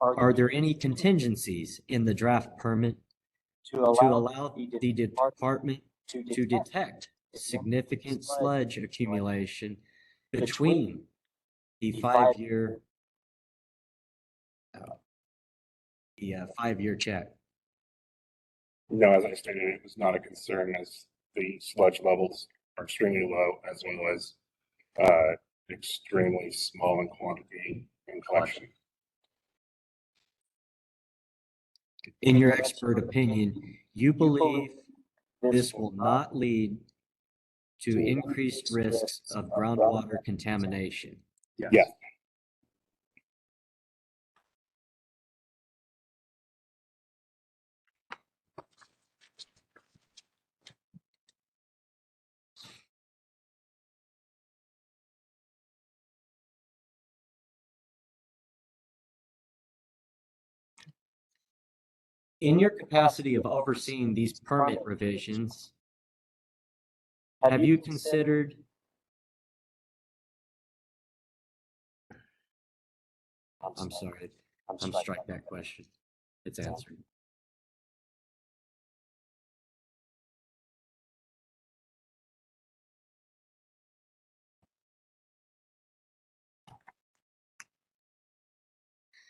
are there any contingencies in the draft permit to allow the department to detect significant sludge accumulation between the 5-year check? No, as I stated, it was not a concern as the sludge levels are extremely low as well as extremely small in quantity and collection. In your expert opinion, you believe this will not lead to increased risks of groundwater contamination? Yes. In your capacity of overseeing these permit revisions, have you considered I'm sorry, I'm strike that question. It's answered.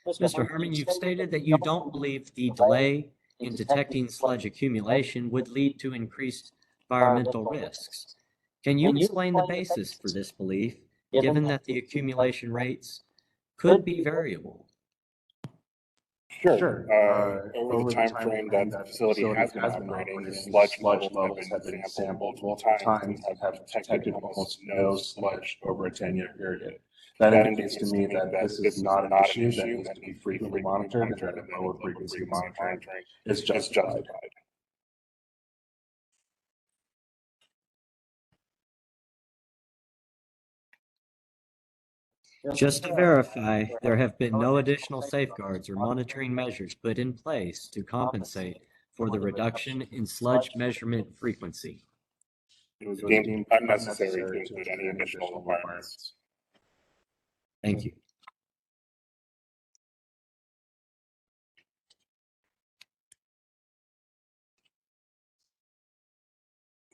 Mr. Herman, you've stated that you don't believe the delay in detecting sludge accumulation would lead to increased environmental risks. Can you explain the basis for this belief, given that the accumulation rates could be variable? Sure. Over the time frame that the facility has been operating, the sludge levels have been sampled multiple times and have detected almost no sludge over a 10-year period. That indicates to me that this is not an issue that needs to be frequently monitored and that a lower frequency monitoring is justified. Just to verify, there have been no additional safeguards or monitoring measures put in place to compensate for the reduction in sludge measurement frequency. It was deemed unnecessary to include any additional requirements. Thank you.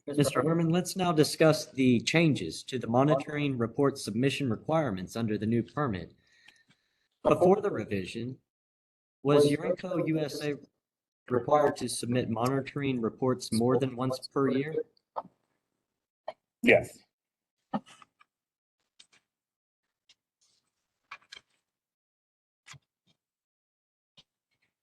Mr. Herman, let's now discuss the changes to the monitoring report submission requirements under the new permit. Before the revision, was Urenco USA required to submit monitoring reports more than once per year? Yes.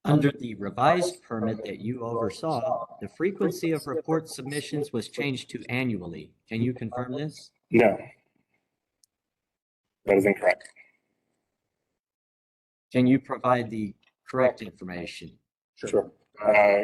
Under the revised permit that you oversaw, the frequency of report submissions was changed to annually. Can you confirm this? No. That is incorrect. Can you provide the correct information? Sure.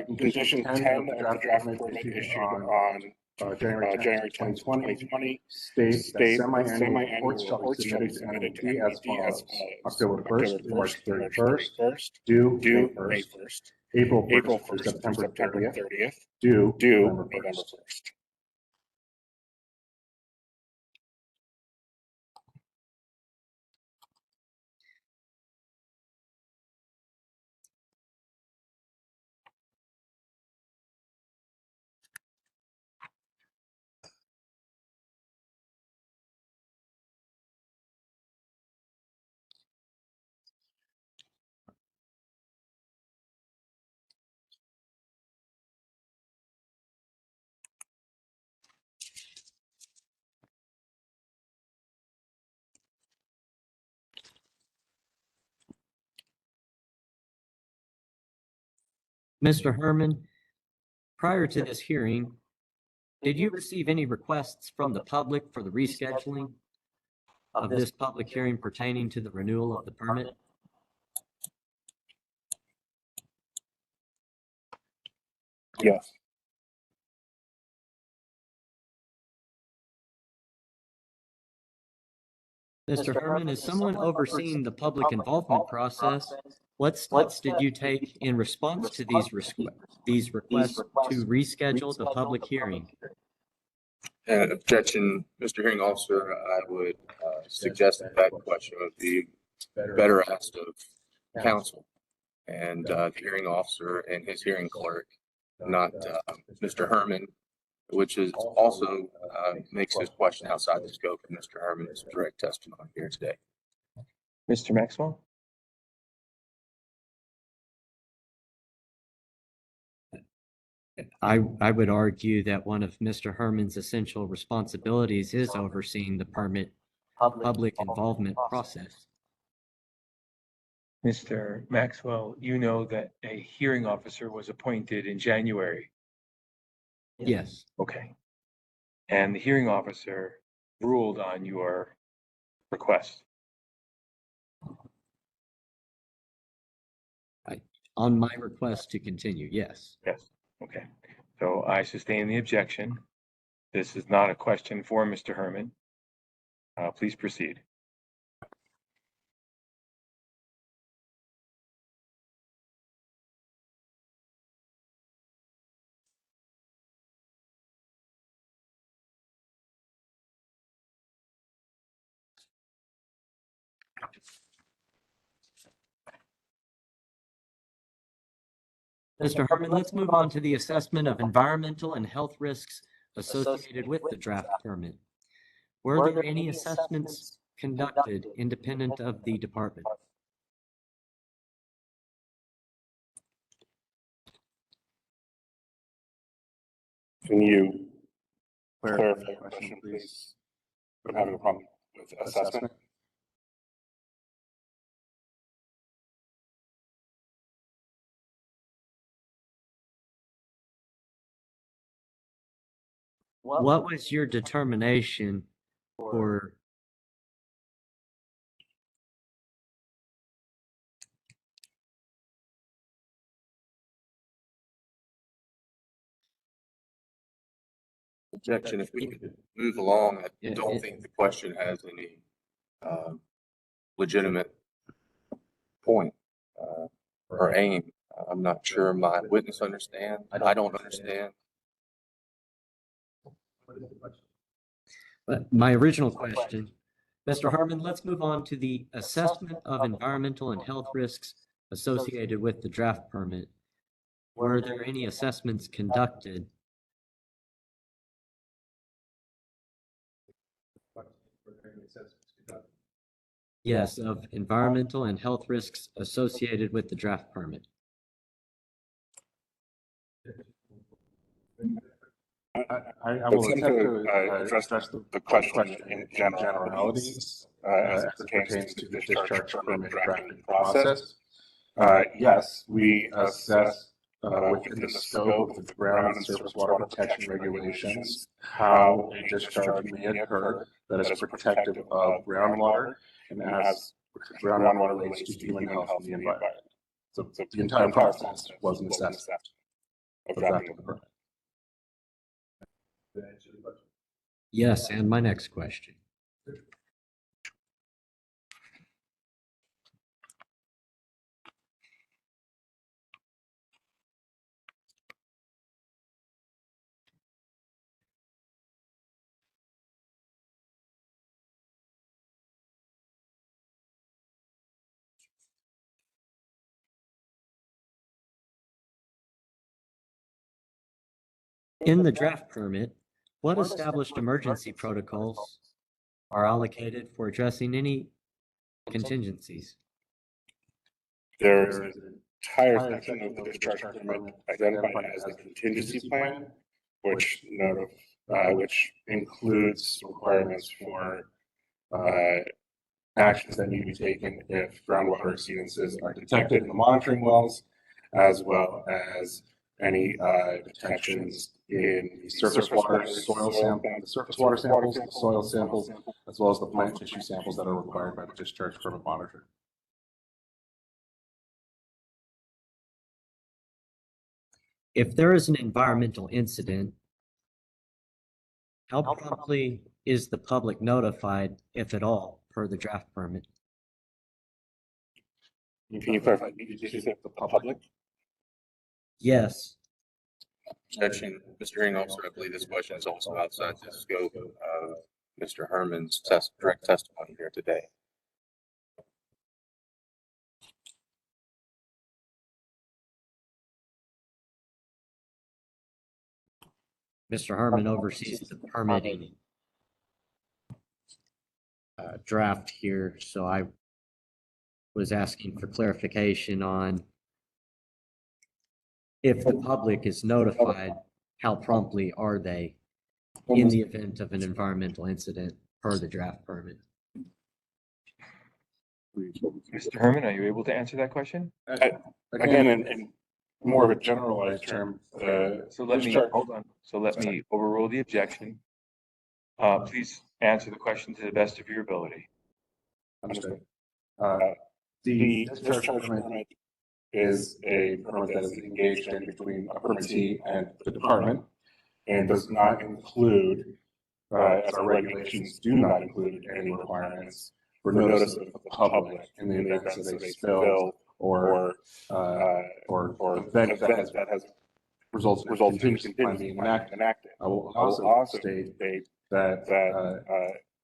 Condition 10 of the draft permit issued on January 10th, 2020 states that semi-annual reports shall be submitted to NMED as October 1st to March 31st, due May 1st, April 1st to September 30th, due November 1st. Mr. Herman, prior to this hearing, did you receive any requests from the public for the rescheduling of this public hearing pertaining to the renewal of the permit? Yes. Mr. Herman, as someone overseeing the public involvement process, what steps did you take in response to these requests to reschedule the public hearing? Objection, Mr. Hearing Officer, I would suggest that question would be better asked of counsel and the hearing officer and his hearing clerk, not Mr. Herman, which is also makes this question outside the scope of Mr. Herman's direct testimony here today. Mr. Maxwell? I would argue that one of Mr. Herman's essential responsibilities is overseeing the permit public involvement process. Mr. Maxwell, you know that a hearing officer was appointed in January. Yes. Okay. And the hearing officer ruled on your request. On my request to continue, yes. Yes. Okay. So I sustain the objection. This is not a question for Mr. Herman. Please proceed. Mr. Herman, let's move on to the assessment of environmental and health risks associated with the draft permit. Were there any assessments conducted independent of the department? Can you clarify the question, please? I'm having a problem with assessment. What was your determination for Objection, if we could move along, I don't think the question has any legitimate point or aim. I'm not sure my witness understand. I don't understand. But my original question, Mr. Harmon, let's move on to the assessment of environmental and health risks associated with the draft permit. Were there any assessments conducted? Yes, of environmental and health risks associated with the draft permit. I will attempt to address the question in generalities as it pertains to the discharge permit drafting process. Yes, we assess within the scope of the ground and surface water protection regulations how a discharge may occur that is protective of groundwater and as groundwater relates to human health and the environment. So the entire process was an assessment of drafting the permit. Yes, and my next question. In the draft permit, what established emergency protocols are allocated for addressing any contingencies? There's an entire section of the discharge permit identified as the contingency plan, which includes requirements for actions that need to be taken if groundwater exceedances are detected in the monitoring wells, as well as any detections in the surface water soil sample, the surface water samples, the soil samples, as well as the plant tissue samples that are required by the discharge permit monitor. If there is an environmental incident, how promptly is the public notified, if at all, per the draft permit? Can you clarify, did you say the public? Yes. Objection, Mr. Hearing Officer, I believe this question is also outside the scope of Mr. Herman's direct testimony here today. Mr. Harmon oversees the permitting draft here, so I was asking for clarification on if the public is notified, how promptly are they in the event of an environmental incident per the draft permit? Mr. Herman, are you able to answer that question? Again, in more of a generalized term, So let me, hold on. So let me overrule the objection. Please answer the question to the best of your ability. Understood. The discharge permit is a permit that is engaged in between a permittee and the department and does not include, as our regulations do not include any requirements for notice of the public in the event of a spill or event that has resulted in contingency plan being enacted. I will also state that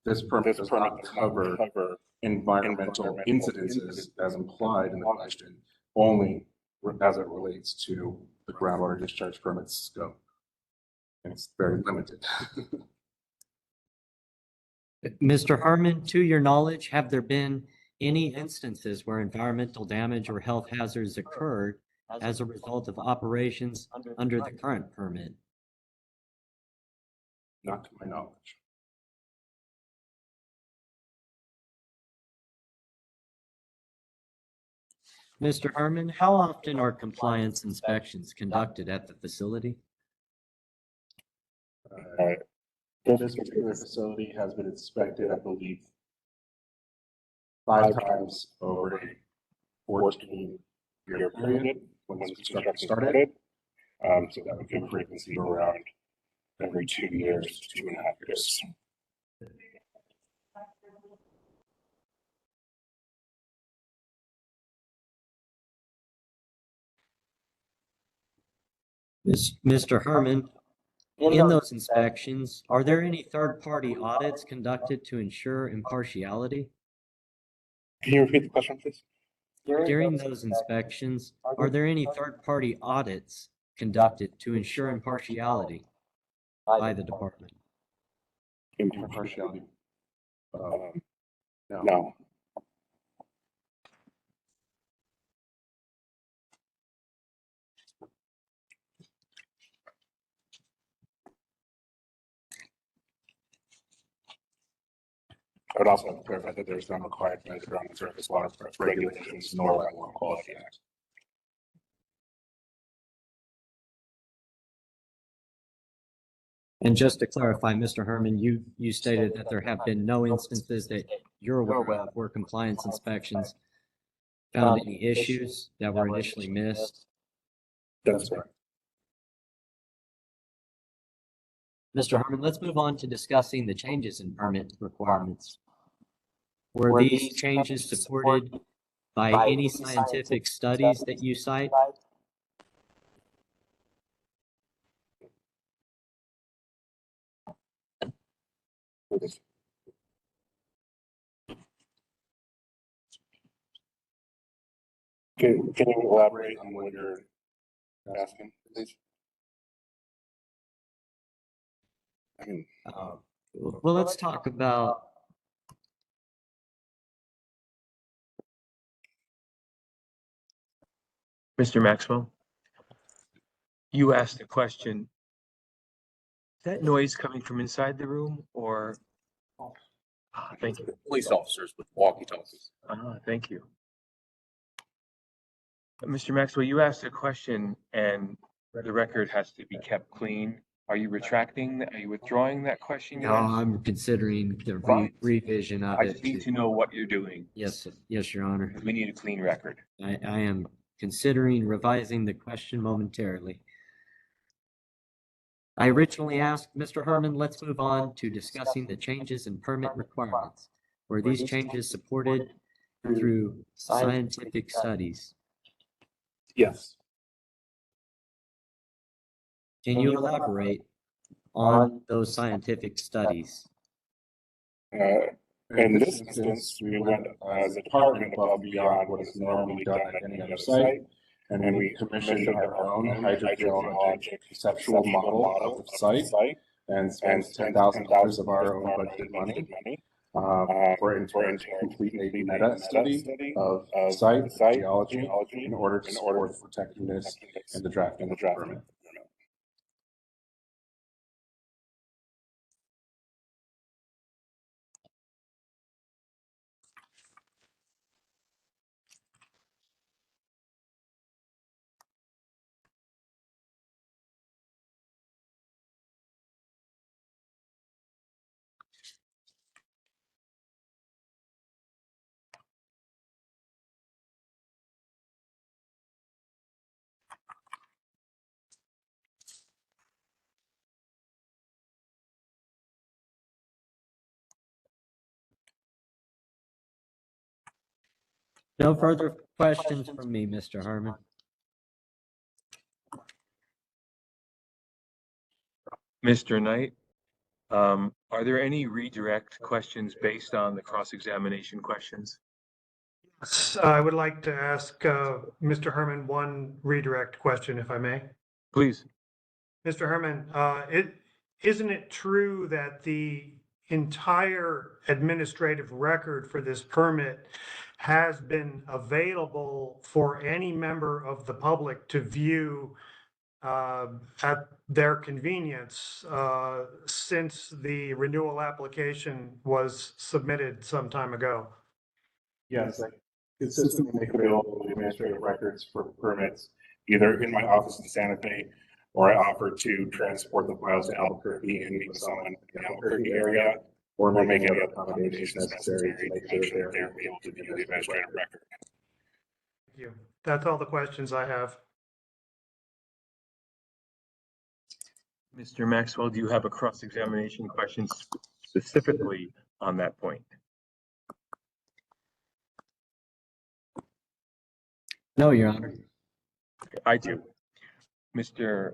this permit does not cover environmental incidences as implied in the question only as it relates to the groundwater discharge permit scope. And it's very limited. Mr. Harmon, to your knowledge, have there been any instances where environmental damage or health hazards occurred as a result of operations under the current permit? Not to my knowledge. Mr. Harmon, how often are compliance inspections conducted at the facility? This particular facility has been inspected, I believe, 5 times over a 14-year period when this construction started. So that would give a frequency of around every 2 years to 2.5 years. Mr. Harmon, in those inspections, are there any third-party audits conducted to ensure impartiality? Can you repeat the question, please? During those inspections, are there any third-party audits conducted to ensure impartiality by the department? Impartiality? No. I would also clarify that there's none required by the ground and surface water regulations nor by Water Quality Act. And just to clarify, Mr. Herman, you stated that there have been no instances that you're aware of where compliance inspections found any issues that were initially missed. That's correct. Mr. Herman, let's move on to discussing the changes in permit requirements. Were these changes supported by any scientific studies that you cite? Can you elaborate on what you're asking, please? I mean, Well, let's talk about Mr. Maxwell, you asked a question. Is that noise coming from inside the room or? Thank you. Police officers with walkie-talkies. Thank you. Mr. Maxwell, you asked a question and the record has to be kept clean. Are you retracting, are you withdrawing that question? No, I'm considering the revision of I it. just need to know what you're doing. Yes, Your Honor. We need a clean record. I am considering revising the question momentarily. I originally asked Mr. Herman, let's move on to discussing the changes in permit requirements. Were these changes supported through scientific studies? yes. Can you elaborate on those scientific studies? In this instance, we went as a department above and beyond what is normally done at any other site, and we commissioned our own hydrogeologic conceptual model of the site and spent $10,000 of our own budgeted money for it to complete a meta study of site geology in order to support the protectiveness and the drafting of the permit. No further questions from me, Mr. Herman. Mr. Knight, Are there any redirect questions based on the cross-examination questions? Yes, I would like to ask Mr. Herman one redirect question, if I may. Please. Mr. Herman, isn't it true that the entire administrative record for this permit has been available for any member of the public to view at their convenience since the renewal application was submitted some time ago? Yes, I consistently make available the administrative records for permits, either in my office in Santa Fe, or I offer to transport the files to Albuquerque and meet with someone in the Albuquerque area, or make any other accommodations necessary to make sure they're able to view the administrative record. Thank you. That's all the questions I have. Mr. Maxwell, do you have a cross-examination question specifically on that point? No, Your Honor. I do. Mr.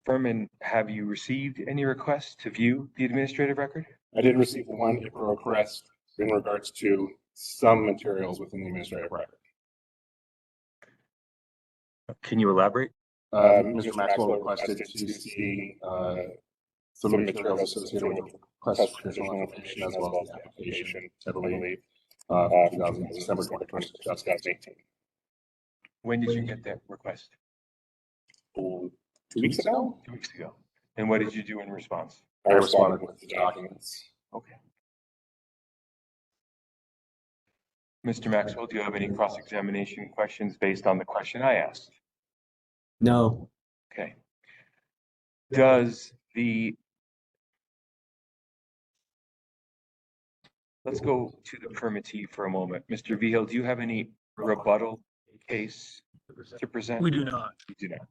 Furman, have you received any requests to view the administrative record? I did receive one request in regards to some materials within the administrative record. Can you elaborate? Mr. Maxwell requested to see some materials associated with request for additional information as well as the application, I believe, December 21st, 2018. When did you get that request? 2 weeks ago? 2 weeks ago. And what did you do in response? I responded with the documents. Okay. Mr. Maxwell, do you have any cross-examination questions based on the question I asked? No. Okay. Let's go to the permittee for a moment. Mr. Vigil, do you have any rebuttal case to present? We do not. You do not.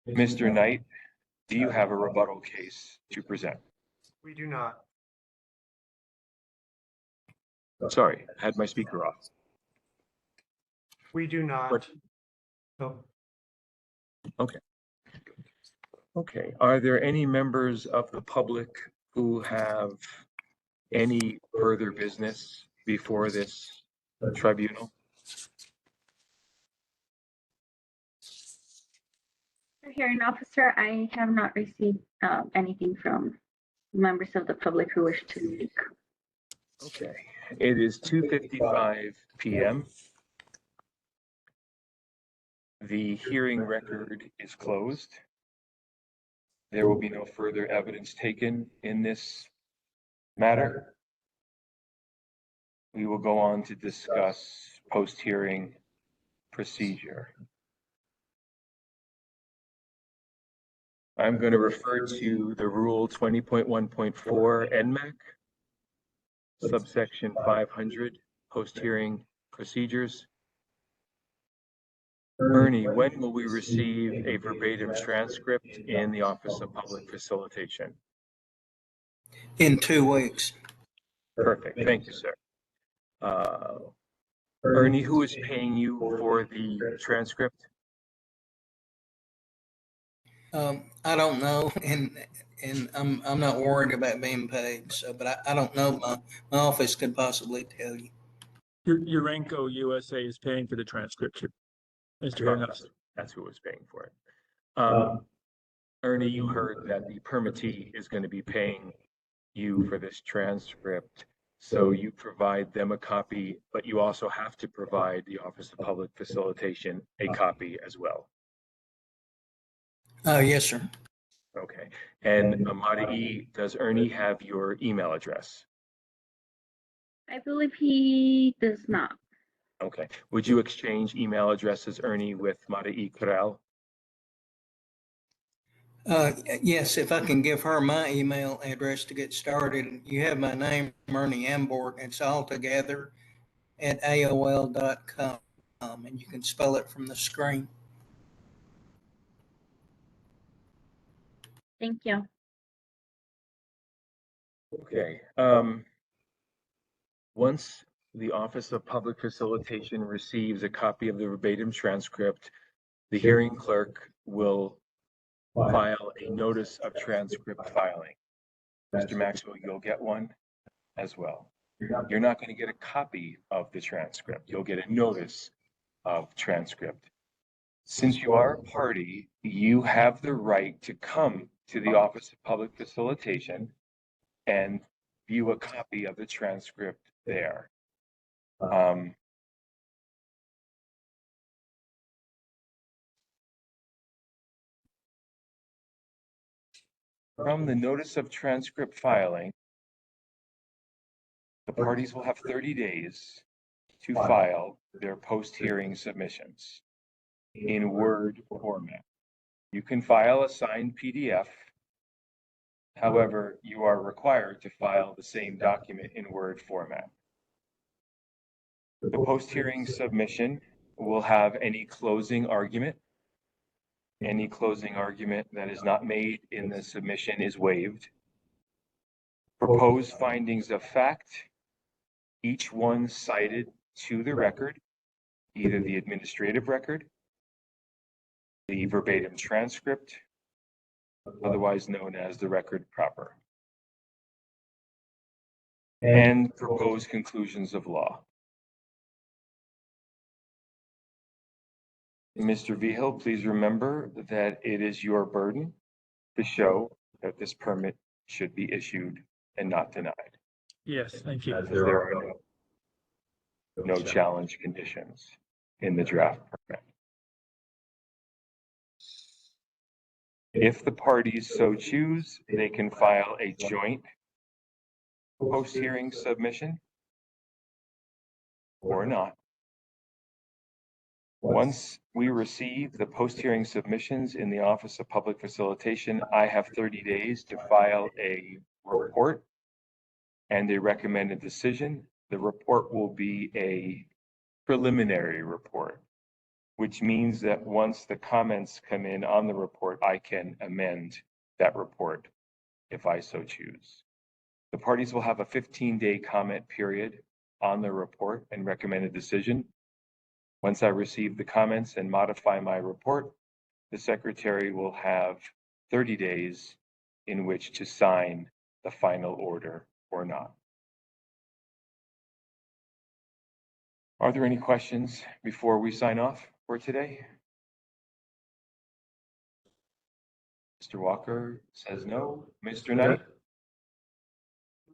Mr. Knight, do you have a rebuttal case to present? We do not. Sorry, I had my speaker off. We do not. Oh. Okay. Okay. Are there any members of the public who have any further business before this tribunal? Hearing officer, I have not received anything from members of the public who wish to speak. Okay. It is 2:55 p.m. The hearing record is closed. There will be no further evidence taken in this matter. We will go on to discuss post-hearing procedure. I'm going to refer to the Rule 20.1.4 NMED, subsection 500, post-hearing procedures. Ernie, when will we receive a verbatim transcript in the Office of Public Facilitation? In 2 weeks. Perfect. Thank you, sir. Ernie, who is paying you for the transcript? I don't know, and I'm not worried about being paid. So, but I don't know. My office could possibly tell you. Urenco USA is paying for the transcription. Mr. Herringhoff. That's who was paying for it. Ernie, you heard that the permittee is going to be paying you for this transcript. So you provide them a copy, but you also have to provide the Office of Public Facilitation a copy as well. Yes, sir. Okay. And Amada, does Ernie have your email address? I believe he does not. Okay. Would you exchange email addresses, Ernie, with Mada'i Corral? Yes, if I can give her my email address to get started. You have my name, Ernie Ambort. It's all together at AOL.com, and you can spell it from the screen. Thank you. Okay. Once the Office of Public Facilitation receives a copy of the verbatim transcript, the hearing clerk will file a notice of transcript filing. Mr. Maxwell, you'll get one as well. You're not going to get a copy of the transcript. You'll get a notice of transcript. Since you are a party, you have the right to come to the Office of Public Facilitation and view a copy of the transcript there. From the notice of transcript filing, the parties will have 30 days to file their post-hearing submissions in Word format. You can file a signed PDF. However, you are required to file the same document in Word format. The post-hearing submission will have any closing argument. Any closing argument that is not made in the submission is waived. Proposed findings of fact, each one cited to the record, either the administrative record, the verbatim transcript, otherwise known as the record proper, and proposed conclusions of law. Mr. Vigil, please remember that it is your burden to show that this permit should be issued and not denied. Yes, thank you. As there are no challenge conditions in the draft permit. If the parties so choose, they can file a joint post-hearing submission or not. Once we receive the post-hearing submissions in the Office of Public Facilitation, I have 30 days to file a report and a recommended decision. The report will be a preliminary report, which means that once the comments come in on the report, I can amend that report if I so choose. The parties will have a 15-day comment period on the report and recommended decision. Once I receive the comments and modify my report, the secretary will have 30 days in which to sign the final order or not. Are there any questions before we sign off for today? Mr. Walker says no. Mr. Knight?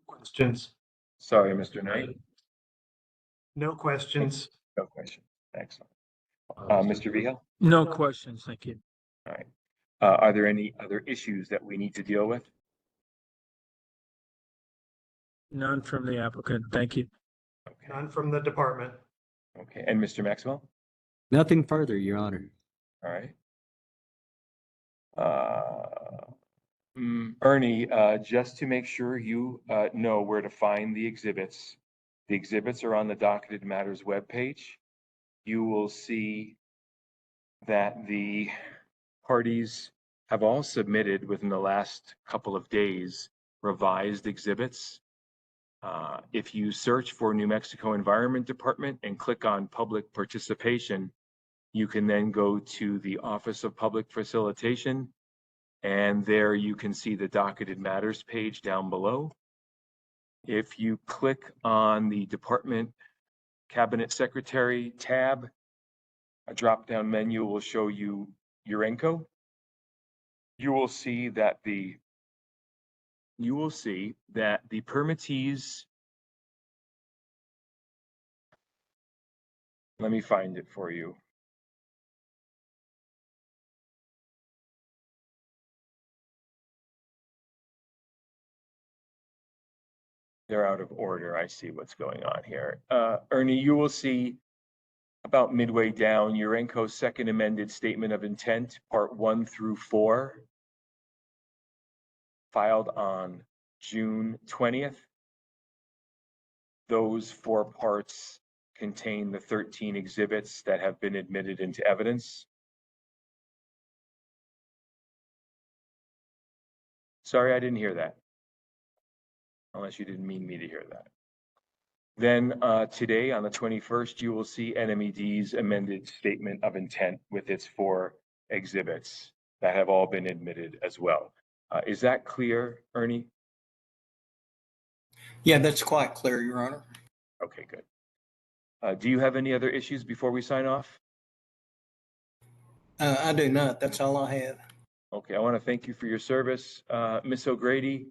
Questions? Sorry, Mr. Knight. No questions. No questions. Excellent. Mr. Vigil? No questions, thank you. All right. Are there any other issues that we need to deal with? None from the applicant, thank you. None from the department. Okay, and Mr. Maxwell? Nothing further, Your Honor. All right. Ernie, just to make sure you know where to find the exhibits are on the Docketed Matters webpage. You will see that the parties have all submitted within the last couple of days revised exhibits. If you search for New Mexico Environment Department and click on public participation, you can then go to the Office of Public Facilitation, and there you can see the Docketed Matters page down below. If you click on the Department Cabinet Secretary tab, a drop-down menu will show you Urenco. You will see that the permittees, let me find it for you. They're out of order. I see what's going on here. Ernie, you will see about midway down, Urenco's second amended statement of intent, part 1 through 4, filed on June 20th. Those 4 parts contain the 13 exhibits that have been admitted into evidence. Sorry, I didn't hear that. Unless you didn't mean me to hear that. Then today on the 21st, you will see NMED's amended statement of intent with its 4 exhibits that have all been admitted as well. Is that clear, Ernie? Yeah, that's quite clear, Your Honor. Okay, good. Do you have any other issues before we sign off? I do not. That's all I have. Okay, I want to thank you for your service. Ms. O'Grady,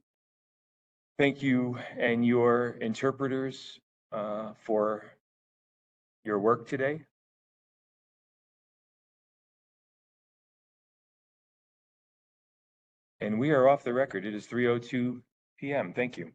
thank you and your interpreters for your work today. And we are off the record. It is 3:02 p.m. Thank you.